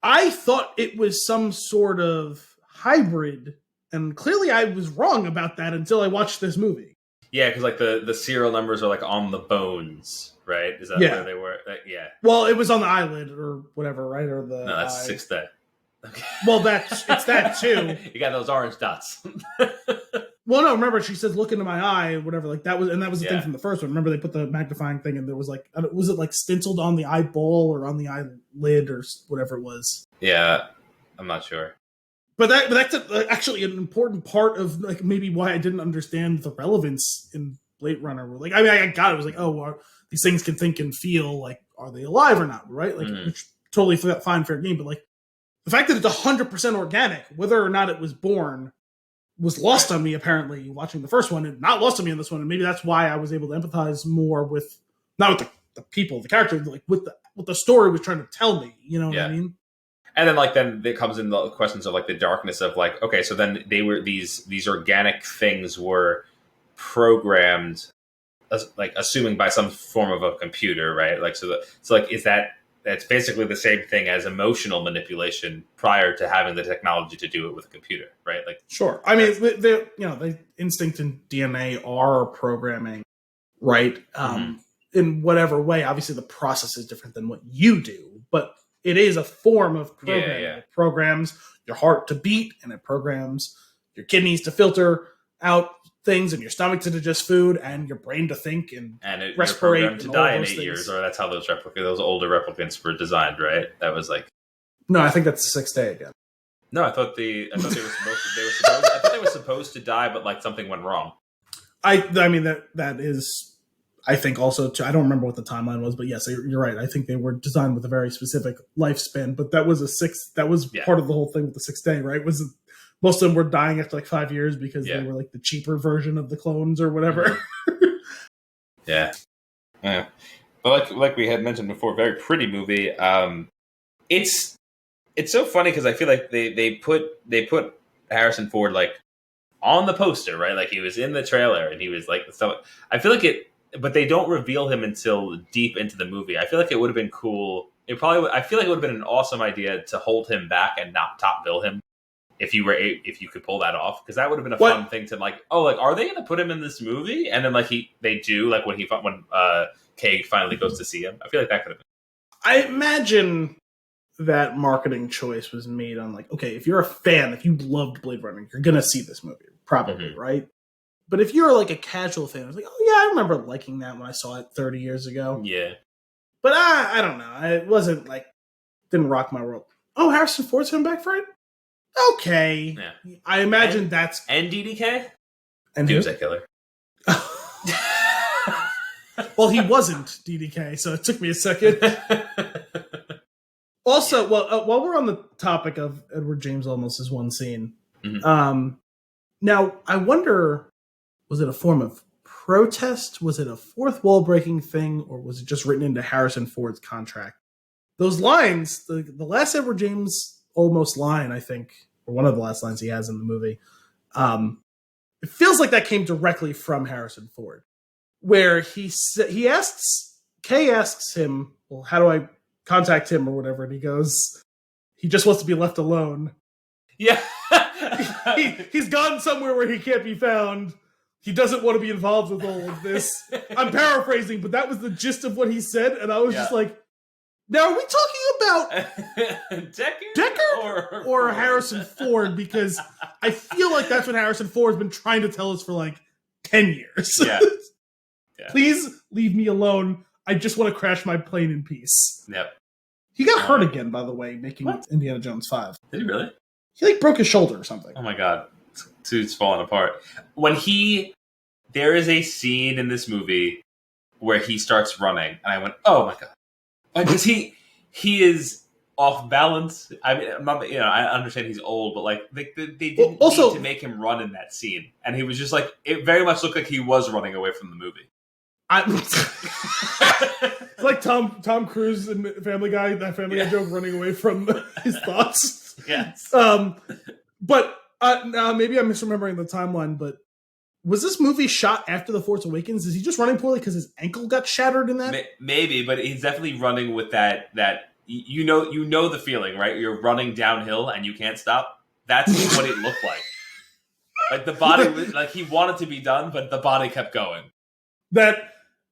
I thought it was some sort of hybrid, and clearly I was wrong about that until I watched this movie. Yeah, because like the serial numbers are like on the bones, right? Is that where they were? Yeah. Well, it was on the eyelid or whatever, right? Or the no, that's sixth day. Okay. Well, it's that too. You got those orange dots. Well, no, remember she says, "Look into my eye," or whatever. Like that was the thing from the first one. Remember they put the magnifying thing, and there was like, was it like stenciled on the eyeball or on the eyelid or whatever it was? Yeah, I'm not sure. But that's actually an important part of like maybe why I didn't understand the relevance in Blade Runner. Like, I mean, I got it. It was like, oh, well, these things can think and feel. Like, are they alive or not? Right? Like, which totally fine, fair game. But like, the fact that it's 100% organic, whether or not it was born, was lost on me. Apparently, watching the first one, and not lost on me in this one. And maybe that's why I was able to empathize more with not with the people, the character, like with what the story was trying to tell me. You know what I mean? And then it comes in the questions of like the darkness of like, okay, so then they were these organic things were programmed, like assuming by some form of a computer, right? Like so like is that's basically the same thing as emotional manipulation prior to having the technology to do it with a computer, right? Like sure, I mean, the instinct and DNA are programming, right? In whatever way, obviously the process is different than what you do, but it is a form of programming. Yeah. It programs your heart to beat, and it programs your kidneys to filter out things, and your stomach to digest food, and your brain to think and respirate. You're programmed to die in 8 years, or that's how those older replicants were designed, right? That was like, no, I think that's the sixth day again. No, I thought they were supposed to die, but like something went wrong. I mean that is. I think also, too, I don't remember what the timeline was, but yes, you're right. I think they were designed with a very specific lifespan, but that was part of the whole thing with the sixth day, right? Was most of them were dying after like 5 years because they were like the cheaper version of the clones or whatever. Yeah. But like we had mentioned before, very pretty movie. It's so funny because I feel like they put Harrison Ford like on the poster, right? Like he was in the trailer and he was like, so I feel like but they don't reveal him until deep into the movie. I feel like it would have been cool. I feel like it would have been an awesome idea to hold him back and not top bill him if you could pull that off, because that would have been a fun thing to like. Oh, like are they going to put him in this movie? And then like they do like when Kay finally goes to see him. I feel like that could have been. I imagine that marketing choice was made on like, okay, if you're a fan, if you loved Blade Runner, you're gonna see this movie probably, right? But if you're like a casual fan, it's like, oh yeah, I remember liking that when I saw it 30 years ago. Yeah. But I don't know. It wasn't like, didn't rock my world. Oh, Harrison Ford's coming back for it? Okay. Yeah. I imagine that's... And DDK? And Doomsday Killer. Well, he wasn't DDK, so it took me a second. Also, while we're on the topic of Edward James Olmos's one scene, now I wonder... Was it a form of protest? Was it a fourth wall breaking thing? Or was it just written into Harrison Ford's contract? Those lines, the last Edward James Olmos line, I think, or one of the last lines he has in the movie, it feels like that came directly from Harrison Ford, where Kay asks him, well, how do I contact him or whatever, and he goes, he just wants to be left alone. Yeah. He's gone somewhere where he can't be found. He doesn't want to be involved with all of this. I'm paraphrasing, but that was the gist of what he said, and I was just like, now, are we talking about Deckard or Harrison Ford? Because I feel like that's what Harrison Ford's been trying to tell us for like 10 years. Yeah. Please leave me alone. I just want to crash my plane in peace. Yep. He got hurt again, by the way, making Indiana Jones 5. Did he really? He like broke his shoulder or something. Oh my god. Dude's falling apart. There is a scene in this movie where he starts running, and I went, oh my god. Because he is off balance. I mean, I understand he's old, but like they didn't need to make him run in that scene, and he was just like, it very much looked like he was running away from the movie. It's like Tom Cruise in Family Guy, that Family Guy joke, running away from his thoughts. Yes. But maybe I'm misremembering the timeline, but was this movie shot after The Force Awakens? Is he just running poorly because his ankle got shattered in that? Maybe, but he's definitely running with that you know the feeling, right? You're running downhill and you can't stop. That's what it looked like. Like the body was like he wanted to be done, but the body kept going.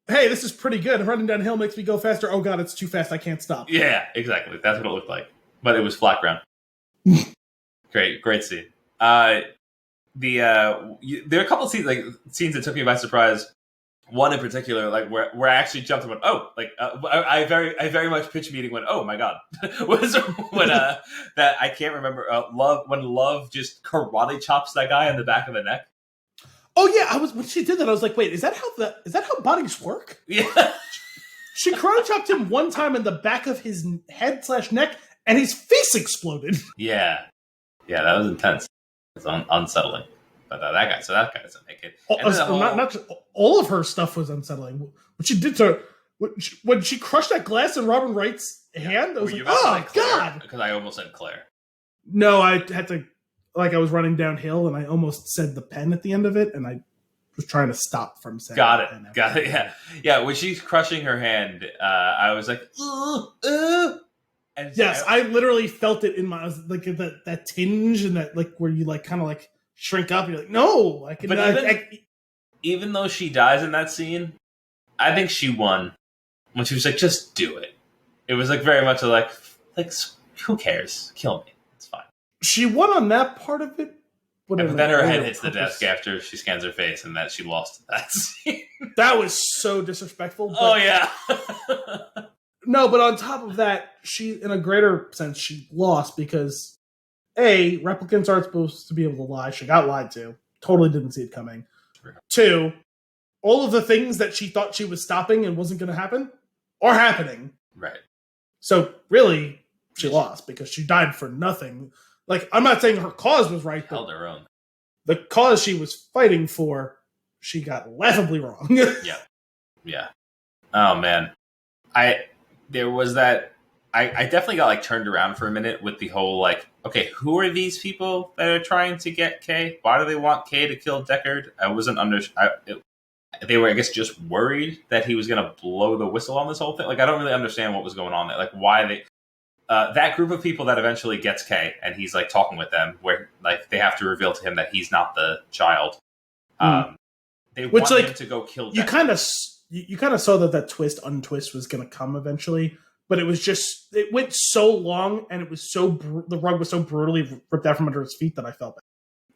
Hey, this is pretty good. Running downhill makes me go faster. Oh god, it's too fast. I can't stop. Yeah, exactly. That's what it looked like. But it was flat ground. Great scene. There are a couple of scenes that took me by surprise. One in particular, like where I actually jumped and went, oh, like I very much pitch meeting went, oh my god, was when that I can't remember when Love just karate chops that guy in the back of the neck. Oh yeah, when she did that, I was like, wait, is that how bodies work? Yeah, she karate chopped him one time in the back of his head/neck, and his face exploded. Yeah, that was intense. It's unsettling. But that guy doesn't make it. Not just, all of her stuff was unsettling. What she did to when she crushed that glass in Robin Wright's hand, I was like, oh god! Because I almost said Claire. No, I had to. Like I was running downhill, and I almost said the pen at the end of it, and I was trying to stop from saying. Got it. Yeah. When she's crushing her hand, I was like, And yes, I literally felt it in my like that tinge and that like where you like kind of like shrink up. You're like, no, I can. But even though she dies in that scene, I think she won when she was like, just do it. It was like very much like who cares? Kill me. It's fine. She won on that part of it. But then her head hits the desk after she scans her face, and that she lost that scene. That was so disrespectful. But oh yeah. No, but on top of that, she, in a greater sense, she lost because A, replicants aren't supposed to be able to lie. She got lied to. Totally didn't see it coming. True. 2, all of the things that she thought she was stopping and wasn't going to happen are happening. Right. So really, she lost because she died for nothing. Like, I'm not saying her cause was right. Held her own. The cause she was fighting for, she got laughably wrong. Yeah. Oh, man. There was that. I definitely got like turned around for a minute with the whole like, okay, who are these people that are trying to get Kay? Why do they want Kay to kill Deckard? I wasn't they were, I guess, just worried that he was going to blow the whistle on this whole thing. Like, I don't really understand what was going on there. Like, why they that group of people that eventually gets Kay and he's like talking with them, where like they have to reveal to him that he's not the child. They want him to go kill Deckard. You kind of saw that untwist was going to come eventually, but it went so long and it was the rug was so brutally ripped out from under his feet that I felt bad.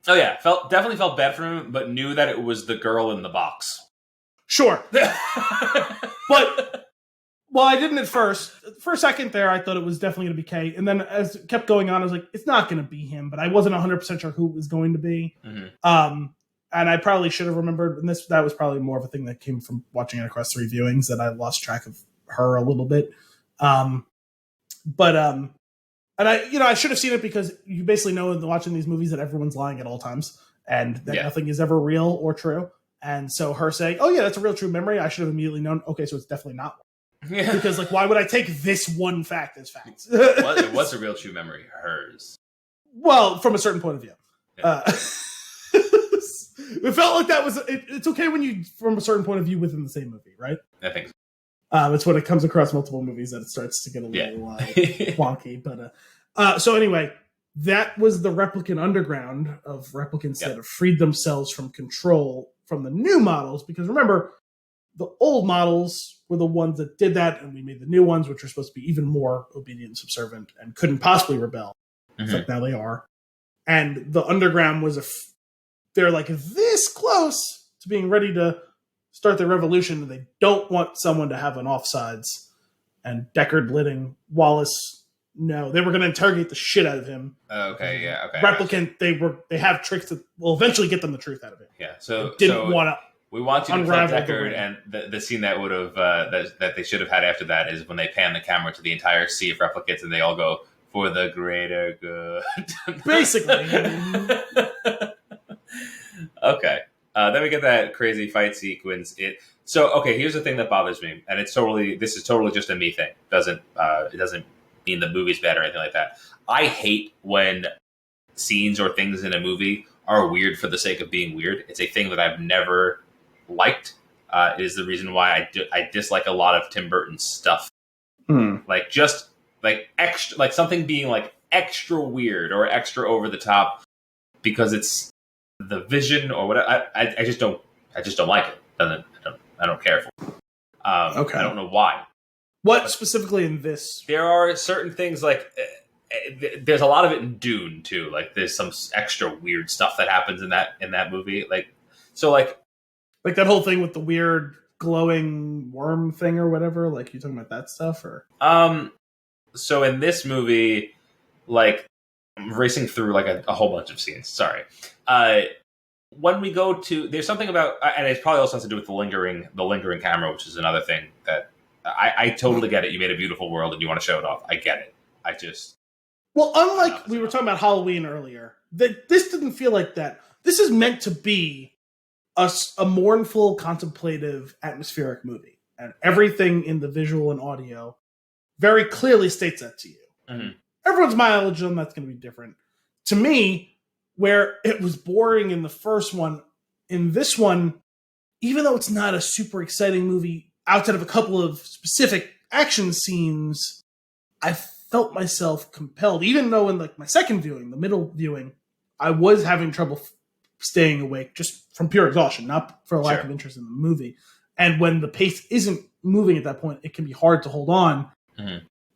Oh yeah, definitely felt bad for him, but knew that it was the girl in the box. Sure. But, well, I didn't at first. For a second there, I thought it was definitely going to be Kay. And then as it kept going on, I was like, it's not going to be him, but I wasn't 100% sure who it was going to be. Mm-hmm. And I probably should have remembered, and that was probably more of a thing that came from watching it across 3 viewings, that I lost track of her a little bit. And I should have seen it because you basically know in watching these movies that everyone's lying at all times and that nothing is ever real or true. And so her saying, oh yeah, that's a real true memory, I should have immediately known, okay, so it's definitely not. Yeah. Because like, why would I take this one fact as fact? It was a real true memory, hers. Well, from a certain point of view. Yeah. It felt like that was. It's okay when you, from a certain point of view, within the same movie, right? I think so. It's when it comes across multiple movies that it starts to get a little wonky. But so anyway, that was the replicant underground of replicants that have freed themselves from control from the new models. Because remember, the old models were the ones that did that, and we made the new ones, which are supposed to be even more obedient and subservient and couldn't possibly rebel. Except now they are. And the underground was they're like this close to being ready to start their revolution, and they don't want someone to have an offsides. And Deckard letting Wallace know they were going to interrogate the shit out of him. Okay, yeah, okay. Replicant, they have tricks that will eventually get them the truth out of him. Yeah, so didn't want to. We want you to play Deckard, and the scene that would have that they should have had after that is when they pan the camera to the entire sea of replicants, and they all go for the greater good. Basically. Okay. Then we get that crazy fight sequence. Okay, here's the thing that bothers me, and this is totally just a me thing. It doesn't mean the movie's bad or anything like that. I hate when scenes or things in a movie are weird for the sake of being weird. It's a thing that I've never liked. It is the reason why I dislike a lot of Tim Burton's stuff. Like just like extra, like something being like extra weird or extra over the top because it's the vision or whatever. I just don't like it. I don't care for it. Okay. I don't know why. What specifically in this? There are certain things like there's a lot of it in Dune too. Like there's some extra weird stuff that happens in that movie. Like that whole thing with the weird glowing worm thing or whatever. Like you talking about that stuff or? So in this movie, like I'm racing through like a whole bunch of scenes. Sorry. When we go to, there's something about, and it probably also has to do with the lingering camera, which is another thing that I totally get it. You made a beautiful world and you want to show it off. I get it. Well, unlike we were talking about Halloween earlier, this didn't feel like that. This is meant to be a mournful, contemplative, atmospheric movie. And everything in the visual and audio very clearly states that to you. Mm-hmm. Everyone's mileage on that's going to be different. To me, where it was boring in the first one, in this one, even though it's not a super exciting movie, outside of a couple of specific action scenes, I felt myself compelled. Even though in like my second viewing, the middle viewing, I was having trouble staying awake just from pure exhaustion, not for a lack of interest in the movie. And when the pace isn't moving at that point, it can be hard to hold on,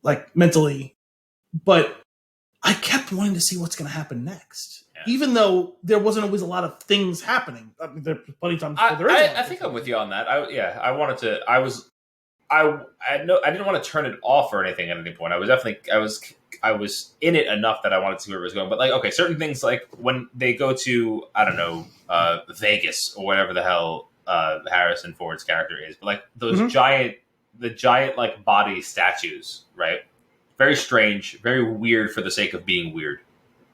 like mentally. But I kept wanting to see what's going to happen next, even though there wasn't always a lot of things happening. I mean, there plenty of times there is. I think I'm with you on that. I wanted to. I didn't want to turn it off or anything at any point. I was in it enough that I wanted to see where it was going. But like, okay, certain things like when they go to Vegas or whatever the hell Harrison Ford's character is, but like those giant like body statues, right? Very strange, very weird for the sake of being weird.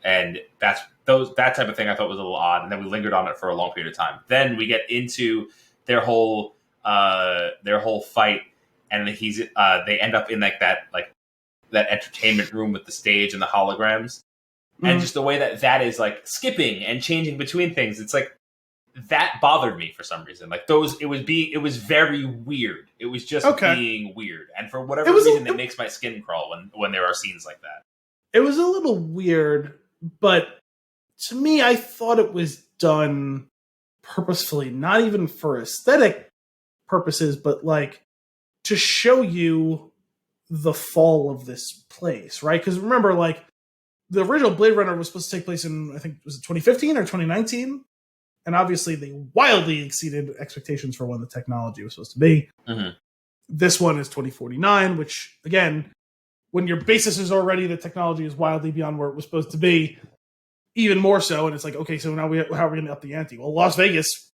And that type of thing I thought was a little odd. And then we lingered on it for a long period of time. Then we get into their whole fight, and they end up in that entertainment room with the stage and the holograms. And just the way that is like skipping and changing between things. It's like that bothered me for some reason. Like it was very weird. It was just being weird. And for whatever reason, it makes my skin crawl when there are scenes like that. It was a little weird, but to me, I thought it was done purposefully, not even for aesthetic purposes, but like to show you the fall of this place, right? Because remember, like the original Blade Runner was supposed to take place in, I think, was it 2015 or 2019? And obviously, they wildly exceeded expectations for when the technology was supposed to be. Mm-hmm. This one is 2049, which, again, when your basis is already the technology is wildly beyond where it was supposed to be, even more so. And it's like, okay, so now how are we going to up the ante? Well, Las Vegas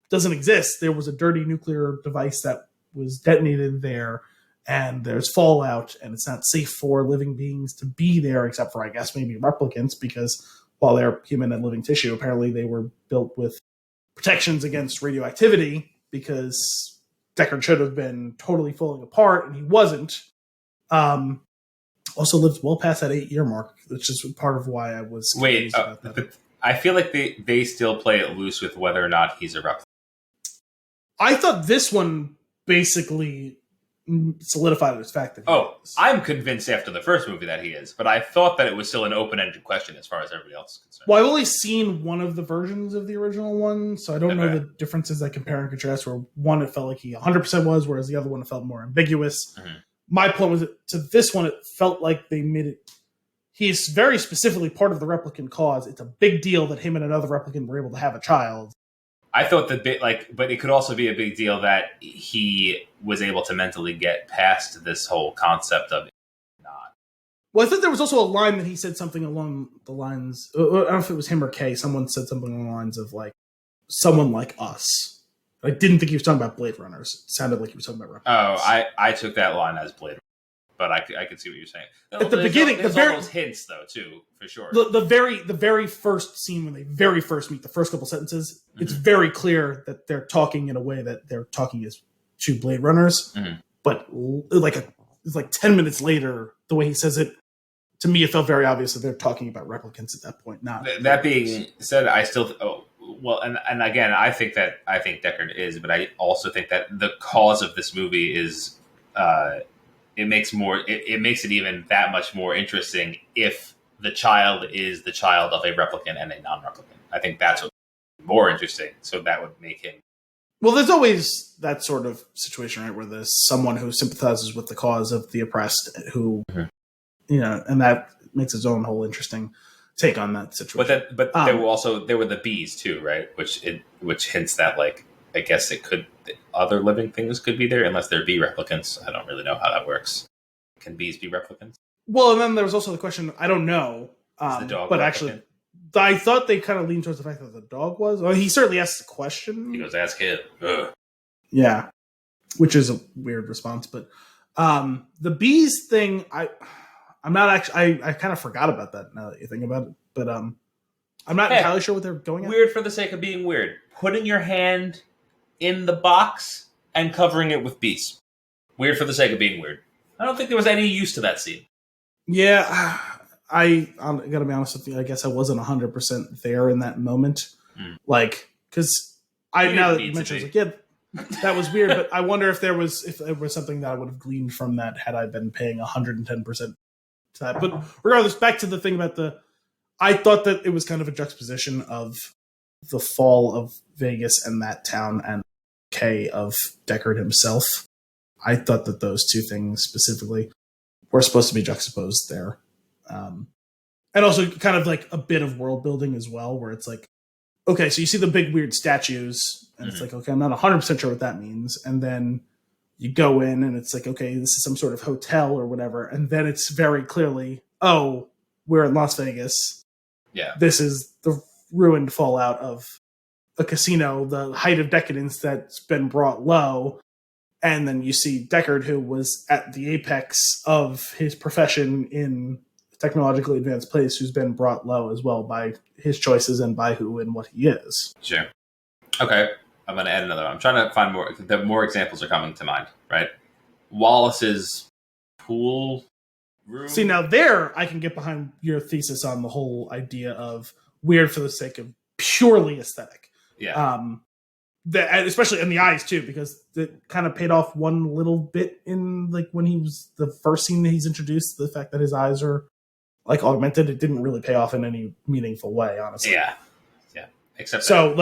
doesn't exist. There was a dirty nuclear device that was detonated there, and there's fallout, and it's not safe for living beings to be there, except for, I guess, maybe replicants, because while they're human and living tissue, apparently they were built with protections against radioactivity, because Deckard should have been totally falling apart, and he wasn't. Also lived well past that 8-year mark, which is part of why I was wait. I feel like they still play it loose with whether or not he's a replicant. I thought this one basically solidified its fact that he is. I'm convinced after the first movie that he is, but I thought that it was still an open-ended question as far as everybody else is concerned. Well, I've only seen one of the versions of the original one, so I don't know the differences that compare and contrast, where one it felt like he 100% was, whereas the other one it felt more ambiguous. Mm-hmm. My point was that to this one, it felt like they made it... He's very specifically part of the replicant cause. It's a big deal that him and another replicant were able to have a child. I thought but it could also be a big deal that he was able to mentally get past this whole concept of not. Well, I think there was also a line that he said something along the lines, I don't know if it was him or Kay, someone said something along the lines of like, someone like us. I didn't think he was talking about Blade Runners. It sounded like he was talking about replicants. Oh, I took that line as Blade Runner. But I can see what you're saying. At the beginning, there's all those hints, though, too, for sure. The very first scene when they very first meet, the first couple sentences, it's very clear that they're talking in a way that they're talking as two Blade Runners. Mm-hmm. But it's like 10 minutes later, the way he says it, to me, it felt very obvious that they're talking about replicants at that point. Not that being said, I still and again, I think Deckard is, but I also think that the cause of this movie is. It makes it even that much more interesting if the child is the child of a replicant and a non-replicant. I think that's what's more interesting. So that would make him. Well, there's always that sort of situation, right, where there's someone who sympathizes with the cause of the oppressed, who, and that makes its own whole interesting take on that situation. But there were the bees too, right? Which hints that I guess other living things could be there, unless they're bee replicants. I don't really know how that works. Can bees be replicants? Well, and then there was also the question, I don't know. The dog but replicant? Actually, I thought they kind of leaned towards the fact that the dog was. Well, he certainly asked the question. He goes, ask him. Ugh. Yeah, which is a weird response. But the bees thing, I'm not actually... I kind of forgot about that now that you think about it. But I'm not entirely sure what they're going at. Weird for the sake of being weird. Putting your hand in the box and covering it with bees. Weird for the sake of being weird. I don't think there was any use to that scene. Yeah, I gotta be honest with you. I guess I wasn't 100% there in that moment. Because now that you mentioned, I was like, yeah, that was weird. But I wonder if there was something that I would have gleaned from that had I been paying 110% to that. But regardless, back to the thing about I thought that it was kind of a juxtaposition of the fall of Vegas and that town and Kay of Deckard himself. I thought that those two things specifically were supposed to be juxtaposed there. And also kind of like a bit of world building as well, where it's like, okay, so you see the big weird statues, and it's like, okay, I'm not 100% sure what that means. And then you go in and it's like, okay, this is some sort of hotel or whatever. And then it's very clearly, oh, we're in Las Vegas. Yeah. This is the ruined fallout of a casino, the height of decadence that's been brought low. And then you see Deckard, who was at the apex of his profession in a technologically advanced place, who's been brought low as well by his choices and by who and what he is. Sure. Okay, I'm going to add another one. I'm trying to find more. The more examples are coming to mind, right? Wallace's pool room. See, now there I can get behind your thesis on the whole idea of weird for the sake of purely aesthetic. Yeah. Especially in the eyes too, because it kind of paid off one little bit in when he was the first scene that he's introduced, the fact that his eyes are augmented. It didn't really pay off in any meaningful way, honestly. Yeah. Except so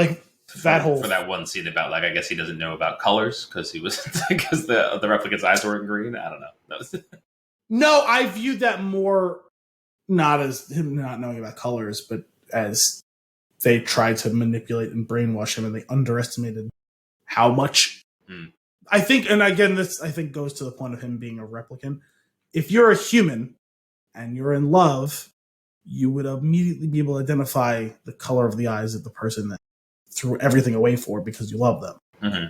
that whole for that one scene about I guess he doesn't know about colors because he was because the replicant's eyes were in green. I don't know. No, I viewed that more not as him not knowing about colors, but as they tried to manipulate and brainwash him, and they underestimated how much. I think, and again, this I think goes to the point of him being a replicant. If you're a human and you're in love, you would immediately be able to identify the color of the eyes of the person that threw everything away for because you love them. Mm-hmm.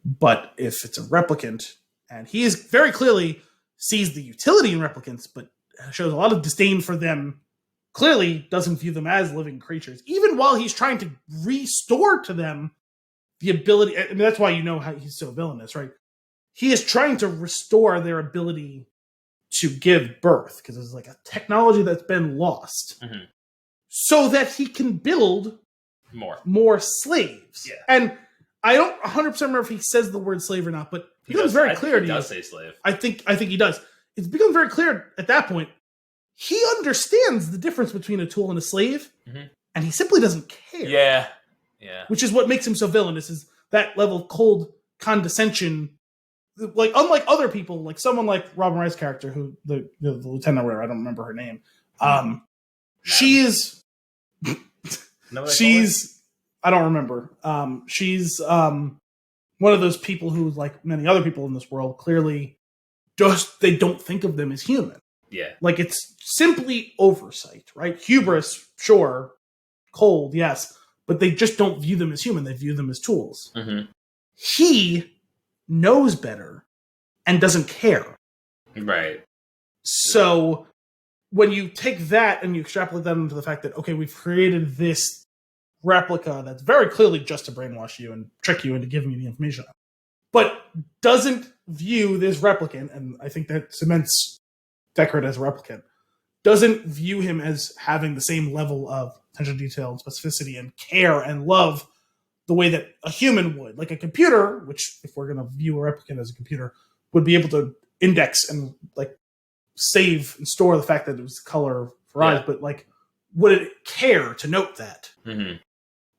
But if it's a replicant, and he is very clearly sees the utility in replicants, but shows a lot of disdain for them, clearly doesn't view them as living creatures, even while he's trying to restore to them the ability. I mean, that's why you know how he's so villainous, right? He is trying to restore their ability to give birth, because it's like a technology that's been lost. Mm-hmm. so that he can build more slaves. Yeah. And I don't 100% remember if he says the word slave or not, but it becomes very clear to you. He does say slave. I think he does. It's become very clear at that point. He understands the difference between a tool and a slave, and he simply doesn't care. Yeah. Which is what makes him so villainous, is that level of cold condescension. Like, unlike other people, like someone like Robin Wright's character, who the lieutenant or whatever, I don't remember her name. She is. She's. I don't remember. She's one of those people who, like many other people in this world, clearly they don't think of them as human. Yeah. Like, it's simply oversight, right? Hubris, sure. Cold, yes. But they just don't view them as human. They view them as tools. He knows better and doesn't care. Right. So when you take that and you extrapolate that into the fact that, okay, we've created this replica that's very clearly just to brainwash you and trick you into giving you the information, but doesn't view this replicant, and I think that cements Deckard as a replicant, doesn't view him as having the same level of attention to detail and specificity and care and love the way that a human would. Like a computer, which, if we're going to view a replicant as a computer, would be able to index and like save and store the fact that it was color for eyes, but like, would it care to note that?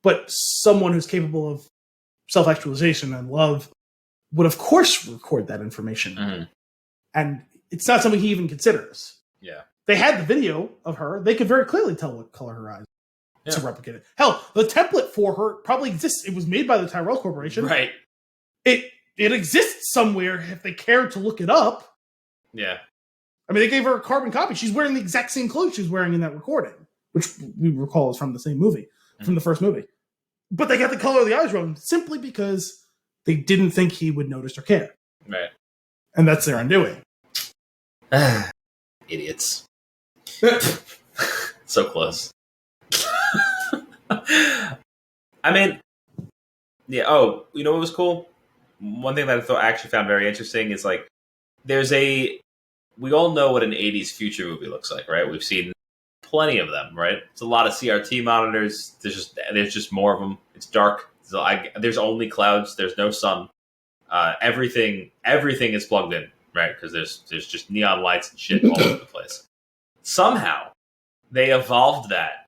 But someone who's capable of self-actualization and love would, of course, record that information. And it's not something he even considers. Yeah. They had the video of her. They could very clearly tell what color her eyes to replicate it. Hell, the template for her probably exists. It was made by the Tyrell Corporation. Right. It exists somewhere if they cared to look it up. Yeah. I mean, they gave her a carbon copy. She's wearing the exact same clothes she was wearing in that recording, which we recall is from the same movie, from the first movie. But they got the color of the eyes wrong simply because they didn't think he would notice or care. Right. And that's their undoing. Idiots. So close. I mean, yeah. Oh, you know what was cool? One thing that I actually found very interesting is like, we all know what an 80s future movie looks like, right? We've seen plenty of them, right? It's a lot of CRT monitors. There's just more of them. It's dark. There's only clouds. There's no sun. Everything is plugged in, right? Because there's just neon lights and shit all over the place. Somehow, they evolved that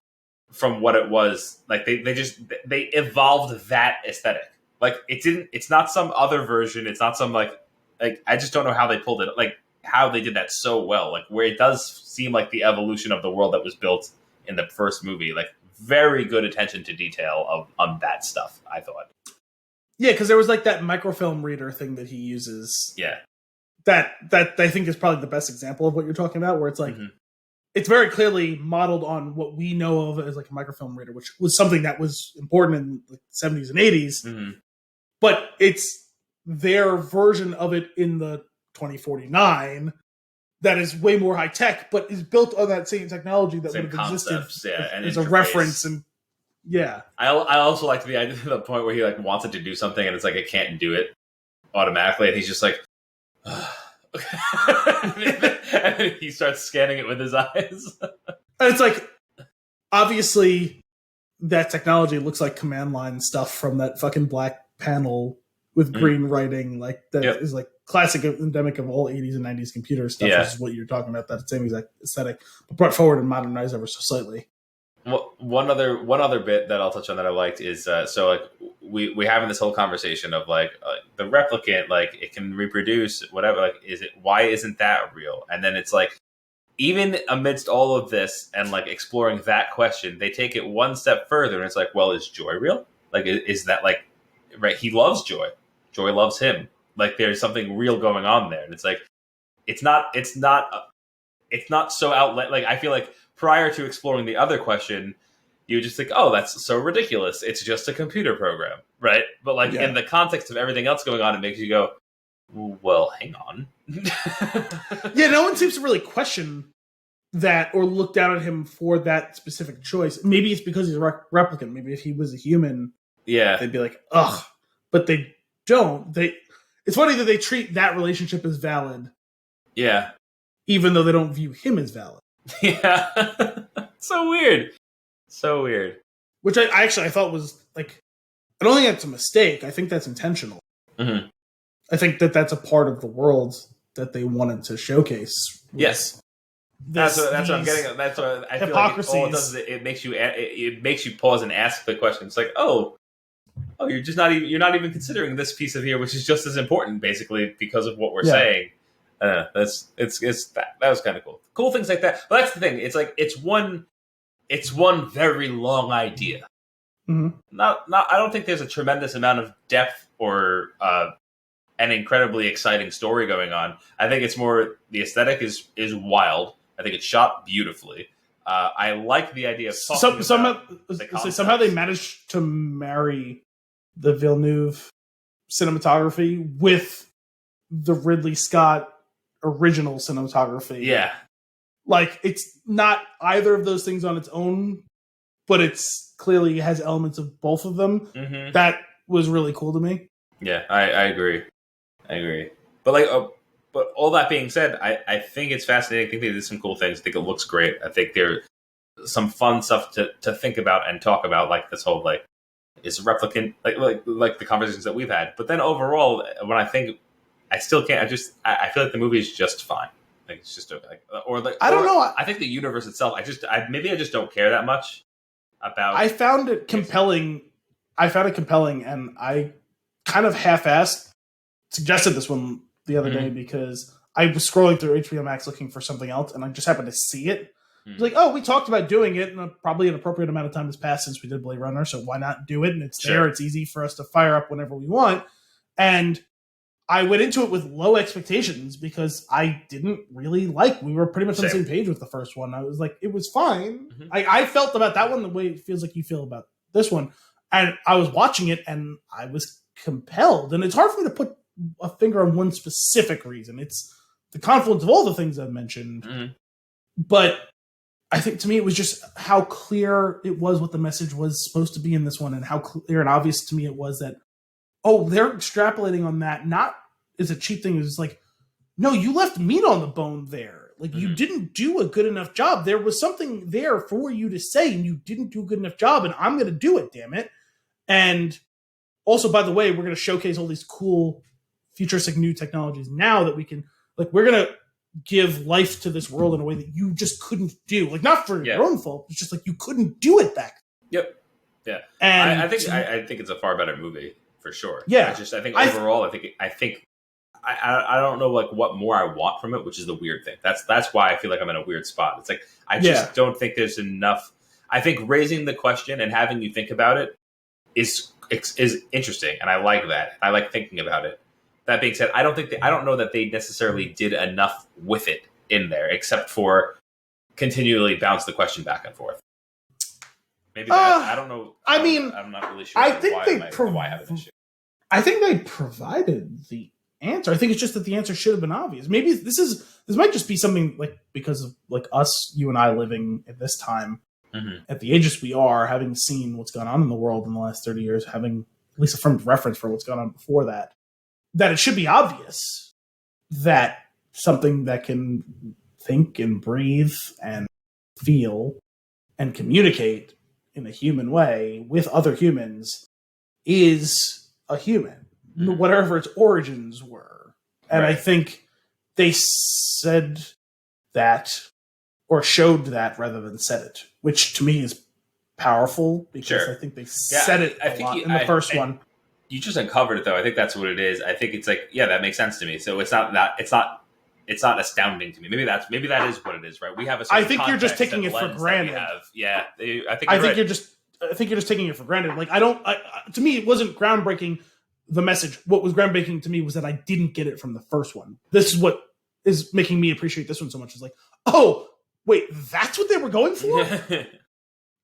from what it was. Like they evolved that aesthetic. Like it's not some other version. It's not some like I just don't know how they pulled it. Like how they did that so well. Like where it does seem like the evolution of the world that was built in the first movie. Like very good attention to detail on that stuff, I thought. Yeah, because there was like that microfilm reader thing that he uses. Yeah. That I think is probably the best example of what you're talking about, where it's like, it's very clearly modeled on what we know of as like a microfilm reader, which was something that was important in the 70s and 80s. But it's their version of it in the 2049 that is way more high tech, but is built on that same technology that would have existed as a reference. And I also like the idea, the point where he like wants it to do something and it's like it can't do it automatically, and he's just like, and then he starts scanning it with his eyes. And it's like, obviously, that technology looks like command line stuff from that fucking black panel with green writing, like that is like classic endemic of all 80s and 90s computer stuff. Which is what you're talking about, that same exact aesthetic, but brought forward and modernized ever so slightly. Well, one other bit that I'll touch on that I liked is so like we having this whole conversation of like the replicant, like it can reproduce whatever, like why isn't that real? And then it's like, even amidst all of this and like exploring that question, they take it one step further and it's like, well, is Joy real? Like is that like, right, he loves Joy, Joy loves him, like there's something real going on there. And it's like it's not so outlet, like I feel like prior to exploring the other question, you would just think, oh, that's so ridiculous. It's just a computer program, right? But like in the context of everything else going on, it makes you go, well, hang on. No one seems to really question that or look down at him for that specific choice. Maybe it's because he's a replicant. Maybe if he was a human, they'd be like, ugh. But they don't. It's funny that they treat that relationship as valid. Yeah. Even though they don't view him as valid. Yeah. So weird. So weird. Which I thought was like, I don't think that's a mistake. I think that's intentional. Mm-hmm. I think that's a part of the world that they wanted to showcase. Yes. That's what I'm getting at. That's what I feel like all it does is it makes you pause and ask the question. It's like, oh, you're not even considering this piece of here, which is just as important, basically, because of what we're saying. That was kind of cool. Cool things like that. But that's the thing. It's like it's one very long idea. Mm-hmm. I don't think there's a tremendous amount of depth or an incredibly exciting story going on. I think it's more the aesthetic is wild. I think it's shot beautifully. I like the idea of talking somehow they managed to marry the Villeneuve cinematography with the Ridley Scott original cinematography. Yeah. Like, it's not either of those things on its own, but it's clearly has elements of both of them. Mm-hmm. That was really cool to me. Yeah, I agree. But but all that being said, I think it's fascinating. I think they did some cool things. I think it looks great. I think there's some fun stuff to think about and talk about, like this whole like is replicant like the conversations that we've had. But then overall, when I think, I still can't. I feel like the movie is just fine. Like it's just I don't know. I think the universe itself. I just don't care that much about. I found it compelling. And I kind of half-assed suggested this one the other day because I was scrolling through HBO Max looking for something else, and I just happened to see it. It's like, oh, we talked about doing it, and probably an appropriate amount of time has passed since we did Blade Runner, so why not do it? And it's there. It's easy for us to fire up whenever we want. And I went into it with low expectations because I didn't really we were pretty much on the same page with the first one. I was like, it was fine. Mm-hmm. I felt about that one the way it feels like you feel about this one. And I was watching it, and I was compelled. And it's hard for me to put a finger on one specific reason. It's the confluence of all the things I've mentioned. Mm-hmm. But I think to me it was just how clear it was what the message was supposed to be in this one, and how clear and obvious to me it was that, oh, they're extrapolating on that, not as a cheap thing. It's like, no, you left meat on the bone there. Like, you didn't do a good enough job. There was something there for you to say, and you didn't do a good enough job, and I'm going to do it, damn it. And also, by the way, we're going to showcase all these cool futuristic new technologies now that we can, like, we're going to give life to this world in a way that you just couldn't do. Like, not for your own fault. It's just like you couldn't do it back then. Yep. Yeah. And I think it's a far better movie for sure. Yeah. I think overall, I don't know like what more I want from it, which is the weird thing. That's why I feel like I'm in a weird spot. It's like I just don't think there's enough. I think raising the question and having you think about it is interesting, and I like that. I like thinking about it. That being said, I don't know that they necessarily did enough with it in there, except for continually bounce the question back and forth. Maybe I don't know. I'm not really sure. I think why I have an issue. I think they provided the answer. I think it's just that the answer should have been obvious. Maybe this might just be something like because of like us, you and I living at this time, at the ages we are, having seen what's gone on in the world in the last 30 years, having at least a firm reference for what's gone on before that it should be obvious that something that can think and breathe and feel and communicate in a human way with other humans is a human, whatever its origins were. And I think they said that or showed that rather than said it, which to me is powerful because I think they said it a lot in the first one. You just uncovered it though. I think that's what it is. I think it's like, that makes sense to me. So it's not astounding to me. Maybe that is what it is, right? We have a I think you're just taking it for granted. I think you're just taking it for granted. Like to me it wasn't groundbreaking, the message. What was groundbreaking to me was that I didn't get it from the first one. This is what is making me appreciate this one so much. Is like, oh, wait, that's what they were going for?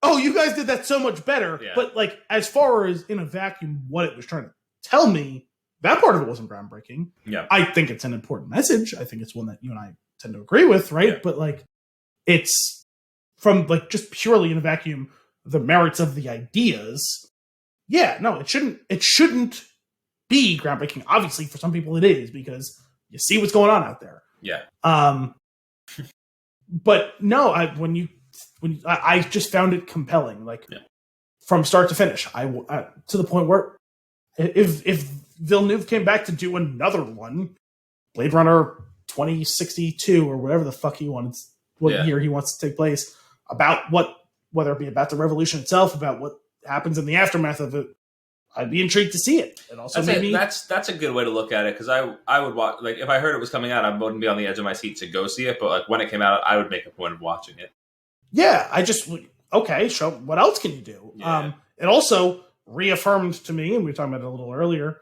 Oh, you guys did that so much better. Yeah. But like, as far as in a vacuum, what it was trying to tell me, that part of it wasn't groundbreaking. Yeah. I think it's an important message. I think it's one that you and I tend to agree with, right? Yeah. But like, it's from like just purely in a vacuum, the merits of the ideas. Yeah, no, it shouldn't be groundbreaking. Obviously, for some people it is because you see what's going on out there. Yeah. But no, when you I just found it compelling, from start to finish. To the point where if Villeneuve came back to do another one, Blade Runner 2062 or whatever the fuck he wants, year he wants to take place, about whether it be about the revolution itself, about what happens in the aftermath of it, I'd be intrigued to see it. And also that's a good way to look at it, because I would watch, if I heard it was coming out, I wouldn't be on the edge of my seat to go see it, but when it came out, I would make a point of watching it. Yeah, okay, so what else can you do? Yeah. It also reaffirmed to me, and we were talking about it a little earlier,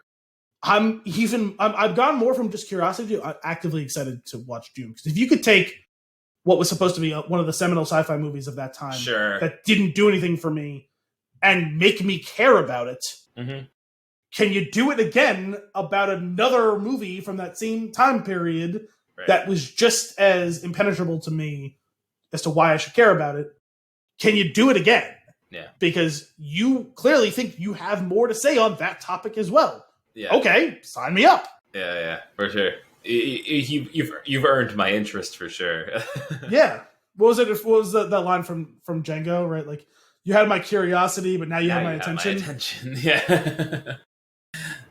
I've gone more from just curiosity to actively excited to watch Dune. Because if you could take what was supposed to be one of the seminal sci-fi movies of that time, that didn't do anything for me, and make me care about it, can you do it again about another movie from that same time period that was just as impenetrable to me as to why I should care about it? Can you do it again? Yeah. Because you clearly think you have more to say on that topic as well. Yeah. Okay, sign me up. Yeah, for sure. You've earned my interest for sure. Yeah. What was that line from Django, right? Like, you had my curiosity, but now you have my attention. Yeah.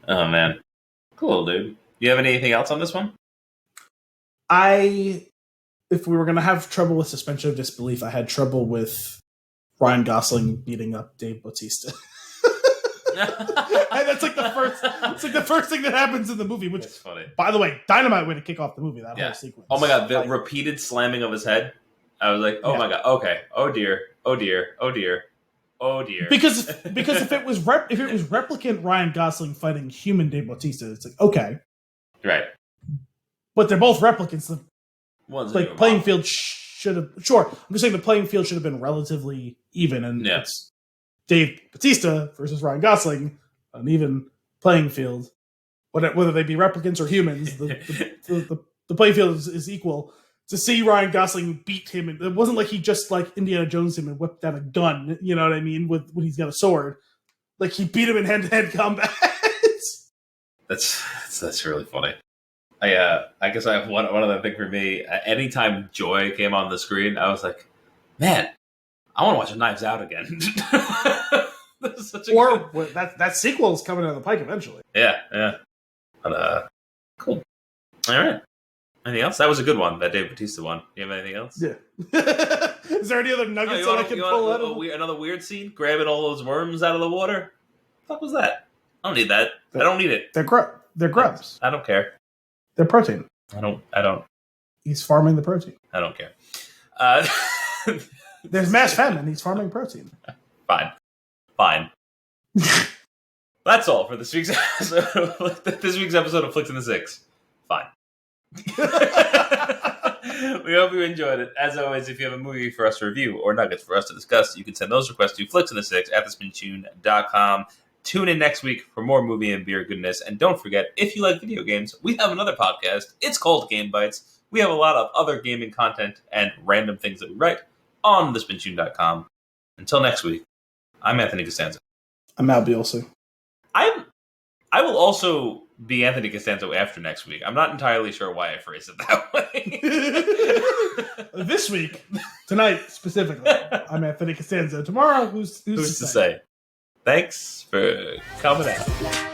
Oh, man. Cool, dude. You have anything else on this one? If we were going to have trouble with suspension of disbelief, I had trouble with Ryan Gosling beating up Dave Bautista. And that's the first thing that happens in the movie, which is funny. By the way, dynamite way to kick off the movie, that whole sequence. Oh my god, the repeated slamming of his head. I was like, my god, okay. Oh dear. Because if it was replicant Ryan Gosling fighting human Dave Bautista, it's like, okay. Right. But they're both replicants. Playing field should have... Sure, I'm just saying the playing field should have been relatively even, and it's Dave Bautista versus Ryan Gosling, an even playing field. Whether they be replicants or humans, the playing field is equal. To see Ryan Gosling beat him, and it wasn't like he just Indiana Jones him and whipped out a gun, you know what I mean, when he's got a sword. Like, he beat him in hand-to-hand combat. That's really funny. I guess I have one other thing for me. Anytime Joy came on the screen, I was like, man, I want to watch Knives Out again. That sequel is coming down the pike eventually. Yeah. But, cool. All right. Anything else? That was a good one, that Dave Bautista one. Do you have anything else? Yeah. Is there any other nuggets that I can pull out of? Another weird scene? Grabbing all those worms out of the water? What was that? I don't need that. I don't need it. They're grubs. I don't care. They're protein. I don't. He's farming the protein. I don't care. There's mass famine. He's farming protein. Fine. That's all for this week's episode of Flix in the Six. Fine. We hope you enjoyed it. As always, if you have a movie for us to review or nuggets for us to discuss, you can send those requests to flixinthe6@thespintune.com. Tune in next week for more movie and beer goodness. And don't forget, if you like video games, we have another podcast. It's called Game Bites. We have a lot of other gaming content and random things that we write on thespintune.com. Until next week, I'm Anthony Costanzo. I'm Al Bielsa. I will also be Anthony Costanzo after next week. I'm not entirely sure why I phrased it that way. This week, tonight specifically, I'm Anthony Costanzo. Tomorrow, who's to say? Thanks for coming out.